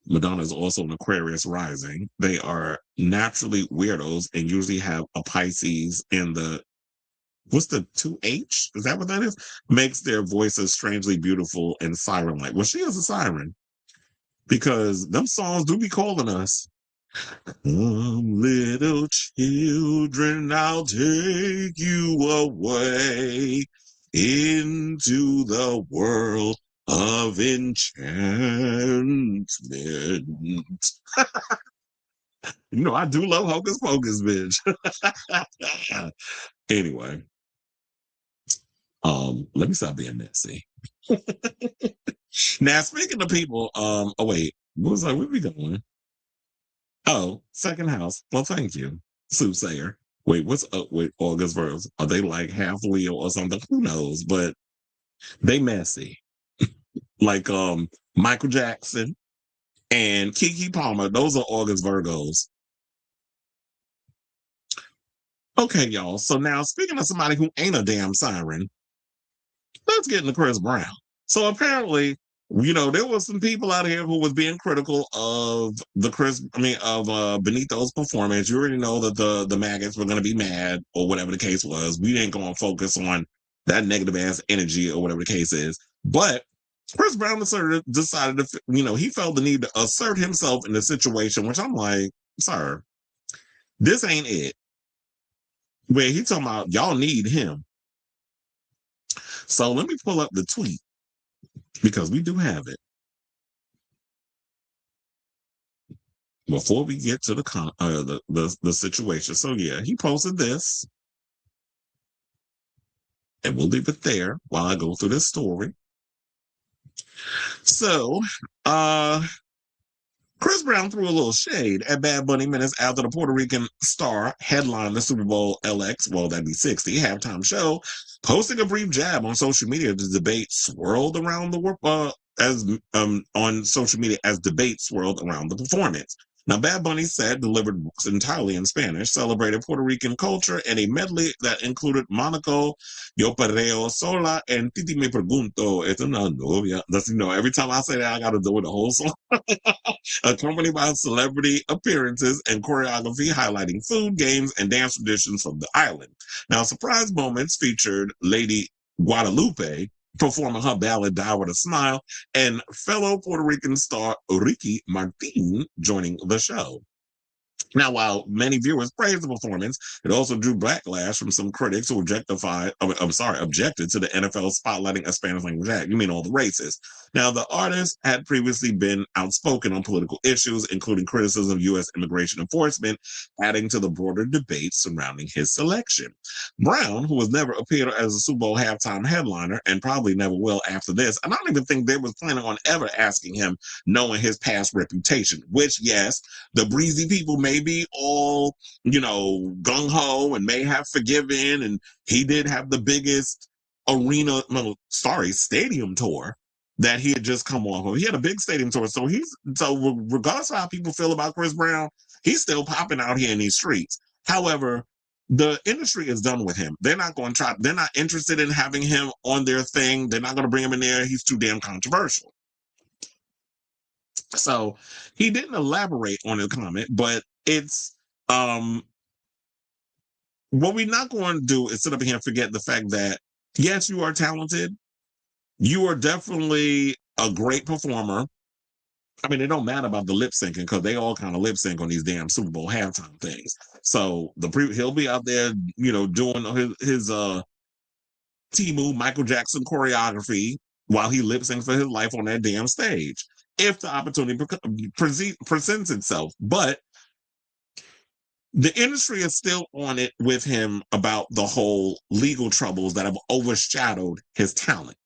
Madonna is also an Aquarius rising. They are naturally weirdos and usually have a Pisces in the, what's the 2H? Is that what that is? Makes their voices strangely beautiful and siren-like. Well, she is a siren, because them songs do be calling us. Come, little children, I'll take you away into the world of enchantment. I do love Hocus Pocus, bitch. Anyway, let me stop being messy. Now, speaking of people, where we going? Oh, second house. Well, thank you, soothsayer. Wait, what's up with August Verse? Are they like half Leo or something? Who knows? But they messy. Like Michael Jackson and Keke Palmer, those are August Virgos. Okay, y'all. So now, speaking of somebody who ain't a damn siren, let's get into Chris Brown. So apparently, there was some people out here who was being critical of Benito's performance. You already know that the maggots were going to be mad or whatever the case was. We ain't going to focus on that negative ass energy or whatever the case is. But Chris Brown decided to, he felt the need to assert himself in the situation, which I'm like, sir, this ain't it. Where he talking about y'all need him. So let me pull up the tweet, because we do have it. Before we get to the situation. So yeah, he posted this. And we'll leave it there while I go through this story. So, Chris Brown threw a little shade at Bad Bunny minutes after the Puerto Rican star headlined the Super Bowl LX, well, that'd be 60, halftime show, posting a brief jab on social media. The debate swirled around on social media as debate swirled around the performance. Now, Bad Bunny delivered entirely in Spanish, celebrated Puerto Rican culture, and a medley that included Monaco, Yo Perreo Sola, and Titi Me Pregunto, Es una novia. That's, every time I say that, I got to do it the whole song. Accompanied by celebrity appearances and choreography highlighting food, games, and dance traditions from the island. Now, surprise moments featured Lady Guadalupe performing her ballad Die With a Smile, and fellow Puerto Rican star Ricky Martin joining the show. Now, while many viewers praised the performance, it also drew backlash from some critics who objected to the NFL spotlighting a Spanish language act. You mean all the racists. Now, the artist had previously been outspoken on political issues, including criticism of U.S. immigration enforcement, adding to the broader debate surrounding his selection. Brown, who has never appeared as a Super Bowl halftime headliner and probably never will after this, and I don't even think they was planning on ever asking him, knowing his past reputation, which, yes, the breezy people may be all, gung-ho and may have forgiven, and he did have the biggest stadium tour that he had just come off of. He had a big stadium tour. So regardless of how people feel about Chris Brown, he's still popping out here in these streets. However, the industry is done with him. They're not interested in having him on their thing. They're not going to bring him in there. He's too damn controversial. So he didn't elaborate on his comment, but it's, what we're not going to do is sit up here and forget the fact that, yes, you are talented. You are definitely a great performer. I mean, it don't matter about the lip syncing because they all kind of lip sync on these damn Super Bowl halftime things. So he'll be out there, doing his T-move Michael Jackson choreography while he lip syncs for his life on that damn stage, if the opportunity presents itself. But the industry is still on it with him about the whole legal troubles that have overshadowed his talent.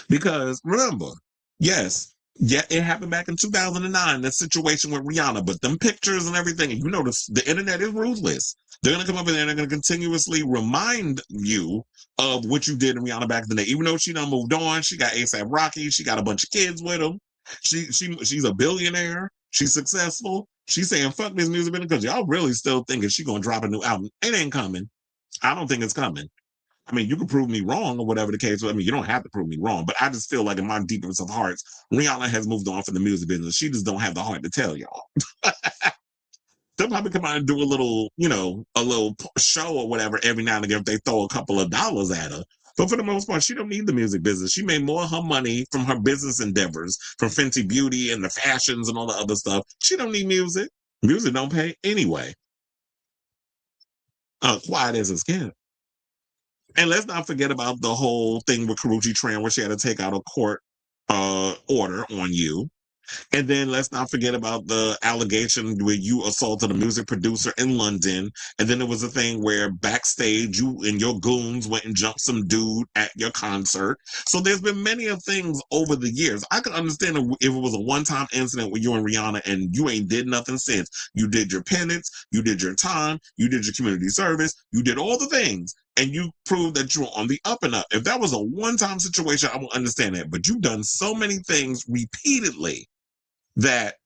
Because remember, yes, it happened back in 2009, that situation with Rihanna, but them pictures and everything, and the internet is ruthless. They're going to come up in there and they're going to continuously remind you of what you did in Rihanna back in the day. Even though she done moved on, she got A$AP Rocky, she got a bunch of kids with him. She's a billionaire. She's successful. She's saying, fuck this music business because y'all really still thinking she's going to drop a new album. It ain't coming. I don't think it's coming. I mean, you can prove me wrong or whatever the case. I mean, you don't have to prove me wrong, but I just feel like in my deepest of hearts, Rihanna has moved on from the music business. She just don't have the heart to tell y'all. They'll probably come out and do a little show or whatever every now and again if they throw a couple of dollars at her. But for the most part, she don't need the music business. She made more of her money from her business endeavors, from Fenty Beauty and the fashions and all the other stuff. She don't need music. Music don't pay anyway. Quiet as it's kept. And let's not forget about the whole thing with Karrueche Tran, where she had to take out a court order on you. And then let's not forget about the allegation where you assaulted a music producer in London. And then there was a thing where backstage, you and your goons went and jumped some dude at your concert. So there's been many of things over the years. I could understand if it was a one-time incident with you and Rihanna and you ain't did nothing since. You did your penance, you did your time, you did your community service, you did all the things. And you proved that you were on the up and up. If that was a one-time situation, I will understand that. But you've done so many things repeatedly that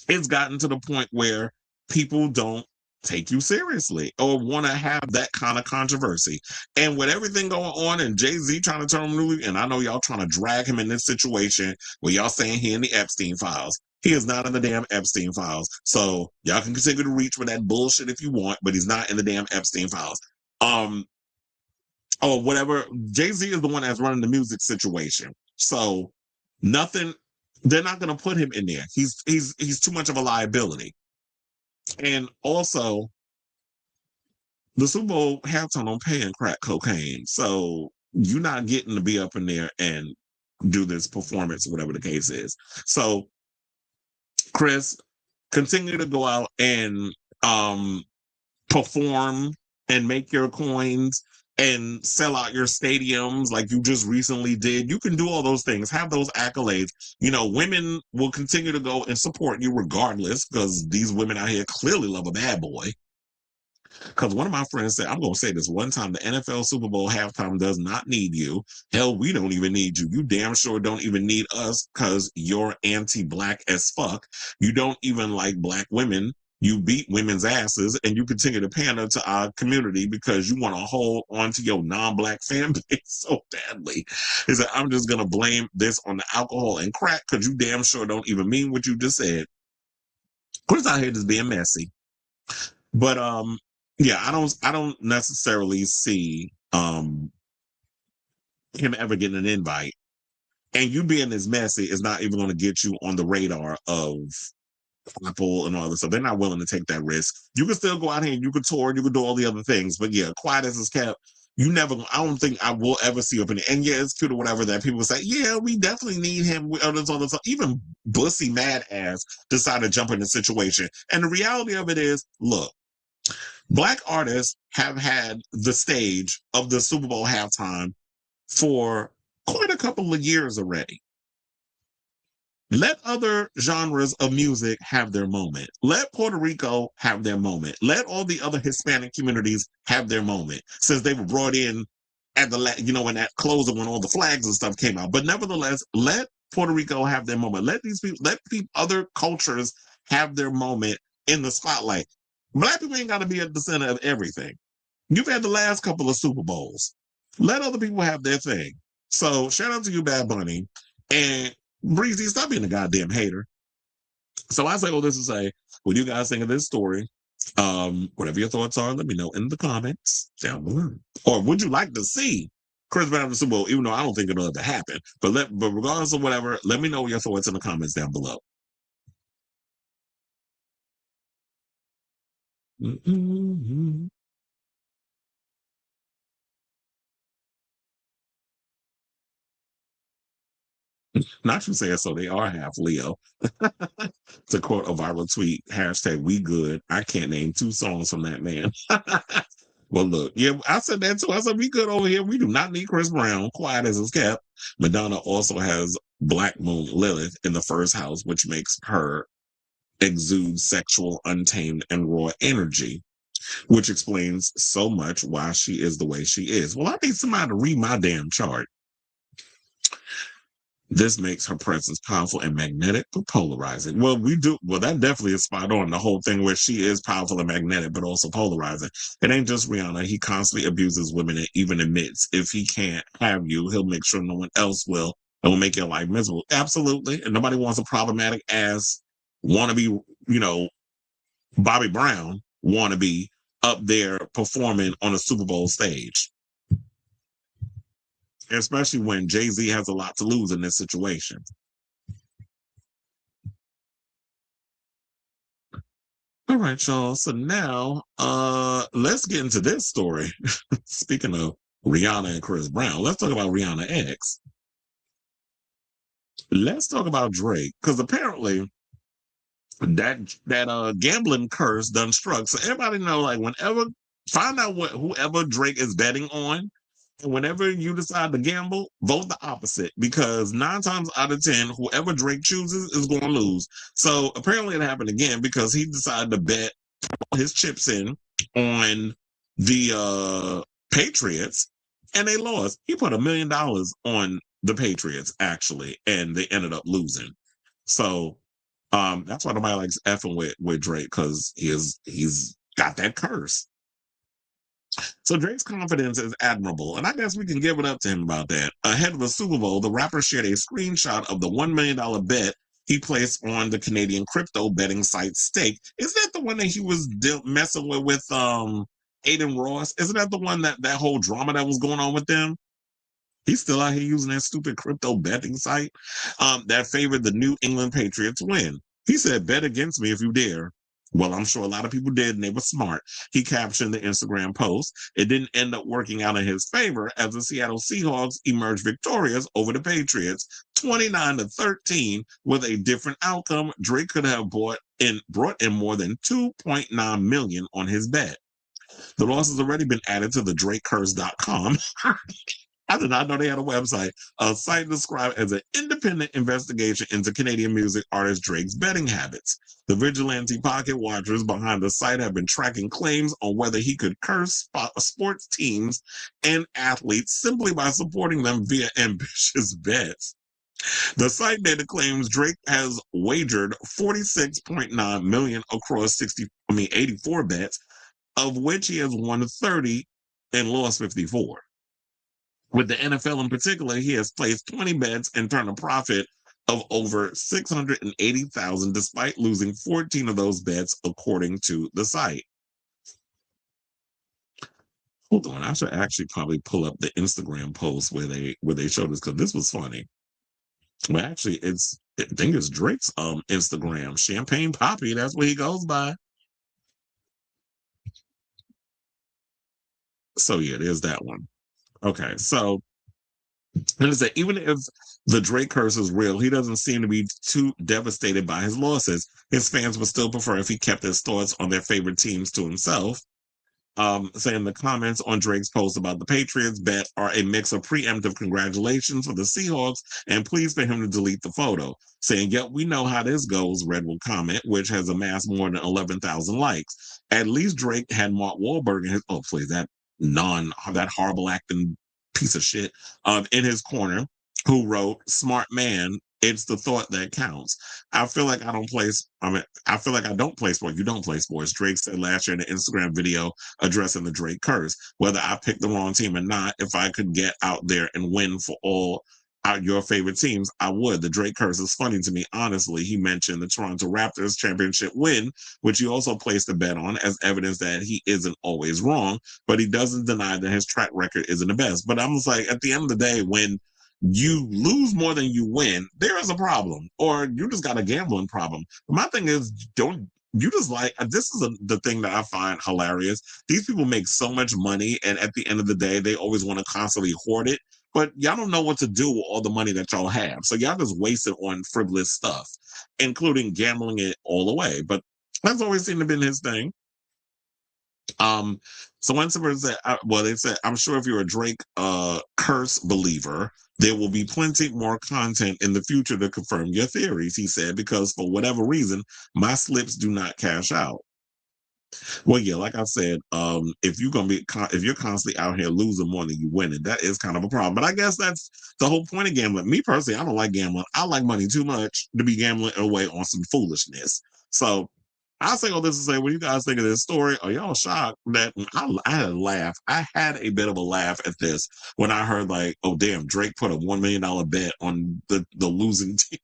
it's gotten to the point where people don't take you seriously or want to have that kind of controversy. And with everything going on and Jay-Z trying to turn him loose, and I know y'all trying to drag him in this situation where y'all saying he in the Epstein files. He is not in the damn Epstein files. So y'all can continue to reach for that bullshit if you want, but he's not in the damn Epstein files. Or whatever. Jay-Z is the one that's running the music situation. So nothing, they're not going to put him in there. He's too much of a liability. And also, the Super Bowl halftime don't pay in crack cocaine. So you're not getting to be up in there and do this performance, whatever the case is. So, Chris, continue to go out and perform and make your coins and sell out your stadiums like you just recently did. You can do all those things, have those accolades. You know, women will continue to go and support you regardless, because these women out here clearly love a bad boy. Because one of my friends said, I'm going to say this one time, the NFL Super Bowl halftime does not need you. Hell, we don't even need you. You damn sure don't even need us because you're anti-black as fuck. You don't even like black women. You beat women's asses and you continue to pander to our community because you want to hold on to your non-black fan base so badly. He said, I'm just going to blame this on the alcohol and crack because you damn sure don't even mean what you just said. Chris out here just being messy. But, yeah, I don't necessarily see him ever getting an invite. And you being this messy is not even going to get you on the radar of Apple and all this stuff. They're not willing to take that risk. You can still go out here and you can tour, you can do all the other things. But yeah, quiet as it's kept. I don't think I will ever see up in it. And yeah, it's cute or whatever that people say, yeah, we definitely need him. Even Bussy mad ass decided to jump in the situation. And the reality of it is, look, Black artists have had the stage of the Super Bowl halftime for quite a couple of years already. Let other genres of music have their moment. Let Puerto Rico have their moment. Let all the other Hispanic communities have their moment, since they were brought in at the, in that closing when all the flags and stuff came out. But nevertheless, let Puerto Rico have their moment. Let other cultures have their moment in the spotlight. Black people ain't got to be at the center of everything. You've had the last couple of Super Bowls. Let other people have their thing. So shout out to you, Bad Bunny. And Breezy, stop being a goddamn hater. So I say all this to say, what do you guys think of this story? Whatever your thoughts are, let me know in the comments down below. Or would you like to see Chris Brown in the Super Bowl, even though I don't think it'll ever happen? But regardless of whatever, let me know your thoughts in the comments down below. Mm-hmm. Not you saying so, they are half Leo. To quote a viral tweet, hashtag we good. I can't name 2 songs from that man. Well, look, yeah, I said that too. I said we good over here. We do not need Chris Brown. Quiet as it's kept. Madonna also has Black Moon Lilith in the first house, which makes her exude sexual, untamed, and raw energy, which explains so much why she is the way she is. Well, I need somebody to read my damn chart. This makes her presence powerful and magnetic, but polarizing. Well, that definitely is spot on. The whole thing where she is powerful and magnetic, but also polarizing. It ain't just Rihanna. He constantly abuses women and even admits if he can't have you, he'll make sure no one else will, and will make your life miserable. Absolutely. And nobody wants a problematic ass wannabe, Bobby Brown wannabe up there performing on a Super Bowl stage. Especially when Jay-Z has a lot to lose in this situation. All right, y'all. So now, let's get into this story. Speaking of Rihanna and Chris Brown, let's talk about Rihanna X. Let's talk about Drake, because apparently that gambling curse done struck. So everybody know, find out whoever Drake is betting on. And whenever you decide to gamble, vote the opposite, because 9 times out of 10, whoever Drake chooses is going to lose. So apparently it happened again because he decided to bet his chips in on the Patriots, and they lost. He put $1 million on the Patriots, actually, and they ended up losing. So that's why nobody likes effing with Drake, because he's got that curse. So Drake's confidence is admirable, and I guess we can give it up to him about that. Ahead of the Super Bowl, the rapper shared a screenshot of the $1 million bet he placed on the Canadian crypto betting site Stake. Is that the one that he was messing with Aiden Ross? Isn't that the one that whole drama that was going on with them? He's still out here using that stupid crypto betting site that favored the New England Patriots win. He said, bet against me if you dare. Well, I'm sure a lot of people did, and they were smart. He captioned the Instagram post. It didn't end up working out in his favor as the Seattle Seahawks emerged victorious over the Patriots, 29-13, with a different outcome. Drake could have brought in more than $2.9 million on his bet. The loss has already been added to the DrakeCurse.com. I did not know they had a website, a site described as an independent investigation into Canadian music artist Drake's betting habits. The vigilante pocket watchers behind the site have been tracking claims on whether he could curse sports teams and athletes simply by supporting them via ambitious bets. The site data claims Drake has wagered $46.9 million across 84 bets, of which he has won 30 and lost 54. With the NFL in particular, he has placed 20 bets and turned a profit of over $680,000, despite losing 14 of those bets, according to the site. Hold on, I should actually probably pull up the Instagram post where they showed this, because this was funny. Well, actually, I think it's Drake's Instagram, Champagne Poppy. That's what he goes by. So yeah, there's that one. Okay, so and it said even if the Drake curse is real, he doesn't seem to be too devastated by his losses. His fans would still prefer if he kept his thoughts on their favorite teams to himself. Saying the comments on Drake's post about the Patriots bet are a mix of preemptive congratulations for the Seahawks and pleas for him to delete the photo. Saying, yep, we know how this goes, Red will comment, which has amassed more than 11,000 likes. At least Drake had Mark Wahlberg in his, oh, please, that horrible acting piece of shit, in his corner, who wrote, smart man, it's the thought that counts. I feel like I don't play sports. You don't play sports. Drake said last year in an Instagram video addressing the Drake curse. Whether I picked the wrong team or not, if I could get out there and win for all your favorite teams, I would. The Drake curse is funny to me, honestly. He mentioned the Toronto Raptors championship win, which he also placed a bet on as evidence that he isn't always wrong, but he doesn't deny that his track record isn't the best. But I'm just like, at the end of the day, when you lose more than you win, there is a problem, or you just got a gambling problem. My thing is, don't you just like, this is the thing that I find hilarious. These people make so much money, and at the end of the day, they always want to constantly hoard it, but y'all don't know what to do with all the money that y'all have. So y'all just waste it on frivolous stuff, including gambling it all away. But that's always seemed to be his thing. So one person said, they said, I'm sure if you're a Drake curse believer, there will be plenty more content in the future to confirm your theories, he said, because for whatever reason, my slips do not cash out. Well, yeah, like I said, if you're constantly out here losing more than you winning, that is kind of a problem. But I guess that's the whole point of gambling. Me personally, I don't like gambling. I like money too much to be gambling away on some foolishness. So I'll say all this to say, what do you guys think of this story? Are y'all shocked that I had a laugh? I had a bit of a laugh at this when I heard like, oh damn, Drake put a $1 million bet on the losing team.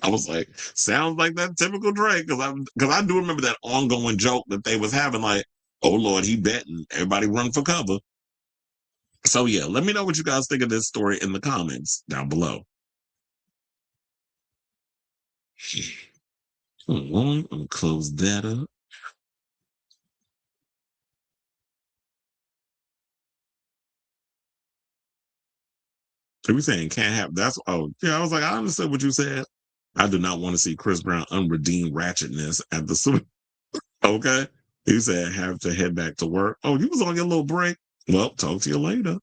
I was like, sounds like that typical Drake, because I do remember that ongoing joke that they was having, like, oh Lord, he betting, everybody run for cover. So yeah, let me know what you guys think of this story in the comments down below. I'm gonna close that up. Are we saying can't have? Oh yeah, I was like, I understood what you said. I do not want to see Chris Brown unredeemed ratchetness at the Super. Okay, you said have to head back to work. Oh, you was on your little break. Well, talk to you later.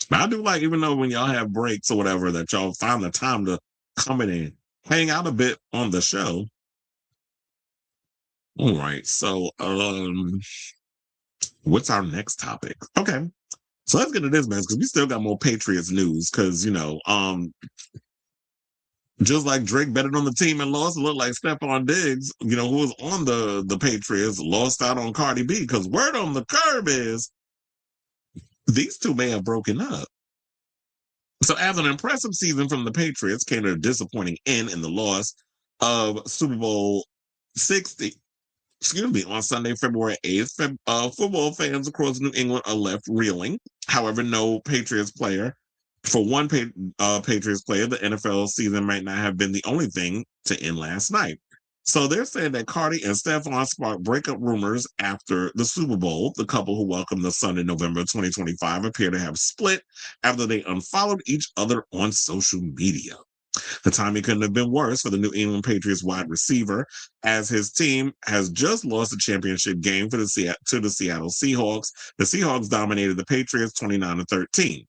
But I do like, even though when y'all have breaks or whatever, that y'all find the time to come in and hang out a bit on the show. All right, so what's our next topic? Okay, so let's get to this, man, because we still got more Patriots news. Because just like Drake betted on the team and lost, it looked like Stefon Diggs, who was on the Patriots, lost out on Cardi B. Because word on the curb is these two may have broken up. So as an impressive season from the Patriots came to a disappointing end in the loss of Super Bowl 60. On Sunday, February 8th, football fans across New England are left reeling. However, no Patriots player. For one Patriots player, the NFL season might not have been the only thing to end last night. So they're saying that Cardi and Stefon sparked breakup rumors after the Super Bowl. The couple who welcomed the son in November 2025 appear to have split after they unfollowed each other on social media. The timing couldn't have been worse for the New England Patriots wide receiver, as his team has just lost the championship game to the Seattle Seahawks. The Seahawks dominated the Patriots 29-13.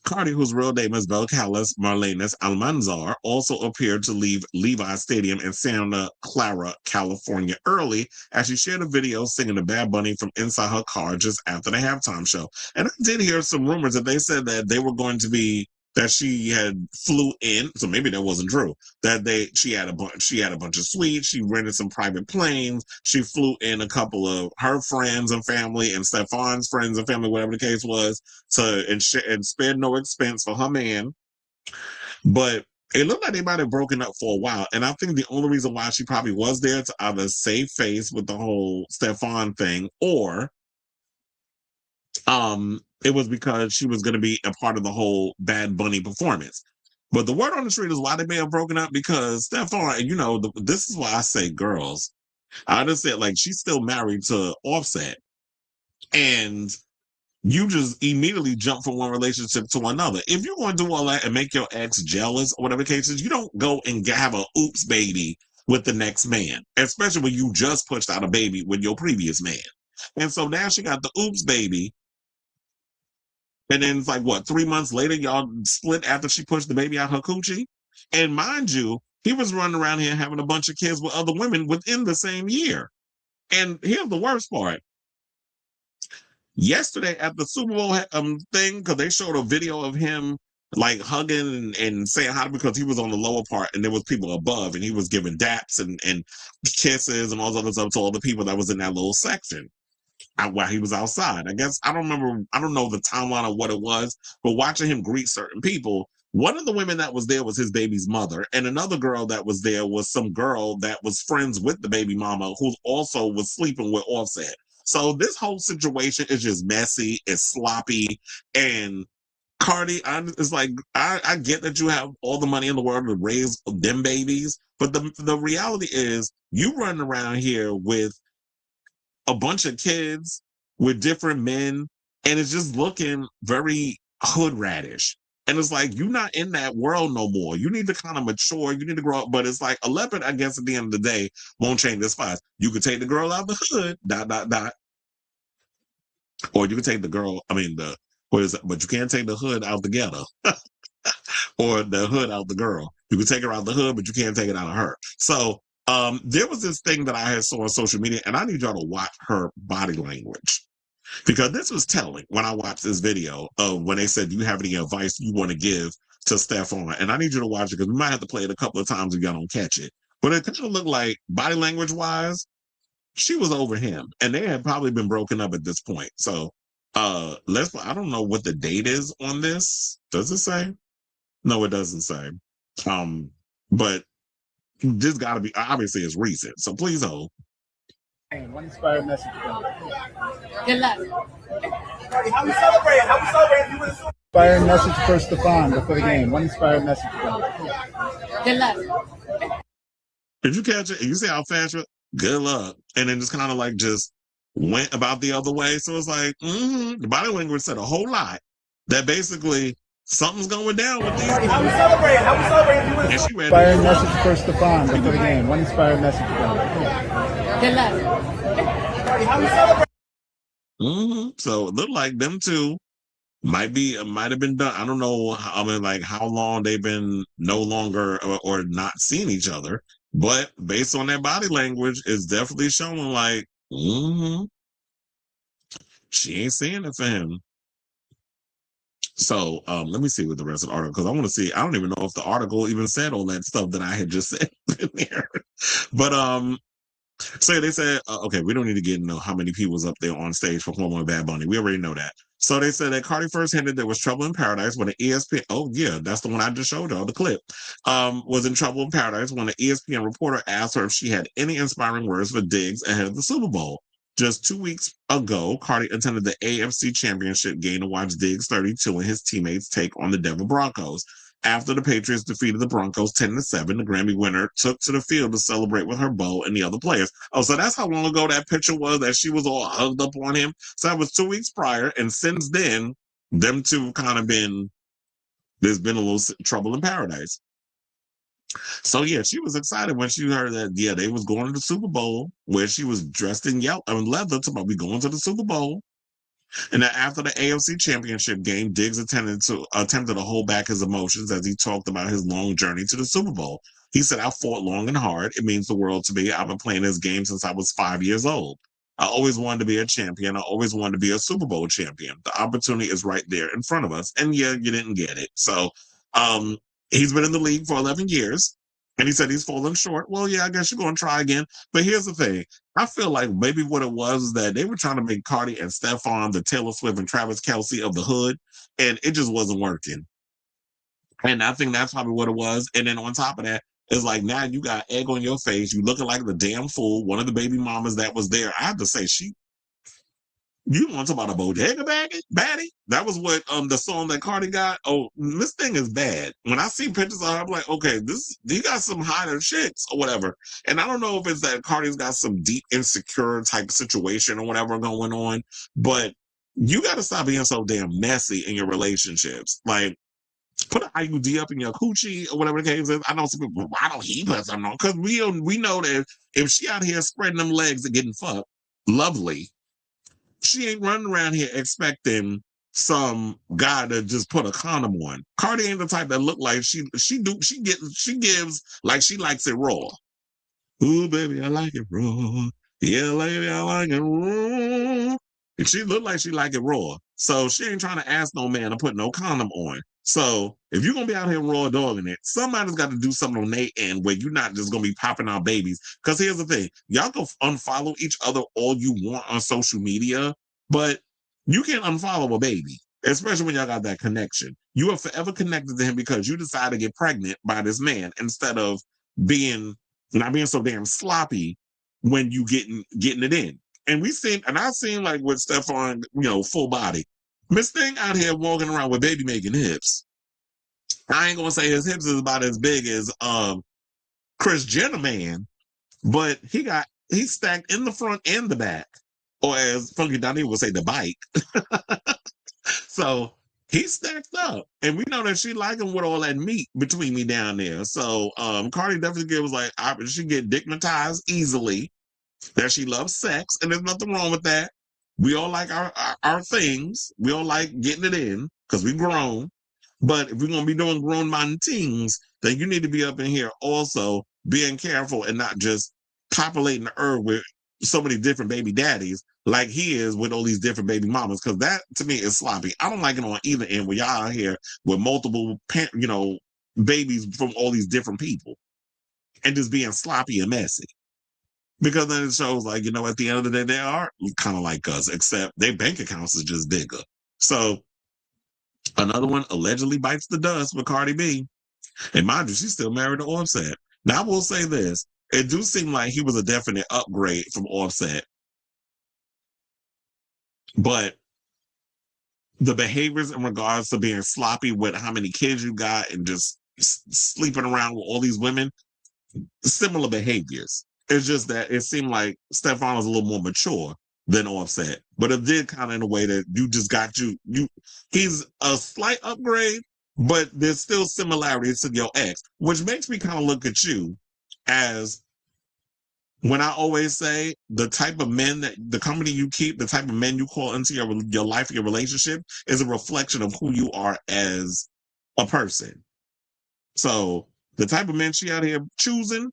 Cardi, whose real name is Belcalis Marlenis Almanzar, also appeared to leave Levi Stadium in Santa Clara, California early as she shared a video singing to Bad Bunny from inside her car just after the halftime show. And I did hear some rumors that they said that they were going to be, that she had flew in, so maybe that wasn't true, that she had a bunch of suites, she rented some private planes, she flew in a couple of her friends and family and Stefon's friends and family, whatever the case was, and spared no expense for her man. But it looked like they might have broken up for a while, and I think the only reason why she probably was there to either save face with the whole Stefon thing, or it was because she was going to be a part of the whole Bad Bunny performance. But the word on the street is why they may have broken up, because Stefon, this is why I say girls. I just said, like, she's still married to Offset. and you just immediately jump from one relationship to another. If you're going to do all that and make your ex jealous or whatever the case is, you don't go and have a oops baby with the next man, especially when you just pushed out a baby with your previous man. And so now she got the oops baby. And then it's like, what, 3 months later, y'all split after she pushed the baby out her coochie? And mind you, he was running around here having a bunch of kids with other women within the same year. And here's the worst part. Yesterday at the Super Bowl thing, because they showed a video of him like hugging and saying hi because he was on the lower part and there was people above and he was giving daps and kisses and all this other stuff to all the people that was in that little section while he was outside. I guess I don't know the timeline of what it was, but watching him greet certain people, one of the women that was there was his baby's mother, and another girl that was there was some girl that was friends with the baby mama who also was sleeping with Offset. So this whole situation is just messy, it's sloppy, and Cardi, it's like, I get that you have all the money in the world to raise them babies, but the reality is you running around here with a bunch of kids with different men, and it's just looking very hood radish. And it's like, you're not in that world no more. You need to kind of mature. You need to grow up. But it's like, a leopard, I guess, at the end of the day, won't change this spice. You could take the girl out the hood, ... Or you could take the girl, but you can't take the hood out the ghetto. Or the hood out the girl. You can take her out the hood, but you can't take it out of her. So there was this thing that I had saw on social media, and I need y'all to watch her body language. Because this was telling when I watched this video of when they said, do you have any advice you want to give to Stefon? And I need you to watch it because we might have to play it a couple of times if y'all don't catch it. But it kind of looked like, body language wise, she was over him. And they had probably been broken up at this point. So I don't know what the date is on this. Does it say? No, it doesn't say. But this got to be, obviously it's recent. So please hold. One inspired message. Good luck. How we celebrating? Inspired message for Stefon before the game. One inspired message. Good luck. Did you catch it? You see how fast you're? Good luck. And then just kind of like just went about the other way. So it's like, the body language said a whole lot that basically something's going down with these. How we celebrating? And she read Inspired message for Stefon before the game. One inspired message. Good luck. How we celebrating? So it looked like them two might have been done. I don't know how long they've been no longer or not seeing each other, but based on their body language, it's definitely showing like, she ain't seeing it for him. So let me see what the rest of the article, because I want to see. I don't even know if the article even said all that stuff that I had just said in there. But so they said, okay, we don't need to get into how many people was up there on stage performing with Bad Bunny. We already know that. So they said that Cardi first hinted there was trouble in paradise when the ESPN, oh yeah, that's the one I just showed y'all, the clip, was in trouble in paradise when the ESPN reporter asked her if she had any inspiring words for Diggs ahead of the Super Bowl. Just 2 weeks ago, Cardi attended the AFC Championship game to watch Diggs 32 and his teammates take on the Denver Broncos. After the Patriots defeated the Broncos 10-7, the Grammy winner took to the field to celebrate with her beau and the other players. Oh, so that's how long ago that picture was that she was all hugged up on him. So that was 2 weeks prior. And since then, them two kind of there's been a little trouble in paradise. So yeah, she was excited when she heard that, yeah, they was going to the Super Bowl where she was dressed in leather to be going to the Super Bowl. And then after the AFC Championship game, Diggs attempted to hold back his emotions as he talked about his long journey to the Super Bowl. He said, I fought long and hard. It means the world to me. I've been playing this game since I was 5 years old. I always wanted to be a champion. I always wanted to be a Super Bowl champion. The opportunity is right there in front of us. And yeah, you didn't get it. So he's been in the league for 11 years. And he said he's fallen short. Well, yeah, I guess you're going to try again. But here's the thing. I feel like maybe what it was is that they were trying to make Cardi and Stefon the Taylor Swift and Travis Kelce of the hood. And it just wasn't working. And I think that's probably what it was. And then on top of that, it's like now you got egg on your face. You looking like the damn fool. One of the baby mamas that was there, I have to say, You want to talk about a bodega baddie? That was what the song that Cardi got. Oh, this thing is bad. When I see pictures of her, I'm like, okay, you got some hotter chicks or whatever. And I don't know if it's that Cardi's got some deep insecure type situation or whatever going on, but you got to stop being so damn messy in your relationships. Like, put an IUD up in your coochie or whatever the case is. I know some people, why don't he put something on? Because we know that if she out here spreading them legs and getting fucked, lovely. She ain't running around here expecting some guy to just put a condom on. Cardi ain't the type that look like she gives like she likes it raw. Ooh, baby, I like it raw. Yeah, lady, I like it raw. And she look like she like it raw. So she ain't trying to ask no man to put no condom on. So if you're going to be out here raw dogging it, somebody's got to do something on their end where you're not just going to be popping out babies. Because here's the thing. Y'all can unfollow each other all you want on social media, but you can't unfollow a baby, especially when y'all got that connection. You are forever connected to him because you decided to get pregnant by this man instead of not being so damn sloppy when you getting it in. And I've seen like with Stefon, full body. Miss Thing out here walking around with baby making hips. I ain't gonna say his hips is about as big as Kris Jenner man, but he's stacked in the front and the back, or as Funky Donnie would say, the bike. So he's stacked up, and we know that she like him with all that meat between me down there. So Cardi definitely was like, she get dignitized easily. That she loves sex, and there's nothing wrong with that. We all like our things. We all like getting it in because we grown. But if we're going to be doing grown man things, then you need to be up in here also being careful and not just populating the earth with so many different baby daddies like he is with all these different baby mamas, because that to me is sloppy. I don't like it on either end where y'all out here with multiple babies from all these different people and just being sloppy and messy. Because then it shows like, at the end of the day, they are kind of like us, except their bank accounts is just bigger. So another one allegedly bites the dust with Cardi B. And mind you, she's still married to Offset. Now I will say this. It do seem like he was a definite upgrade from Offset. But the behaviors in regards to being sloppy with how many kids you got and just sleeping around with all these women, similar behaviors. It's just that it seemed like Stefon was a little more mature than Offset, but it did kind of in a way that you just got he's a slight upgrade, but there's still similarities to your ex, which makes me kind of look at you as when I always say the type of men that the company you keep, the type of men you call into your life, your relationship is a reflection of who you are as a person. So the type of men she out here choosing,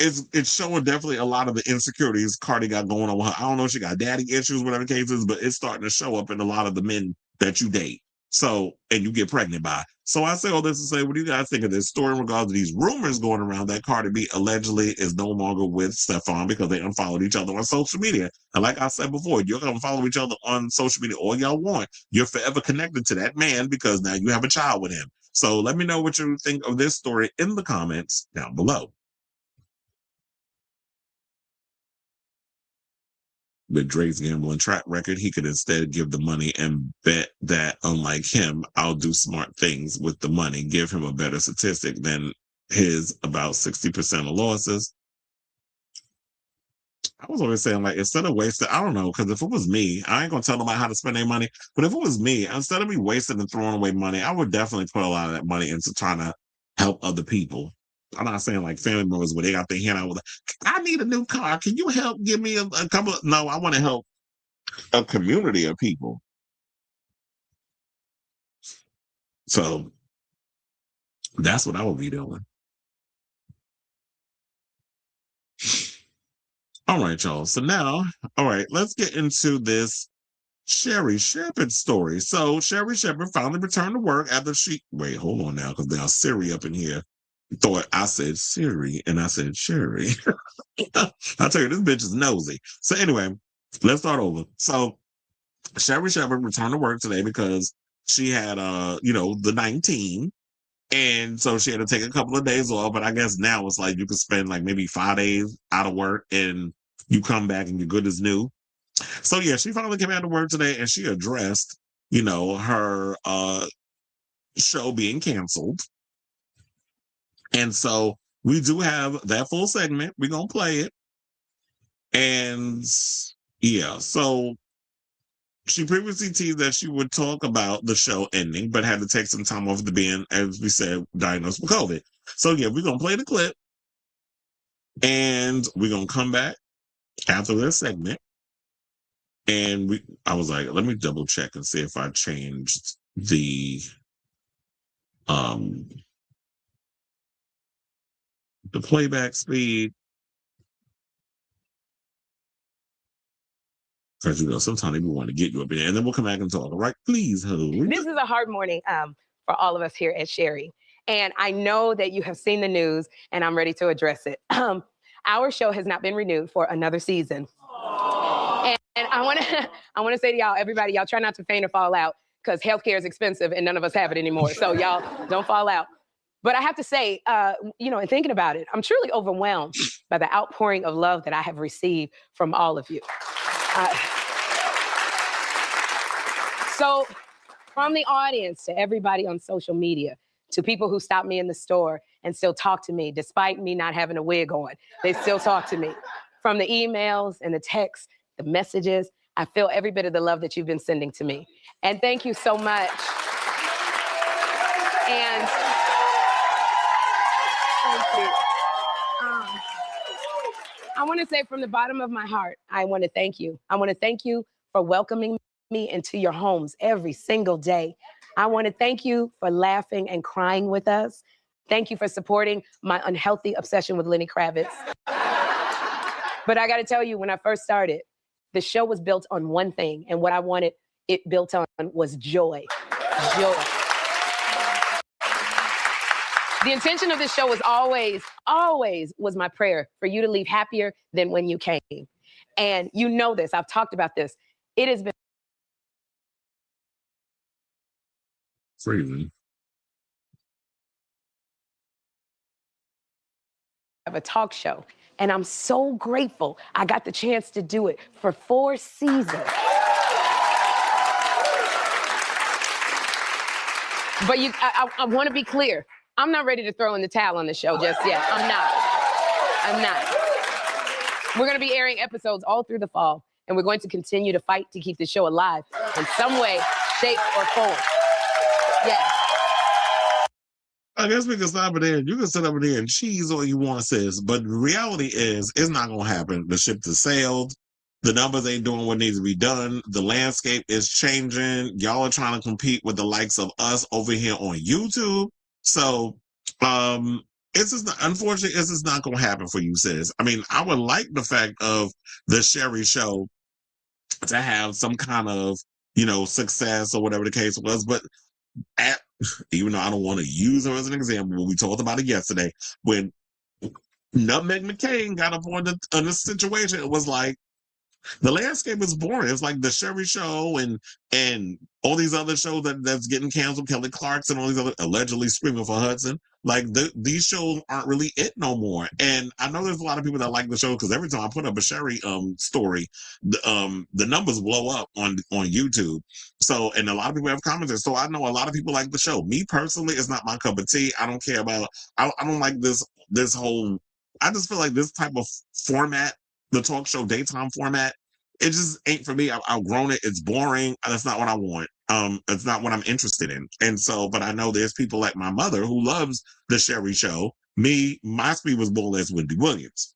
it's showing definitely a lot of the insecurities Cardi got going on with her. I don't know if she got daddy issues, whatever the case is, but it's starting to show up in a lot of the men that you date. So, and you get pregnant by. So I say all this to say, what do you guys think of this story in regards to these rumors going around that Cardi B allegedly is no longer with Stefon because they unfollowed each other on social media? And like I said before, you're going to follow each other on social media all y'all want. You're forever connected to that man because now you have a child with him. So let me know what you think of this story in the comments down below. With Drake's gambling track record, he could instead give the money and bet that, unlike him, I'll do smart things with the money, give him a better statistic than his about 60% of losses. I was always saying, like, instead of wasting, I don't know, because if it was me, I ain't going to tell nobody how to spend their money, but if it was me, instead of me wasting and throwing away money, I would definitely put a lot of that money into trying to help other people. I'm not saying like family members where they got their hand out with, I need a new car. Can you help give me a couple of, no, I want to help a community of people. So that's what I would be doing. All right, y'all. So now, all right, let's get into this Sherri Shepherd story. So Sherri Shepherd finally returned to work after wait, hold on now, because there's Siri up in here. Thought I said Siri and I said Sherri. I tell you, this bitch is nosy. So anyway, let's start over. So Sherri Shepherd returned to work today because she had the 19, and so she had to take a couple of days off. But I guess now it's like you could spend like maybe 5 days out of work and you come back and you're good as new. So yeah, she finally came out to work today and she addressed, you know, her show being canceled. And so we do have that full segment. We're gonna play it. And yeah, so she previously teased that she would talk about the show ending, but had to take some time off to being, as we said, diagnosed with COVID. So yeah, we're gonna play the clip and we're gonna come back after this segment. And I was like, let me double check and see if I changed the playback speed. Because, you know, sometimes we want to get you up in there. And then we'll come back and talk. All right, please hold. This is a hard morning for all of us here at Sherri. And I know that you have seen the news, and I'm ready to address it. Our show has not been renewed for another season. And I want to say to y'all, everybody, y'all try not to faint or fall out, because healthcare is expensive and none of us have it anymore. So y'all don't fall out. But I have to say, you know, in thinking about it, I'm truly overwhelmed by the outpouring of love that I have received from all of you. So from the audience to everybody on social media, to people who stop me in the store and still talk to me, despite me not having a wig on, they still talk to me. From the emails and the texts, the messages, I feel every bit of the love that you've been sending to me. And thank you so much. And thank you. I want to say from the bottom of my heart, I want to thank you. I want to thank you for welcoming me into your homes every single day. I want to thank you for laughing and crying with us. Thank you for supporting my unhealthy obsession with Lenny Kravitz. But I got to tell you, when I first started, the show was built on one thing, and what I wanted it built on was joy. Joy. The intention of this show was always was my prayer for you to leave happier than when you came. And you know this, I've talked about this. It has been freezing. Of a talk show. And I'm so grateful I got the chance to do it for 4 seasons. But I want to be clear. I'm not ready to throw in the towel on the show just yet. I'm not. We're going to be airing episodes all through the fall, and we're going to continue to fight to keep the show alive in some way, shape, or form. Yes. I guess we can stop it there. You can sit over there and cheese all you want, sis. But the reality is, it's not going to happen. The ship has sailed. The numbers ain't doing what needs to be done. The landscape is changing. Y'all are trying to compete with the likes of us over here on YouTube. So, it's just not, unfortunately, it's just not going to happen for you, sis. I mean, I would like the fact of the Sherri show to have some kind of, you know, success or whatever the case was. But even though I don't want to use her as an example, we talked about it yesterday, when Nutmeg McCain got up on this situation, it was like, the landscape is boring. It's like the Sherri show and all these other shows that's getting canceled, Kelly Clarkson, all these other allegedly screaming for Hudson. Like these shows aren't really it no more. And I know there's a lot of people that like the show because every time I put up a Sherri story, the numbers blow up on YouTube. So, and a lot of people have commented. So I know a lot of people like the show. Me personally, it's not my cup of tea. I don't care about. I don't like this whole. I just feel like this type of format, the talk show daytime format, it just ain't for me. I've outgrown it. It's boring. That's not what I want. It's not what I'm interested in. And so, but I know there's people like my mother who loves the Sherri show. My speed was bull as Wendy Williams.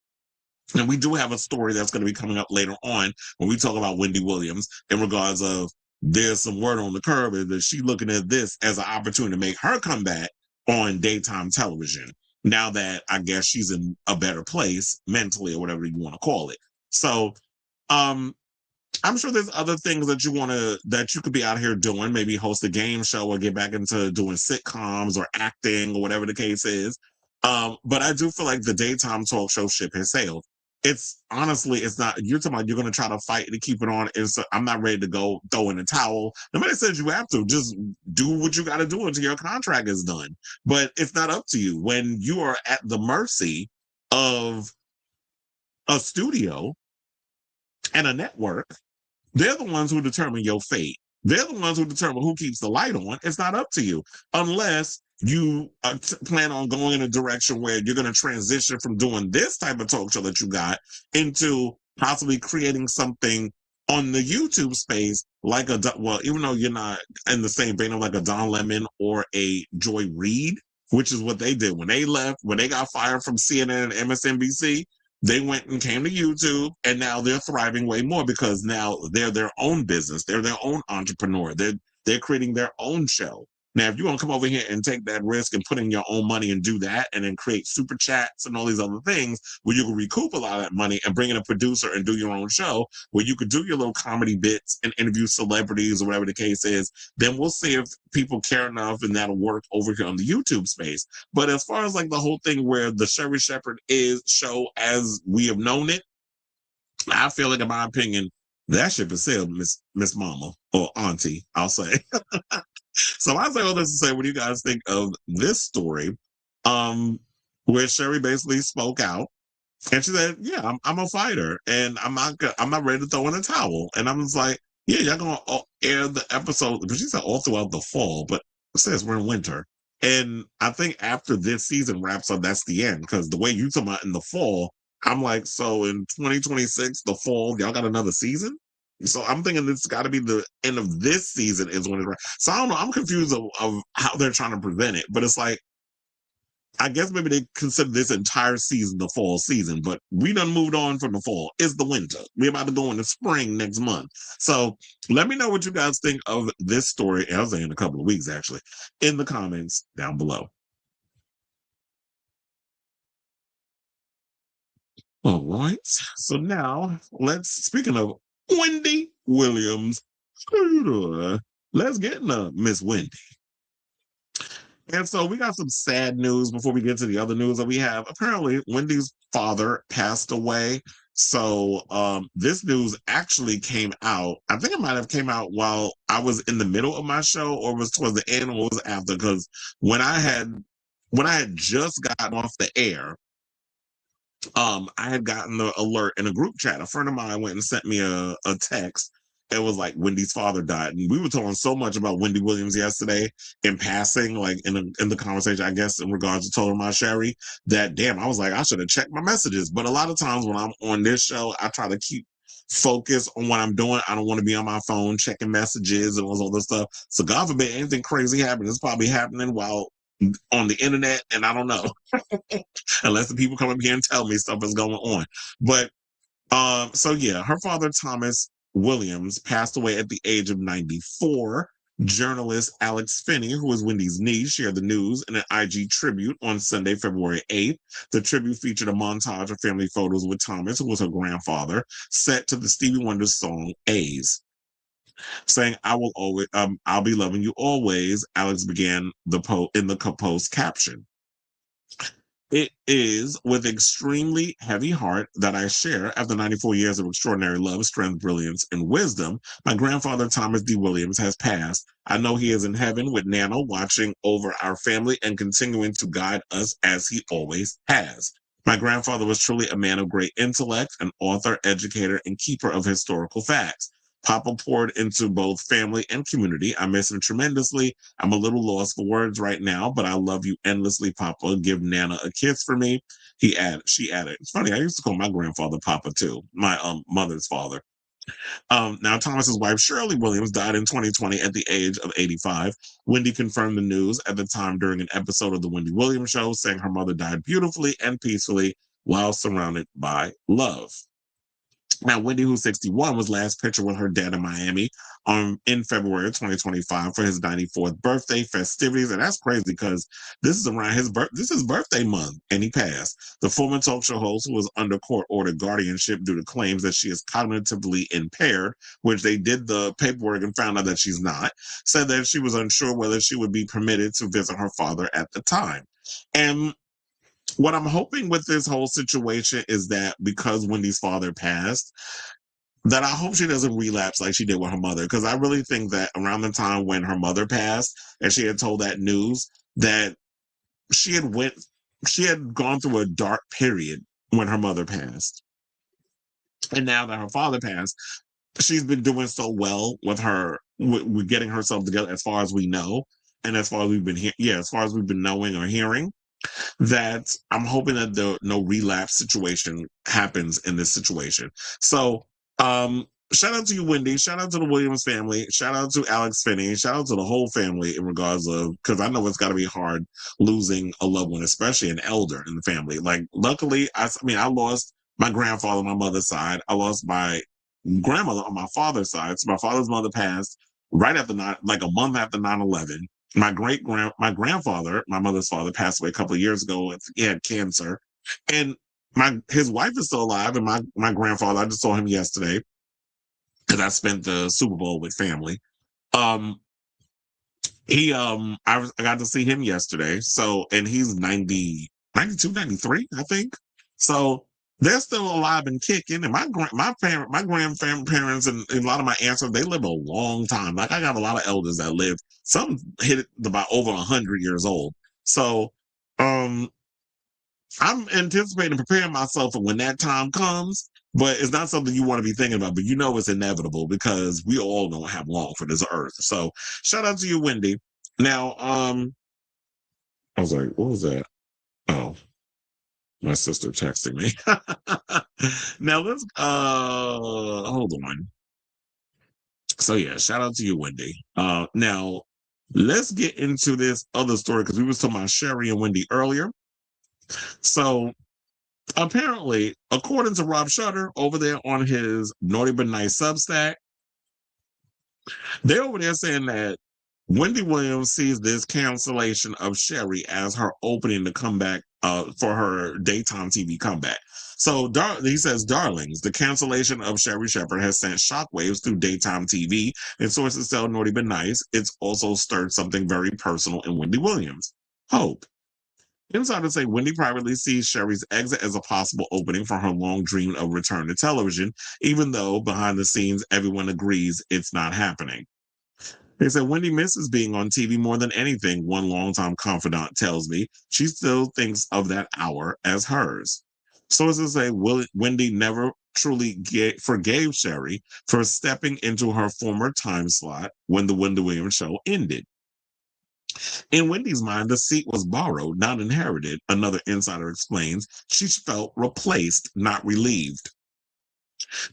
And we do have a story that's going to be coming up later on when we talk about Wendy Williams in regards of there's some word on the curb and that she's looking at this as an opportunity to make her comeback on daytime television. Now that I guess she's in a better place mentally or whatever you want to call it. So, I'm sure there's other things that you could be out here doing, maybe host a game show or get back into doing sitcoms or acting or whatever the case is. But I do feel like the daytime talk show ship has sailed. It's honestly, it's not, you're talking about you're going to try to fight to keep it on. I'm not ready to go throw in the towel. Nobody says you have to. Just do what you got to do until your contract is done. But it's not up to you when you are at the mercy of a studio and a network They're the ones who determine your fate. They're the ones who determine who keeps the light on. It's not up to you unless you plan on going in a direction where you're going to transition from doing this type of talk show that you got into possibly creating something on the YouTube space, like even though you're not in the same vein of like a Don Lemon or a Joy Reid, which is what they did when they left, when they got fired from CNN and MSNBC. They went and came to YouTube, and now they're thriving way more because now they're their own business. They're their own entrepreneur. They're creating their own show. Now, if you want to come over here and take that risk and put in your own money and do that, and then create super chats and all these other things where you can recoup a lot of that money and bring in a producer and do your own show where you could do your little comedy bits and interview celebrities or whatever the case is, then we'll see if people care enough and that'll work over here on the YouTube space. But as far as like the whole thing where the Sherri Shepherd is show as we have known it, I feel like, in my opinion, that ship is sailed, Miss Mama or Auntie, I'll say. So I say all this to say, what do you guys think of this story, where Sherri basically spoke out and she said, "Yeah, I'm a fighter, and I'm not ready to throw in a towel." And I'm just like, "Yeah, y'all gonna air the episode?" But she said all throughout the fall, but it says we're in winter. And I think after this season wraps up, that's the end. Because the way you talking about in the fall, I'm like, so in 2026, the fall, y'all got another season? So I'm thinking it's got to be the end of this season is when it's. So I don't know. I'm confused of how they're trying to present it, but it's like, I guess maybe they consider this entire season the fall season, but we done moved on from the fall. It's the winter. We're about to go into spring next month. So let me know what you guys think of this story. I was saying in a couple of weeks, actually, in the comments down below. All right. So now speaking of Wendy Williams, let's get into Miss Wendy. And so we got some sad news before we get to the other news that we have. Apparently, Wendy's father passed away. So this news actually came out. I think it might have came out while I was in the middle of my show, or was towards the end, or was after. Because when I had just gotten off the air, I had gotten the alert in a group chat. A friend of mine went and sent me a text. It was like Wendy's father died, and we were talking so much about Wendy Williams yesterday in passing, like in the conversation, I guess, in regards to Total My Sherri, that damn, I was like, I should have checked my messages. But a lot of times when I'm on this show, I try to keep focus on what I'm doing. I don't want to be on my phone checking messages and all this other stuff. So God forbid anything crazy happens. It's probably happening while on the internet, and I don't know. Unless the people come up here and tell me stuff is going on. But so yeah, her father Thomas Williams passed away at the age of 94. Journalist Alex Finney, who is Wendy's niece, shared the news in an IG tribute on Sunday, February 8th. The tribute featured a montage of family photos with Thomas, who was her grandfather, set to the Stevie Wonder song A's. Saying, "I will always, I'll be loving you always," Alex began the post caption. "It is with extremely heavy heart that I share, after 94 years of extraordinary love, strength, brilliance, and wisdom, my grandfather Thomas D. Williams has passed. I know he is in heaven with Nana, watching over our family and continuing to guide us as he always has. My grandfather was truly a man of great intellect, an author, educator, and keeper of historical facts. Papa poured into both family and community. I miss him tremendously. I'm a little lost for words right now, but I love you endlessly, Papa. Give Nana a kiss for me." She added. It's funny, I used to call my grandfather Papa too, my mother's father. Now, Thomas's wife, Shirley Williams, died in 2020 at the age of 85. Wendy confirmed the news at the time during an episode of The Wendy Williams Show, saying her mother died beautifully and peacefully while surrounded by love. Now, Wendy, who's 61, was last pictured with her dad in Miami in February of 2025 for his 94th birthday festivities. And that's crazy because this is around this is birthday month, and he passed. The former talk show host, who was under court-ordered guardianship due to claims that she is cognitively impaired, which they did the paperwork and found out that she's not, said that she was unsure whether she would be permitted to visit her father at the time. And what I'm hoping with this whole situation is that because Wendy's father passed, that I hope she doesn't relapse like she did with her mother. Because I really think that around the time when her mother passed and she had told that news, that she had gone through a dark period when her mother passed. And now that her father passed, she's been doing so well with her, with getting herself together, as far as we know, and as far as we've been as far as we've been knowing or hearing, that I'm hoping that no relapse situation happens in this situation. So, shout out to you, Wendy. Shout out to the Williams family. Shout out to Alex Finney. Shout out to the whole family in regards of, because I know it's got to be hard losing a loved one, especially an elder in the family. Like, luckily, I lost my grandfather on my mother's side. I lost my grandmother on my father's side. So my father's mother passed right after like a month after 9/11. My grandfather, my mother's father, passed away a couple of years ago. He had cancer, and his wife is still alive. And my grandfather, I just saw him yesterday because I spent the Super Bowl with family. I got to see him yesterday. So, and he's 92, 93, I think. So they're still alive and kicking. And my grandparents and a lot of my ancestors, they live a long time. Like, I got a lot of elders that live. Some hit it about over 100 years old. So, I'm anticipating preparing myself for when that time comes. But it's not something you want to be thinking about. But you know it's inevitable because we all don't have long for this earth. So shout out to you, Wendy. Now, I was like, what was that? Oh, my sister texting me. Now let's hold on. So yeah, shout out to you, Wendy. Now let's get into this other story because we was talking about Sherri and Wendy earlier. So apparently, according to Rob Shutter over there on his Naughty But Nice Substack, they're over there saying that Wendy Williams sees this cancellation of Sherri as her opening to come back for her daytime TV comeback. So he says, darlings, the cancellation of Sherri Shepherd has sent shockwaves through daytime TV, and sources tell Naughty But Nice it's also stirred something very personal in Wendy Williams. Hope. Insiders say Wendy privately sees Sherri's exit as a possible opening for her long dream of return to television, even though behind the scenes everyone agrees it's not happening. They said Wendy misses being on TV more than anything, one longtime confidant tells me. She still thinks of that hour as hers. Sources say Wendy never truly forgave Sherri for stepping into her former time slot when the Wendy Williams show ended. In Wendy's mind, the seat was borrowed, not inherited, another insider explains. She felt replaced, not relieved.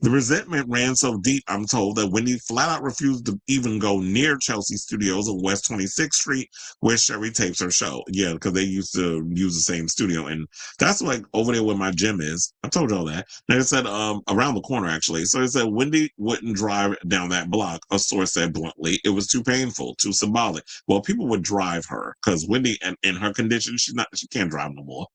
The resentment ran so deep, I'm told, that Wendy flat out refused to even go near Chelsea Studios on West 26th Street, where Sherri tapes her show. Yeah, because they used to use the same studio. And that's like over there where my gym is. I told y'all that. And it said around the corner, actually. So it said Wendy wouldn't drive down that block, a source said bluntly. It was too painful, too symbolic. Well, people would drive her because Wendy, in her condition, she can't drive no more.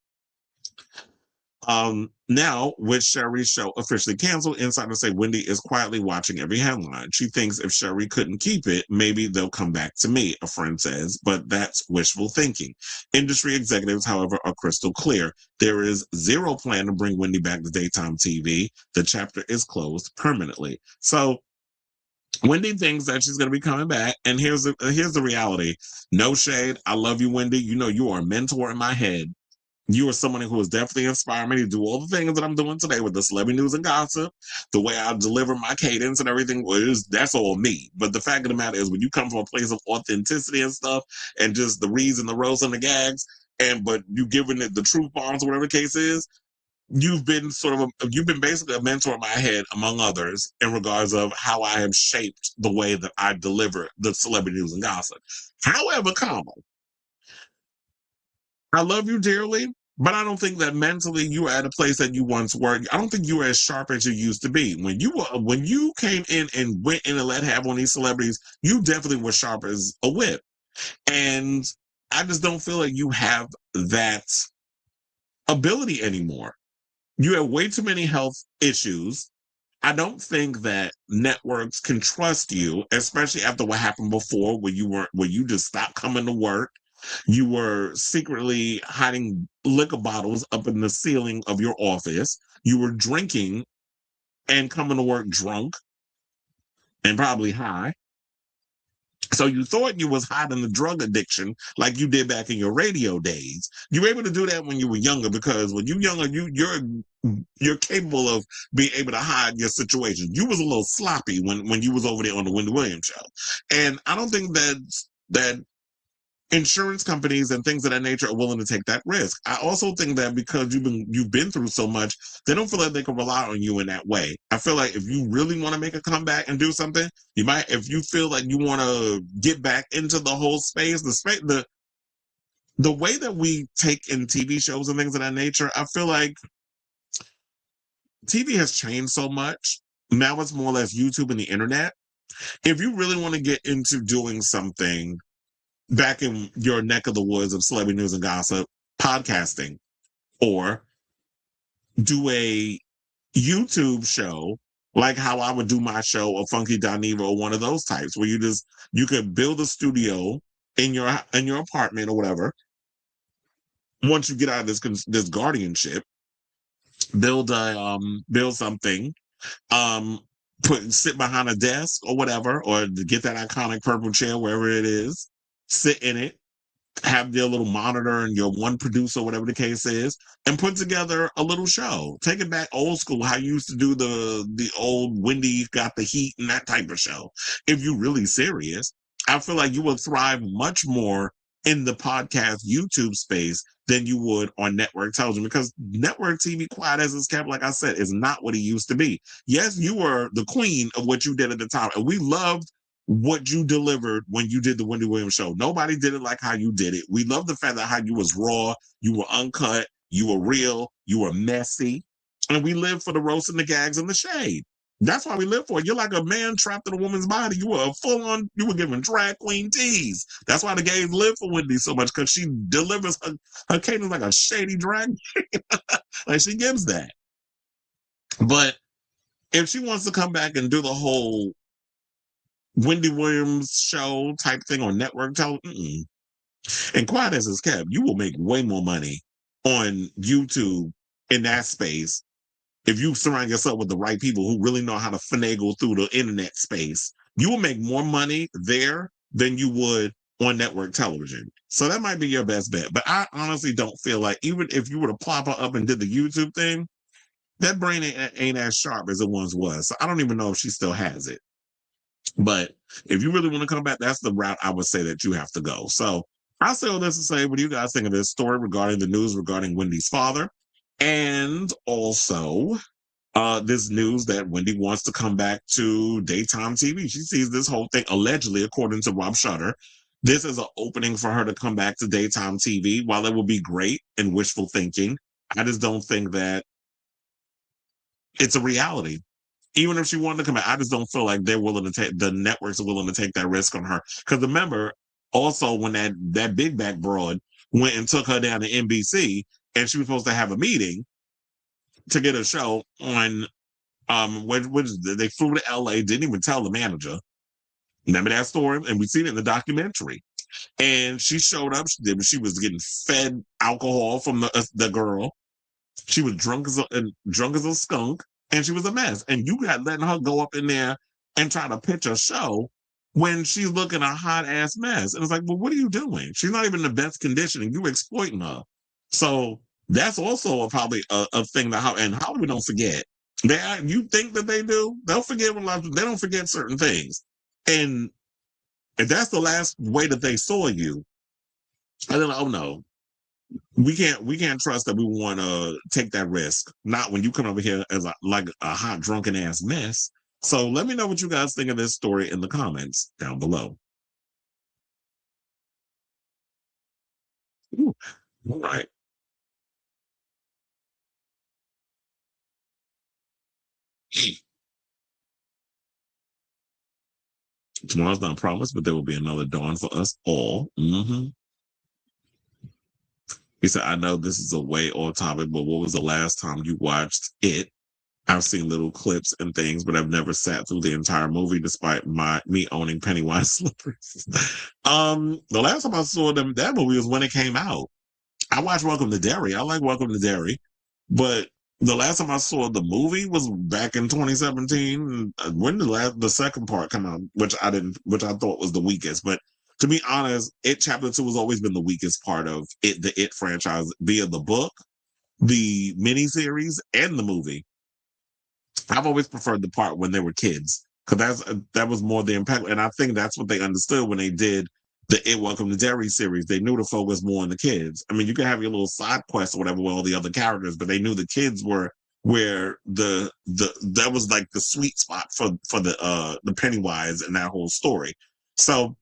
Now, with Sherri's show officially canceled, insiders say Wendy is quietly watching every headline. She thinks if Sherri couldn't keep it, maybe they'll come back to me, a friend says, but that's wishful thinking. Industry executives, however, are crystal clear. There is zero plan to bring Wendy back to daytime TV. The chapter is closed permanently. So Wendy thinks that she's going to be coming back, and here's the reality. No shade. I love you, Wendy. You know you are a mentor in my head. You are someone who has definitely inspired me to do all the things that I'm doing today with the celebrity news and gossip, the way I deliver my cadence and everything. That's all me. But the fact of the matter is, when you come from a place of authenticity and stuff, and just the reads and the roast and the gags, but you giving it the truth bombs or whatever the case is, you've been basically a mentor in my head, among others, in regards of how I have shaped the way that I deliver the celebrity news and gossip. However, I love you dearly, but I don't think that mentally you are at a place that you once were. I don't think you were as sharp as you used to be. When you came in and went in and let have on these celebrities, you definitely were sharp as a whip. And I just don't feel like you have that ability anymore. You have way too many health issues. I don't think that networks can trust you, especially after what happened before, where you just stopped coming to work. You were secretly hiding liquor bottles up in the ceiling of your office. You were drinking and coming to work drunk and probably high. So you thought you was hiding the drug addiction like you did back in your radio days. You were able to do that when you were younger, because when you're younger, you're capable of being able to hide your situation. You was a little sloppy when you was over there on the Wendy Williams show. And I don't think that insurance companies and things of that nature are willing to take that risk. I also think that because you've been through so much, they don't feel like they can rely on you in that way. I feel like if you really want to make a comeback and do something, you might, if you feel like you want to get back into the whole space, the way that we take in TV shows and things of that nature, I feel like TV has changed so much. Now it's more or less YouTube and the internet. If you really want to get into doing something back in your neck of the woods of celebrity news and gossip, podcasting, or do a YouTube show like how I would do my show, or Funky Dineva, or one of those types, where you could build a studio in your apartment or whatever. Once you get out of this guardianship, build something, sit behind a desk or whatever, or get that iconic purple chair wherever it is, sit in it, have your little monitor and your one producer, whatever the case is, and put together a little show. Take it back old school, how you used to do the old Wendy Got the Heat and that type of show. If you're really serious, I feel like you will thrive much more in the podcast YouTube space than you would on network television, because network TV, quiet as it's kept, like I said, is not what it used to be. Yes, you were the queen of what you did at the time, and we loved what you delivered when you did the Wendy Williams show. Nobody did it like how you did it. We love the fact that how you was raw, you were uncut, you were real, you were messy, and we lived for the roast and the gags and the shade. That's why we live for it. You're like a man trapped in a woman's body. You were you were giving drag queen tease. That's why the gays live for Wendy so much, because she delivers her cadence like a shady drag queen. Like, she gives that. But if she wants to come back and do the whole Wendy Williams show type thing on network television, and quiet as it's kept, you will make way more money on YouTube in that space if you surround yourself with the right people who really know how to finagle through the internet space. You will make more money there than you would on network television. So that might be your best bet. But I honestly don't feel like, even if you were to plop her up and did the YouTube thing, that brain ain't as sharp as it once was. So I don't even know if she still has it. But if you really want to come back, that's the route I would say that you have to go. So I'll say all this to say, what do you guys think of this story regarding the news regarding Wendy's father? And also this news that Wendy wants to come back to daytime TV. She sees this whole thing, allegedly, according to Rob Shutter, this is an opening for her to come back to daytime TV. While it would be great and wishful thinking, I just don't think that it's a reality. Even if she wanted to come back, I just don't feel like they're willing to take, the networks are willing to take that risk on her. Because remember, also when that big back broad went and took her down to NBC, and she was supposed to have a meeting to get a show on, they flew to LA, didn't even tell the manager. Remember that story? And we seen it in the documentary. And she showed up, she was getting fed alcohol from the girl. She was drunk as a skunk, and she was a mess. And you got letting her go up in there and try to pitch a show when she's looking a hot ass mess. And it's like, well, what are you doing? She's not even in the best condition, and you're exploiting her. So that's also probably a thing that and Hollywood don't forget. You think that they do? They'll forget when they don't forget certain things. And if that's the last way that they saw you, I don't know. Oh no, we can't trust that we want to take that risk. Not when you come over here as like a hot drunken ass mess. So let me know what you guys think of this story in the comments down below. Ooh, all right. Tomorrow's not promised, but there will be another dawn for us all. Mm-hmm. He said, I know this is a way off topic, but what was the last time you watched it? I've seen little clips and things, but I've never sat through the entire movie despite me owning Pennywise slippers. The last time I saw that movie was when it came out. I watched Welcome to Derry. I like Welcome to Derry, but the last time I saw the movie was back in 2017. When did the second part come out, which I thought was the weakest. But to be honest, It Chapter 2 has always been the weakest part of the It franchise via the book. the miniseries and the movie, I've always preferred the part when they were kids, because that was more the impact. And I think that's what they understood when they did the It Welcome to Derry series. They knew to focus more on the kids. I mean, you can have your little side quests or whatever with all the other characters, but they knew the kids were where that was like the sweet spot for the Pennywise and that whole story. So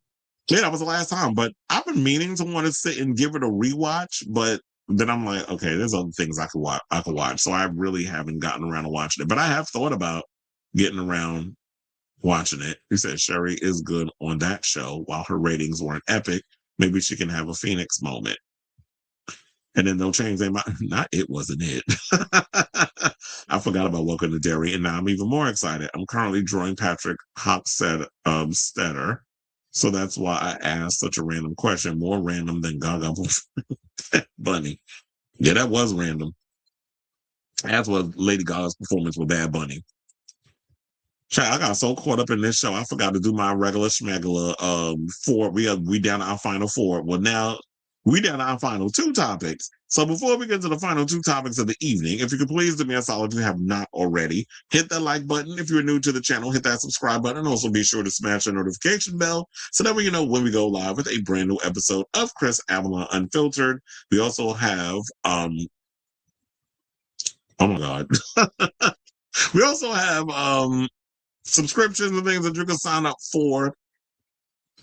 yeah, that was the last time. But I've been meaning to want to sit and give it a rewatch, but then I'm like, okay, there's other things I could watch. So I really haven't gotten around to watching it. But I have thought about getting around watching it. He said Sherri is good on that show. While her ratings weren't epic, maybe she can have a Phoenix moment. And then they'll change their mind. Not it wasn't it. I forgot about Welcome to Derry, and now I'm even more excited. I'm currently drawing Patrick Hofstetter, so that's why I asked such a random question, more random than Gaga Bunny. Yeah, that was random. As was Lady Gaga's performance with Bad Bunny. I got so caught up in this show, I forgot to do my regular schmegula. We down to our final 4. Well, now we down to our final 2 topics. So before we get to the final 2 topics of the evening, if you could please do me a solid if you have not already, hit that like button. If you're new to the channel, hit that subscribe button. Also be sure to smash the notification bell so that way you know when we go live with a brand new episode of Chris Avalon Unfiltered. We also have oh my God. We also have subscriptions and things that you can sign up for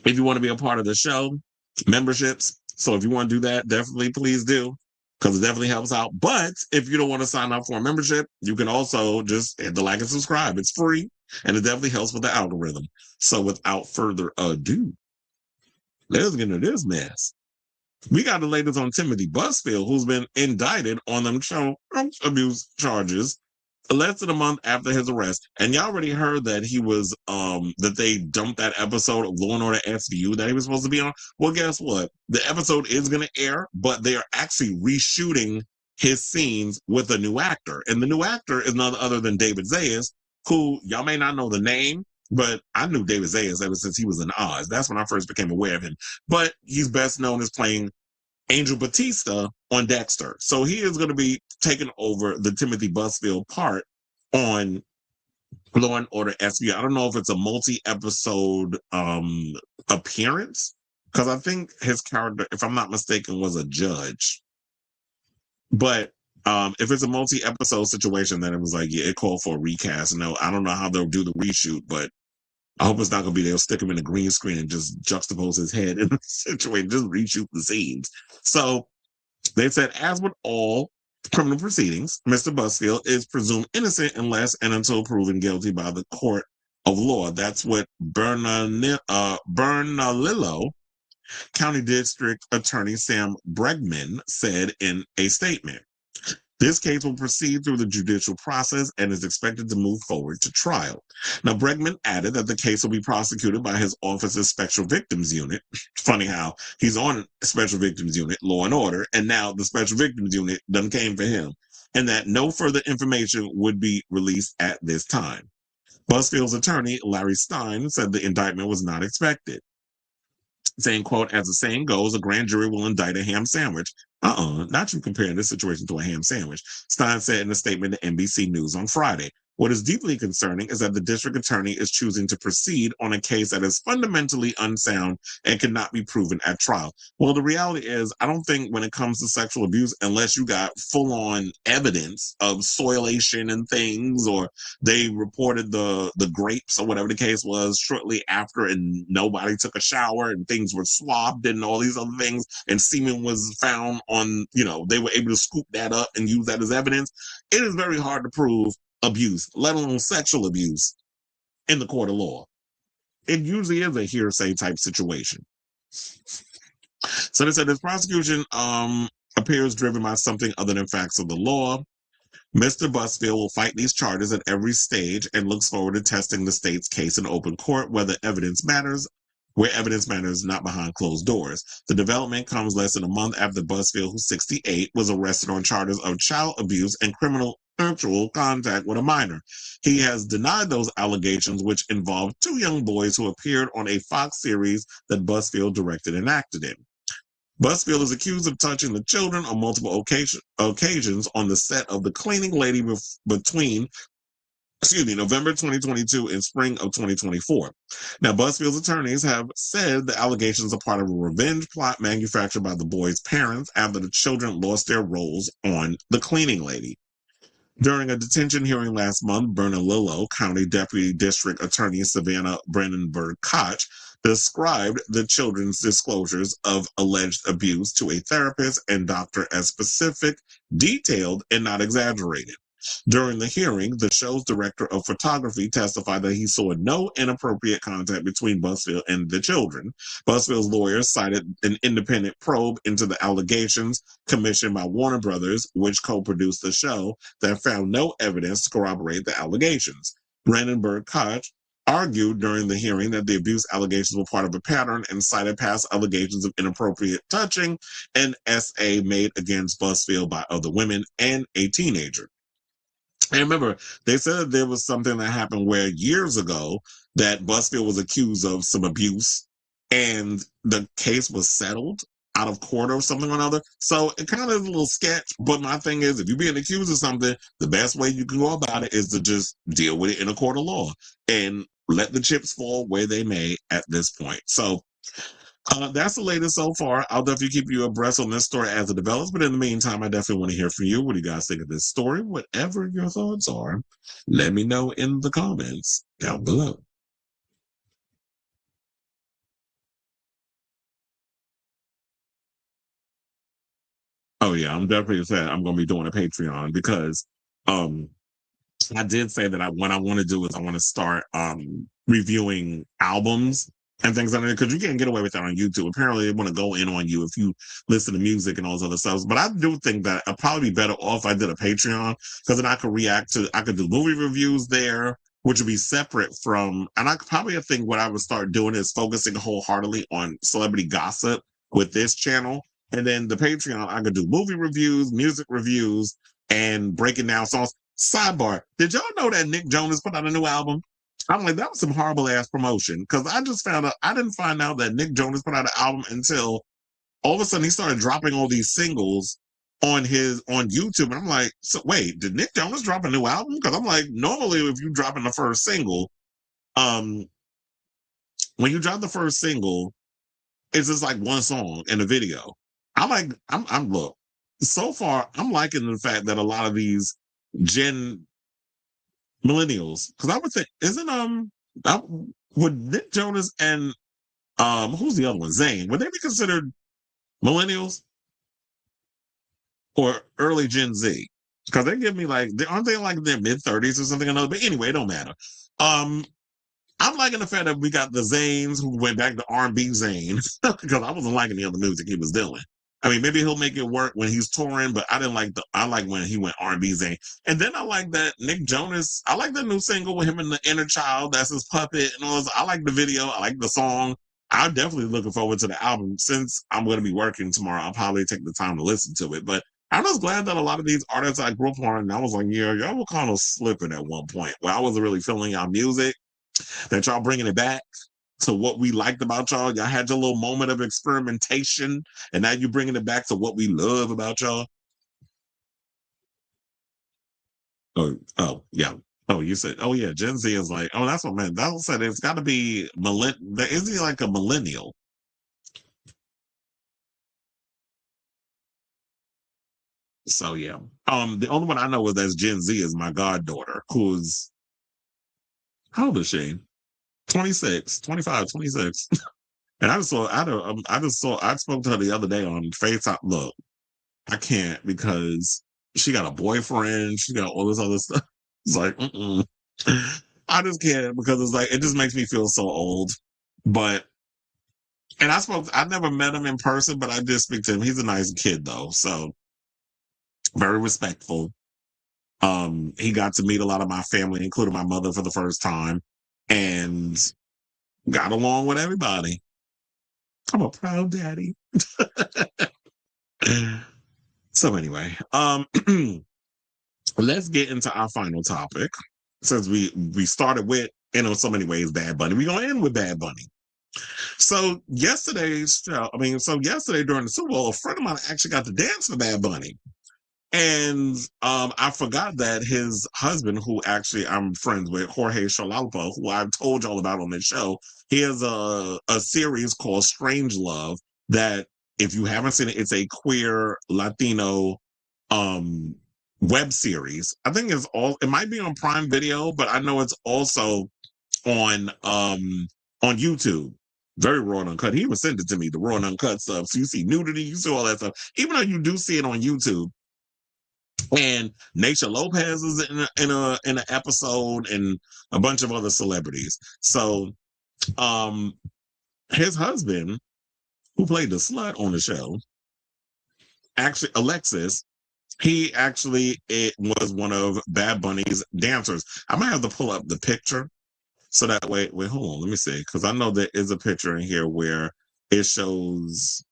if you want to be a part of the show, memberships. So if you want to do that, definitely please do, because it definitely helps out. But if you don't want to sign up for a membership, you can also just hit the like and subscribe. It's free, and it definitely helps with the algorithm. So without further ado, let's get into this mess. We got the latest on Timothy Busfield, who's been indicted on them child abuse charges less than a month after his arrest. And y'all already heard that he was that they dumped that episode of Law & Order SVU that he was supposed to be on. Well, guess what? The episode is going to air, but they are actually reshooting his scenes with a new actor. And the new actor is none other than David Zayas, who y'all may not know the name, but I knew David Zayas ever since he was in Oz. That's when I first became aware of him. But he's best known as playing Angel Batista on Dexter. So he is going to be taking over the Timothy Busfield part on Law & Order SVU. I don't know if it's a multi-episode appearance, because I think his character, if I'm not mistaken, was a judge. But if it's a multi-episode situation, then it was like, yeah, it called for a recast. No, I don't know how they'll do the reshoot, but I hope it's not going to be they'll stick him in a green screen and just juxtapose his head in the situation, just reshoot the scenes. So they said, as with all criminal proceedings, Mr. Busfield is presumed innocent unless and until proven guilty by the court of law. That's what Bernalillo County District Attorney Sam Bregman said in a statement. This case will proceed through the judicial process and is expected to move forward to trial. Now, Bregman added that the case will be prosecuted by his office's Special Victims Unit. Funny how he's on Special Victims Unit, Law and Order, and now the Special Victims Unit done came for him, and that no further information would be released at this time. Busfield's attorney, Larry Stein, said the indictment was not expected, saying, quote, as the saying goes, a grand jury will indict a ham sandwich. Not you comparing this situation to a ham sandwich, Stein said in a statement to NBC News on Friday. What is deeply concerning is that the district attorney is choosing to proceed on a case that is fundamentally unsound and cannot be proven at trial. Well, the reality is, I don't think when it comes to sexual abuse, unless you got full-on evidence of soilation and things, or they reported the grapes or whatever the case was shortly after and nobody took a shower and things were swabbed and all these other things and semen was found on, they were able to scoop that up and use that as evidence. It is very hard to prove abuse, let alone sexual abuse, in the court of law. It usually is a hearsay type situation. So they said this prosecution appears driven by something other than facts of the law. Mr. Busfield will fight these charges at every stage and looks forward to testing the state's case in open court where evidence matters, not behind closed doors. The development comes less than a month after Busfield, who's 68, was arrested on charges of child abuse and criminal sexual contact with a minor. He has denied those allegations, which involved 2 young boys who appeared on a Fox series that Busfield directed and acted in. Busfield is accused of touching the children on multiple occasions on the set of The Cleaning Lady between November 2022 and spring of 2024. Now, Busfield's attorneys have said the allegations are part of a revenge plot manufactured by the boys' parents after the children lost their roles on The Cleaning Lady. During a detention hearing last month, Bernalillo County Deputy District Attorney Savannah Brandenburg-Koch described the children's disclosures of alleged abuse to a therapist and doctor as specific, detailed, and not exaggerated. During the hearing, the show's director of photography testified that he saw no inappropriate contact between Busfield and the children. Busfield's lawyers cited an independent probe into the allegations commissioned by Warner Brothers, which co-produced the show, that found no evidence to corroborate the allegations. Brandenburg-Koch argued during the hearing that the abuse allegations were part of a pattern and cited past allegations of inappropriate touching and SA made against Busfield by other women and a teenager. And remember, they said there was something that happened where years ago that Busfield was accused of some abuse and the case was settled out of court or something or another. So it kind of is a little sketch, but my thing is, if you're being accused of something, the best way you can go about it is to just deal with it in a court of law and let the chips fall where they may at this point. So that's the latest so far. I'll definitely keep you abreast on this story as it develops. But in the meantime, I definitely want to hear from you. What do you guys think of this story? Whatever your thoughts are, let me know in the comments down below. Oh yeah, I'm definitely saying I'm going to be doing a Patreon because I did say that what I want to do is I want to start reviewing albums and things like that, because you can't get away with that on YouTube. Apparently, they want to go in on you if you listen to music and all those other stuff. But I do think that I'd probably be better off if I did a Patreon, because then I could do movie reviews there, which would be separate from, and I think what I would start doing is focusing wholeheartedly on celebrity gossip with this channel. And then the Patreon, I could do movie reviews, music reviews, and breaking down songs. Sidebar, did y'all know that Nick Jonas put out a new album? I'm like, that was some horrible ass promotion, because I just found out, I didn't find out that Nick Jonas put out an album until all of a sudden he started dropping all these singles on YouTube. And I'm like, so wait, did Nick Jonas drop a new album? Because I'm like, normally if you drop in the first single, when you drop the first single, it's just like one song in a video. Look, so far, I'm liking the fact that a lot of these millennials, because I would think, would Nick Jonas and who's the other one, Zayn, would they be considered millennials or early Gen Z? Because they give me aren't they like in their mid-30s or something or another? But anyway, it don't matter. I'm liking the fact that we got the Zayns who went back to R&B Zayn, because I wasn't liking the other music he was doing. I mean, maybe he'll make it work when he's touring, but I like when he went R&B Zayn. And then I like that Nick Jonas, I like the new single with him and the inner child, that's his puppet and all this. I like the video, I like the song. I'm definitely looking forward to the album. Since I'm going to be working tomorrow, I'll probably take the time to listen to it. But I'm just glad that a lot of these artists I grew up on, and I was like, yeah, y'all were kind of slipping at one point where I wasn't really feeling y'all music, that y'all bringing it back to what we liked about y'all. Y'all had your little moment of experimentation, and now you're bringing it back to what we love about y'all. Oh, yeah. Oh, you said, oh, yeah, Gen Z is like, oh, that's what man. That said, it's got to be, isn't he like a millennial? So, yeah. The only one I know is that's Gen Z is my goddaughter, who's, how old is she? 26, 25, 26. And I spoke to her the other day on FaceTime. Look, I can't, because she got a boyfriend. She got all this other stuff. It's like, I just can't, because it's like, it just makes me feel so old. But, and I never met him in person, but I did speak to him. He's a nice kid though. So very respectful. He got to meet a lot of my family, including my mother, for the first time, and got along with everybody. I'm a proud daddy. So anyway, let's get into our final topic. Since we started with, in so many ways, Bad Bunny, we're gonna end with Bad Bunny. So yesterday's show, yesterday during the Super Bowl, a friend of mine actually got to dance for Bad Bunny. And I forgot that his husband, who actually I'm friends with, Jorge Shalalpa, who I've told y'all about on this show, he has a series called Strange Love that, if you haven't seen it, it's a queer Latino web series. I think it might be on Prime Video, but I know it's also on YouTube. Very raw and uncut. He even sent it to me, the raw and uncut stuff. So you see nudity, you see all that stuff. Even though you do see it on YouTube. And Naisha Lopez is in an episode, and a bunch of other celebrities. So his husband, who played the slut on the show, actually Alexis, it was one of Bad Bunny's dancers. I might have to pull up the picture so that wait, hold on, let me see, because I know there is a picture in here where it shows.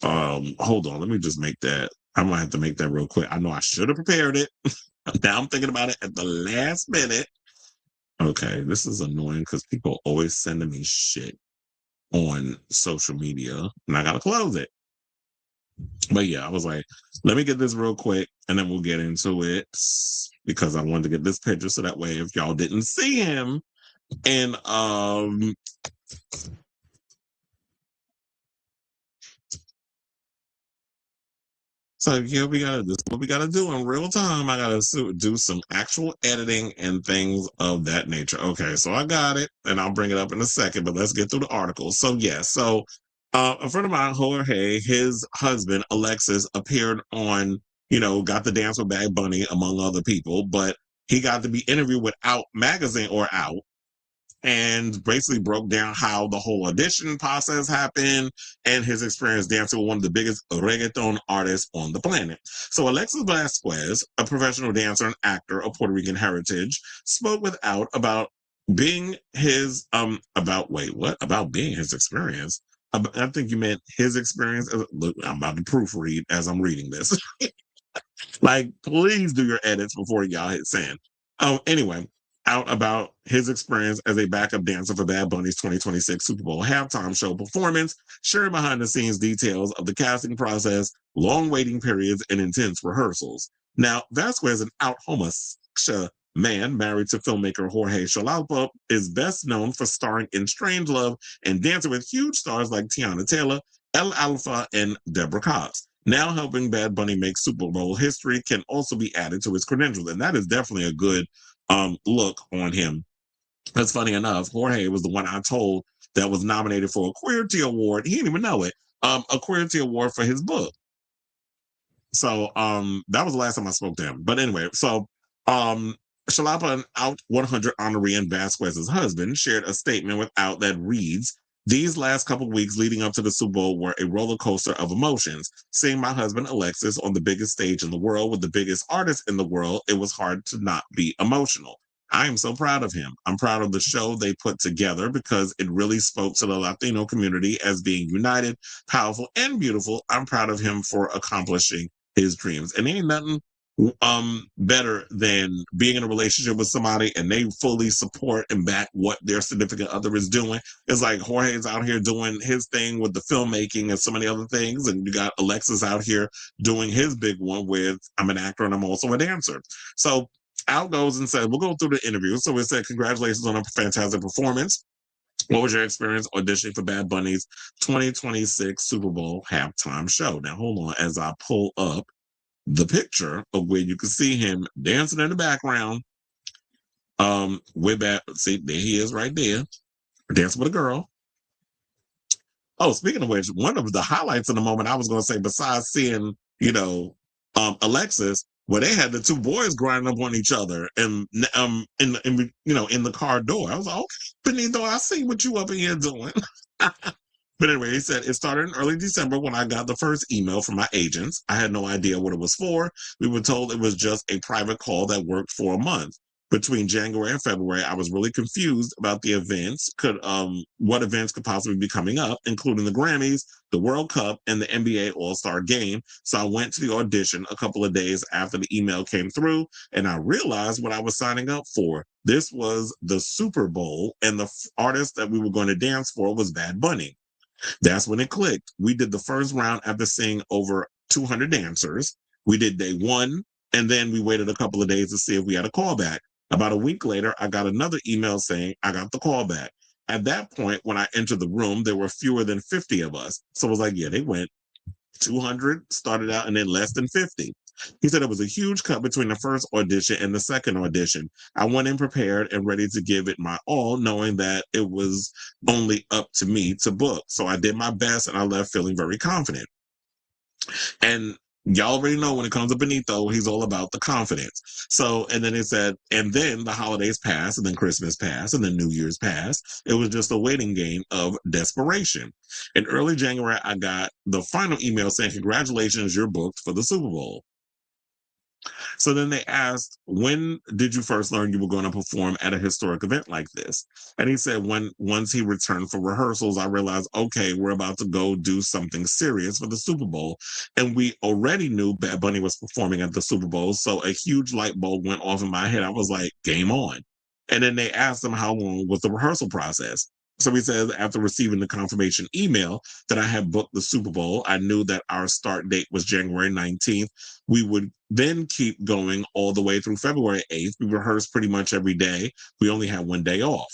Hold on, let me just make that. I might have to make that real quick. I know I should have prepared it. Now I'm thinking about it at the last minute. Okay, this is annoying because people always sending me shit on social media, and I gotta close it. But yeah, I was like, let me get this real quick, and then we'll get into it, because I wanted to get this picture so that way if y'all didn't see him, and so yeah, this is what we gotta do in real time. I gotta do some actual editing and things of that nature. Okay, so I got it, and I'll bring it up in a second, but let's get through the article. So yeah, a friend of mine, Jorge, his husband, Alexis, appeared on, got the dance with Bad Bunny, among other people, but he got to be interviewed with Out Magazine, and basically broke down how the whole audition process happened and his experience dancing with one of the biggest reggaeton artists on the planet. So Alexis Vasquez, a professional dancer and actor of Puerto Rican heritage, spoke with Out about being his being his experience. I think you meant his experience. Look, I'm about to proofread as I'm reading this. Like, please do your edits before y'all hit send. Anyway, Out about his experience as a backup dancer for Bad Bunny's 2026 Super Bowl halftime show performance, sharing behind-the-scenes details of the casting process, long waiting periods, and intense rehearsals. Now, Vasquez, an out homosexual man married to filmmaker Jorge Shalalpa, is best known for starring in Strange Love and dancing with huge stars like Tiana Taylor, El Alfa, and Deborah Cox. Now helping Bad Bunny make Super Bowl history can also be added to his credentials, and that is definitely a good look on him. That's funny enough. Jorge was the one I told that was nominated for a Queerty Award. He didn't even know it. A Queerty Award for his book. So that was the last time I spoke to him. But anyway, so Shalapa, an Out 100 honoree and Vasquez's husband, shared a statement with Out that reads, "These last couple of weeks leading up to the Super Bowl were a roller coaster of emotions. Seeing my husband Alexis on the biggest stage in the world with the biggest artist in the world, it was hard to not be emotional. I am so proud of him. I'm proud of the show they put together because it really spoke to the Latino community as being united, powerful, and beautiful. I'm proud of him for accomplishing his dreams." And ain't nothing better than being in a relationship with somebody and they fully support and back what their significant other is doing. It's like Jorge's out here doing his thing with the filmmaking and so many other things, and you got Alexis out here doing his big one with, I'm an actor and I'm also a dancer. So Out goes and said, we'll go through the interview. So it said, "Congratulations on a fantastic performance. What was your experience auditioning for Bad Bunny's 2026 Super Bowl halftime show?" Now hold on as I pull up the picture of where you can see him dancing in the background. See, there he is right there, dancing with a girl. Oh, speaking of which, one of the highlights in the moment I was going to say, besides seeing, Alexis, where they had the two boys grinding up on each other and in the car door. I was like, okay, Benito, I see what you up in here doing. But anyway, he said, "It started in early December when I got the first email from my agents. I had no idea what it was for. We were told it was just a private call that worked for a month. Between January and February, I was really confused about the events, what events could possibly be coming up, including the Grammys, the World Cup, and the NBA All-Star Game. So I went to the audition a couple of days after the email came through, and I realized what I was signing up for. This was the Super Bowl, and the artist that we were going to dance for was Bad Bunny. That's when it clicked. We did the first round after seeing over 200 dancers. We did day one, and then we waited a couple of days to see if we had a callback. About a week later, I got another email saying I got the callback. At that point, when I entered the room, there were fewer than 50 of us. So I was like, yeah, they went 200, started out, and then less than 50. He said it was a huge cut between the first audition and the second audition. I went in prepared and ready to give it my all, knowing that it was only up to me to book. So I did my best and I left feeling very confident. And y'all already know when it comes to Benito, he's all about the confidence. So, and then it said, and then the holidays passed, and then Christmas passed, and then New Year's passed. It was just a waiting game of desperation. In early January, I got the final email saying, congratulations, you're booked for the Super Bowl. So then they asked, when did you first learn you were going to perform at a historic event like this? And he said, once he returned for rehearsals, I realized, okay, we're about to go do something serious for the Super Bowl. And we already knew Bad Bunny was performing at the Super Bowl. So a huge light bulb went off in my head. I was like, game on. And then they asked him how long was the rehearsal process. So he says, after receiving the confirmation email that I had booked the Super Bowl, I knew that our start date was January 19th. We would then keep going all the way through February 8th. We rehearsed pretty much every day. We only had one day off.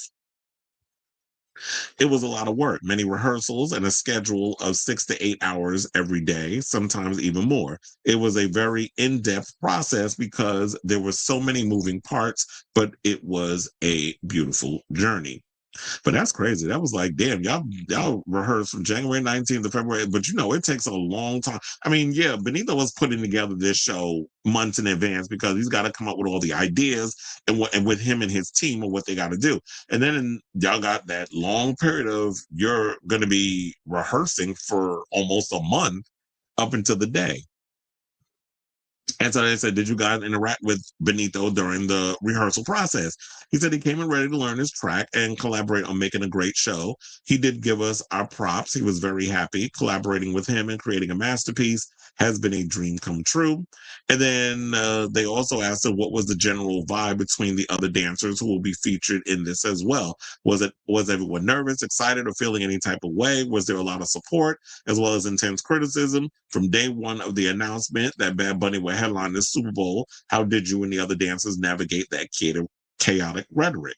It was a lot of work, many rehearsals and a schedule of 6 to 8 hours every day, sometimes even more. It was a very in-depth process because there were so many moving parts, but it was a beautiful journey. But that's crazy. That was like, damn, y'all rehearsed from January 19th to February, but you know, it takes a long time. I mean, yeah, Benito was putting together this show months in advance because he's got to come up with all the ideas and with him and his team of what they got to do. And then y'all got that long period of you're going to be rehearsing for almost a month up until the day. And so they said, did you guys interact with Benito during the rehearsal process? He said he came in ready to learn his track and collaborate on making a great show. He did give us our props. He was very happy. Collaborating with him and creating a masterpiece has been a dream come true. And then they also asked him what was the general vibe between the other dancers who will be featured in this as well. Was everyone nervous, excited, or feeling any type of way? Was there a lot of support as well as intense criticism? From day one of the announcement that Bad Bunny would headline this Super Bowl, how did you and the other dancers navigate that chaotic rhetoric?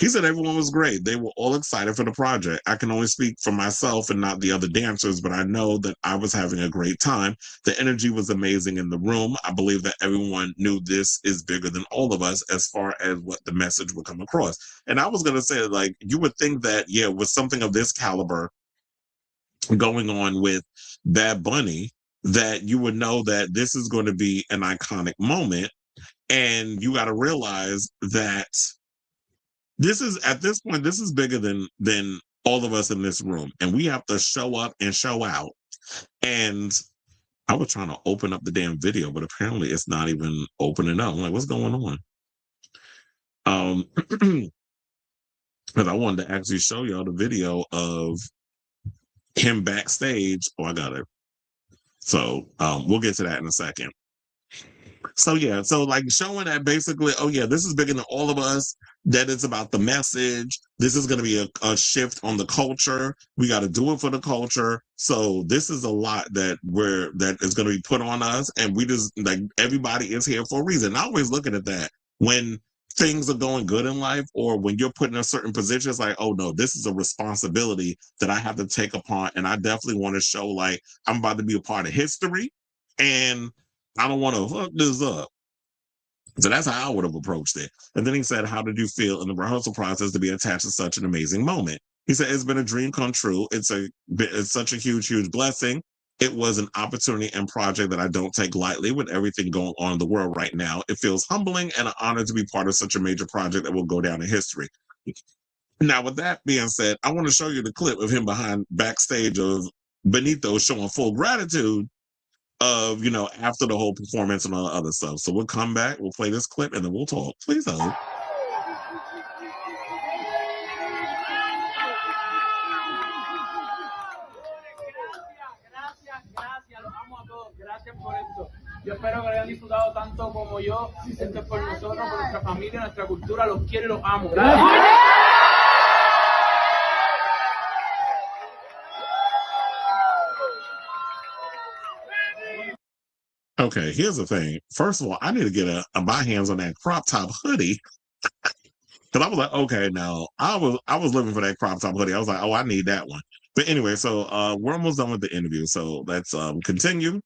He said everyone was great. They were all excited for the project. I can only speak for myself and not the other dancers, but I know that I was having a great time. The energy was amazing in the room. I believe that everyone knew this is bigger than all of us as far as what the message would come across. And I was going to say, like, you would think that, yeah, with something of this caliber going on with Bad Bunny, that you would know that this is going to be an iconic moment. And you got to realize that this is, at this point, this is bigger than all of us in this room. And we have to show up and show out. And I was trying to open up the damn video, but apparently it's not even opening up. I'm like, what's going on? Because I wanted to actually show y'all the video of him backstage. Oh, I got it. So we'll get to that in a second. So yeah, so like showing that basically, oh yeah, this is bigger than all of us, that it's about the message. This is going to be a shift on the culture. We got to do it for the culture. So this is a lot that is going to be put on us. And we just, like, everybody is here for a reason. I always looking at that when things are going good in life, or when you're put in a certain position, it's like, oh no, this is a responsibility that I have to take upon. And I definitely want to show, like, I'm about to be a part of history, and I don't want to fuck this up. So that's how I would have approached it. And then he said, how did you feel in the rehearsal process to be attached to such an amazing moment? He said, it's been a dream come true. It's such a huge, huge blessing. It was an opportunity and project that I don't take lightly with everything going on in the world right now. It feels humbling and an honor to be part of such a major project that will go down in history. Now, with that being said, I want to show you the clip of him backstage of Benito showing full gratitude of, you know, after the whole performance and all the other stuff. So we'll come back, we'll play this clip, and then we'll talk. Please hold. Gracias por esto. Yo espero que lo hayan disfrutado tanto como yo. Esto es por nosotros, por nuestra familia, nuestra cultura. Los quiero y los amo. Okay, here's the thing. First of all, I need to get my hands on that crop top hoodie. Because I was like, okay, now I was looking for that crop top hoodie. I was like, oh, I need that one. But anyway, so we're almost done with the interview. So let's continue.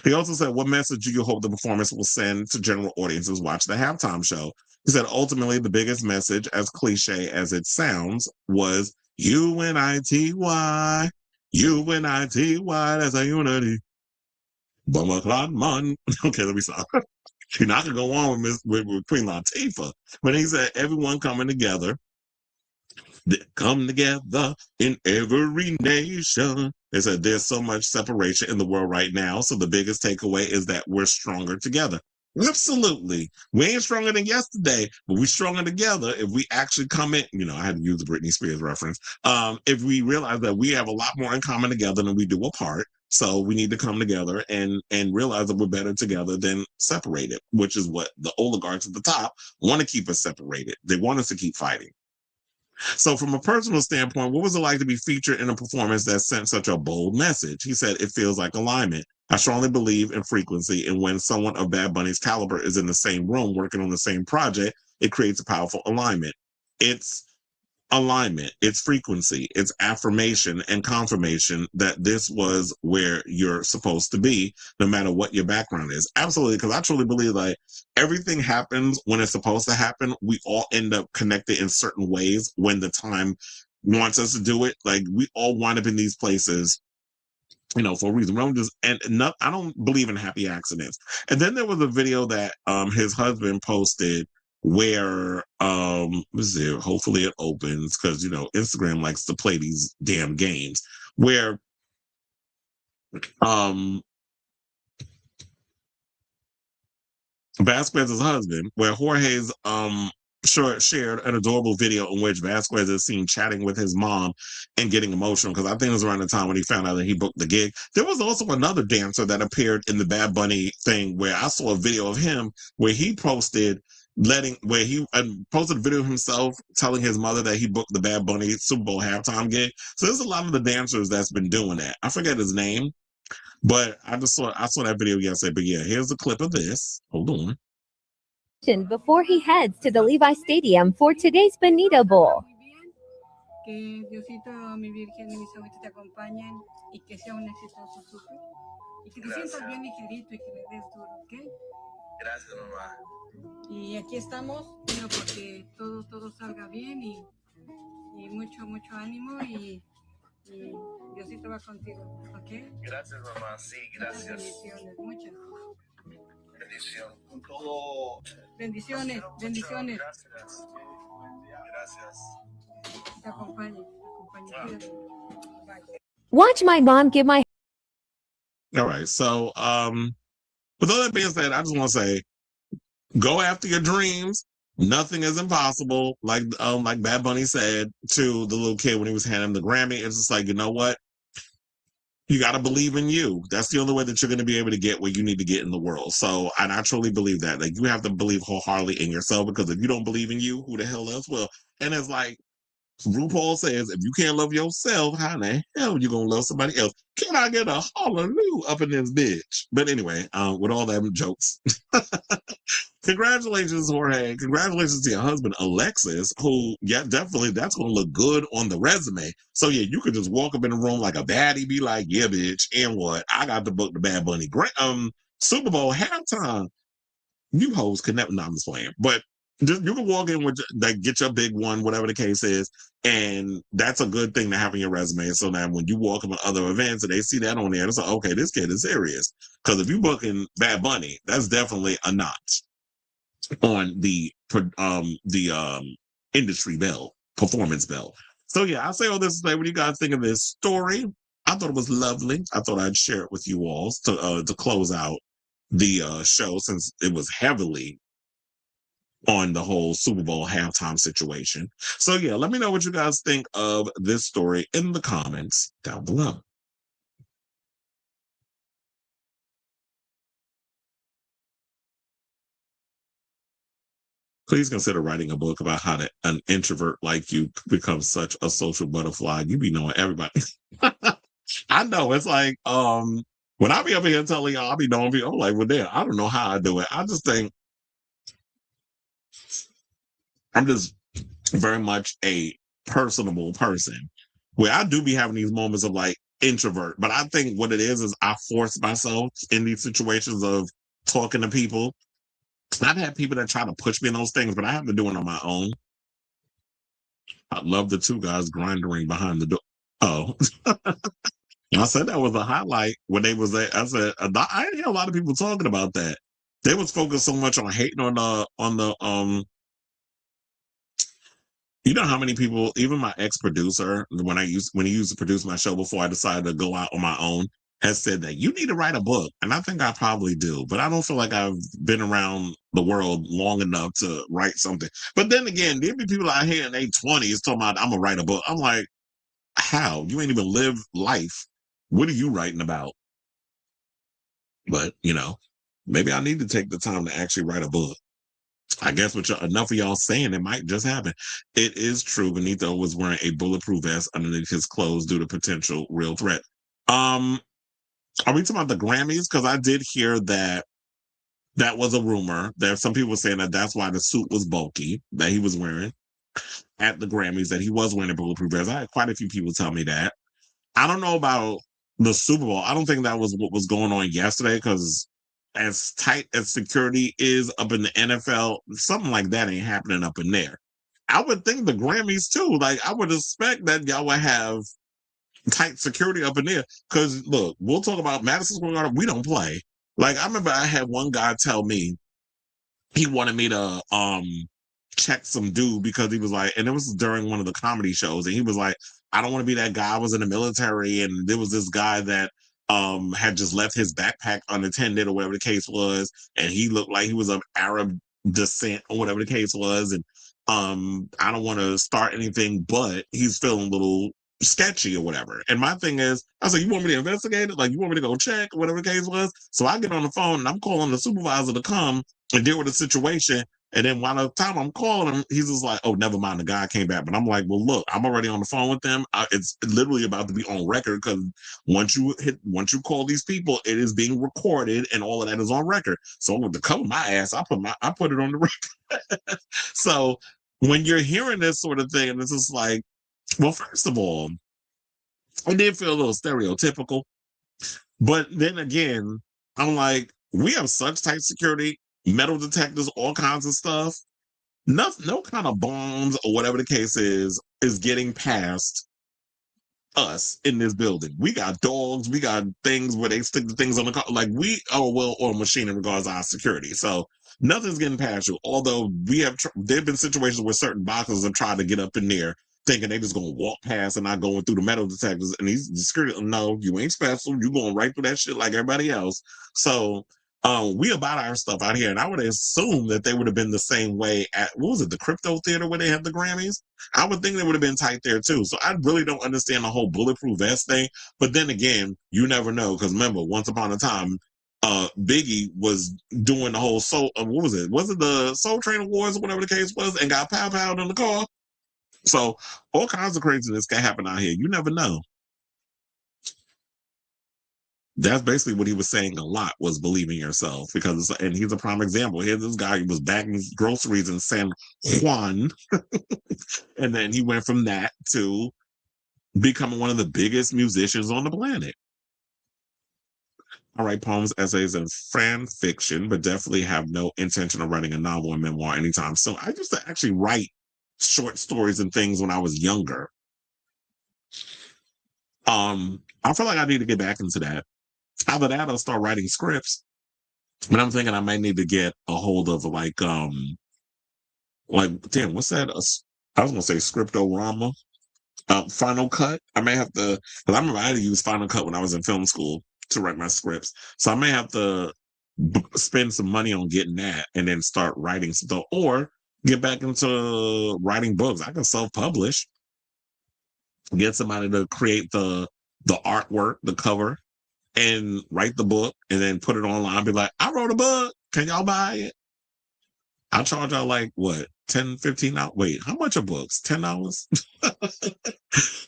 He also said, what message do you hope the performance will send to general audiences watching the halftime show? He said, ultimately, the biggest message, as cliche as it sounds, was UNITY. UNITY as a unity. Bumaclot. Okay, let me stop. You're not going to go on with Queen Latifah. But he said, everyone coming together. Come together in every nation. They said there's so much separation in the world right now. So the biggest takeaway is that we're stronger together. Absolutely. We ain't stronger than yesterday, but we're stronger together if we actually come in. You know, I had to use the Britney Spears reference. If we realize that we have a lot more in common together than we do apart. So we need to come together and realize that we're better together than separated, which is what the oligarchs at the top want to keep us separated. They want us to keep fighting. So from a personal standpoint, what was it like to be featured in a performance that sent such a bold message? He said, it feels like alignment. I strongly believe in frequency, and when someone of Bad Bunny's caliber is in the same room working on the same project, it creates a powerful alignment. It's alignment, it's frequency, it's affirmation and confirmation that this was where you're supposed to be, no matter what your background is. Absolutely, because I truly believe like everything happens when it's supposed to happen. We all end up connected in certain ways when the time wants us to do it. Like we all wind up in these places, you know, for a reason. I don't believe in happy accidents. And then there was a video that his husband posted where let's see, hopefully it opens, because you know Instagram likes to play these damn games where Vasquez's husband, where Jorge's shared an adorable video in which Vasquez is seen chatting with his mom and getting emotional, because I think it was around the time when he found out that he booked the gig. There was also another dancer that appeared in the Bad Bunny thing where I saw a video of him where he posted posted a video of himself telling his mother that he booked the Bad Bunny Super Bowl halftime gig. So there's a lot of the dancers that's been doing that. I forget his name, but I saw that video yesterday. But yeah, here's a clip of this. Hold on. Before he heads to the Levi Stadium for today's Benito Bowl. Que Diosito, mi Virgen y mis abuelitos te acompañen y que sea un exitoso súper. Y que te sientas bien ligerito y que le des duro, ¿ok? Gracias, mamá. Y aquí estamos, bueno, porque todo salga bien y mucho ánimo y Diosito va contigo, ¿ok? Gracias, mamá. Sí, gracias. Bendiciones, muchas. Bendición. Con todo. Bendiciones. Gracias. Te acompañe. Cuídate. Bye. Watch my mom give my. All right. So, with all that being said, I just want to say, go after your dreams. Nothing is impossible. Like Bad Bunny said to the little kid when he was handing him the Grammy. It's just like, you know what? You got to believe in you. That's the only way that you're going to be able to get where you need to get in the world. So, and I truly believe that. Like, you have to believe wholeheartedly in yourself, because if you don't believe in you, who the hell else will? And it's like RuPaul says, if you can't love yourself, how the hell are you going to love somebody else? Can I get a hallelujah up in this bitch? But anyway, with all them jokes. Congratulations, Jorge. Congratulations to your husband, Alexis, who, yeah, definitely, that's going to look good on the resume. So, yeah, you could just walk up in the room like a baddie, be like, yeah, bitch, and what? I got to book the Bad Bunny Super Bowl halftime. You hoes could never, no, I'm just playing. But just, you can walk in with, like, get your big one, whatever the case is, and that's a good thing to have in your resume. So now when you walk up at other events and they see that on there, it's like, okay, this kid is serious. Because if you booking Bad Bunny, that's definitely a notch on the industry bell, performance bell. So yeah, I say all this to say, what do you guys think of this story? I thought it was lovely. I thought I'd share it with you all to close out the show, since it was heavily on the whole Super Bowl halftime situation. So yeah, let me know what you guys think of this story in the comments down below. Please consider writing a book about how an introvert like you becomes such a social butterfly. You be knowing everybody. I know. It's like, when I be up here telling y'all, I be knowing people, I'm like, well, damn, I don't know how I do it. I just think I'm just very much a personable person where I do be having these moments of like introvert. But I think what it is I force myself in these situations of talking to people. I've had people that try to push me in those things, but I have to do it on my own. I love the two guys grinding behind the door. Oh, I said that was a highlight when they was there. I said, I didn't hear a lot of people talking about that. They was focused so much on hating on the you know how many people, even my ex-producer, when he used to produce my show before I decided to go out on my own, has said that you need to write a book. And I think I probably do, but I don't feel like I've been around the world long enough to write something. But then again, there be people out here in their 20s talking about, I'm going to write a book. I'm like, how? You ain't even lived life. What are you writing about? But, maybe I need to take the time to actually write a book. I guess with enough of y'all saying it might just happen. It is true. Benito was wearing a bulletproof vest underneath his clothes due to potential real threat. Are we talking about the Grammys? Because I did hear that was a rumor. There are some people saying that that's why the suit was bulky that he was wearing at the Grammys, that he was wearing a bulletproof vest. I had quite a few people tell me that. I don't know about the Super Bowl. I don't think that was what was going on yesterday, because as tight as security is up in the NFL, something like that ain't happening up in there. I would think the Grammys too. Like, I would expect that y'all would have tight security up in there. Because look, we'll talk about Madison Square Garden. We don't play. Like, I remember I had one guy tell me he wanted me to check some dude because he was like, and it was during one of the comedy shows, and he was like, I don't want to be that guy. I was in the military, and there was this guy that had just left his backpack unattended or whatever the case was, and he looked like he was of Arab descent or whatever the case was, and I don't want to start anything, but he's feeling a little sketchy or whatever. And my thing is, I said, you want me to investigate it? Like, you want me to go check or whatever the case was? So I get on the phone and I'm calling the supervisor to come and deal with the situation. And then while the time I'm calling him, he's just like, oh, never mind, the guy came back. But I'm like, well, look, I'm already on the phone with them. It's literally about to be on record, because once you call these people, it is being recorded and all of that is on record. So to cover my ass, I put it on the record. So when you're hearing this sort of thing, and it's just like, well, first of all, it did feel a little stereotypical. But then again, I'm like, we have such tight security, metal detectors, all kinds of stuff. No kind of bombs or whatever the case is getting past us in this building. We got dogs, we got things where they stick the things on the car. Like, we are a well-oiled machine in regards to our security. So nothing's getting past you. Although there have been situations where certain boxers have tried to get up in there thinking they just gonna walk past and not going through the metal detectors, and he's security. No, you ain't special. You going right through that shit like everybody else. So we about our stuff out here, and I would assume that they would have been the same way at, what was it, the Crypto Theater where they had the Grammys? I would think they would have been tight there too. So I really don't understand the whole bulletproof vest thing. But then again, you never know, because remember, once upon a time, Biggie was doing the whole soul. What was it? Was it the Soul Train Awards or whatever the case was, and got pow-powed in the car? So all kinds of craziness can happen out here. You never know. That's basically what he was saying a lot, was believe in yourself, and he's a prime example. Here's this guy, he was bagging groceries in San Juan, and then he went from that to becoming one of the biggest musicians on the planet. I write poems, essays, and fan fiction, but definitely have no intention of writing a novel or memoir anytime soon. I used to actually write short stories and things when I was younger. I feel like I need to get back into that. After that, I'll start writing scripts. But I'm thinking I might need to get a hold of like damn, what's that? I was gonna say Scriptorama, Final Cut. I may have to, because I remember I had to use Final Cut when I was in film school to write my scripts. So I may have to spend some money on getting that and then start writing stuff, or get back into writing books. I can self-publish, get somebody to create the artwork, the cover, and write the book, and then put it online. Be like, I wrote a book. Can y'all buy it? I charge y'all like what, $10, $15? Wait, how much are books? $10?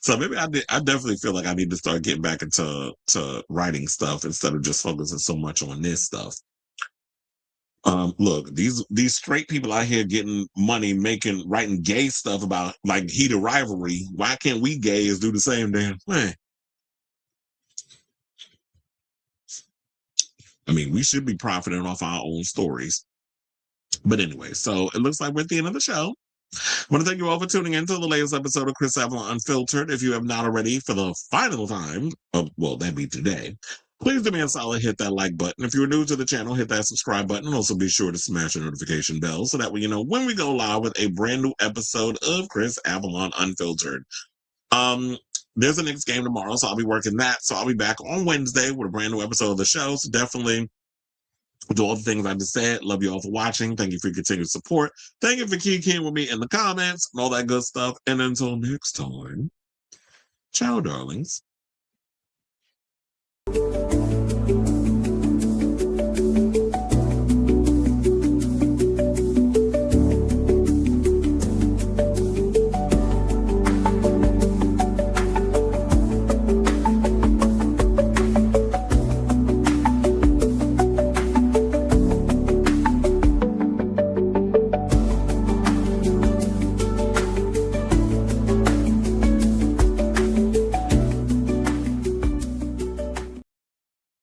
So maybe I definitely feel like I need to start getting back into writing stuff instead of just focusing so much on this stuff. Look, these straight people out here getting money, writing gay stuff about like heated rivalry. Why can't we gays do the same damn thing? I mean, we should be profiting off our own stories. But anyway, so it looks like we're at the end of the show. I want to thank you all for tuning in to the latest episode of Chris Avalon Unfiltered. If you have not already, for the final time, well, that'd be today, please do me a solid, hit that like button. If you're new to the channel, hit that subscribe button. And also be sure to smash the notification bell so that way you know when we go live with a brand new episode of Chris Avalon Unfiltered. There's a Knicks game tomorrow, so I'll be working that. So I'll be back on Wednesday with a brand new episode of the show. So definitely do all the things I just said. Love you all for watching. Thank you for your continued support. Thank you for keying with me in the comments and all that good stuff. And until next time, ciao, darlings.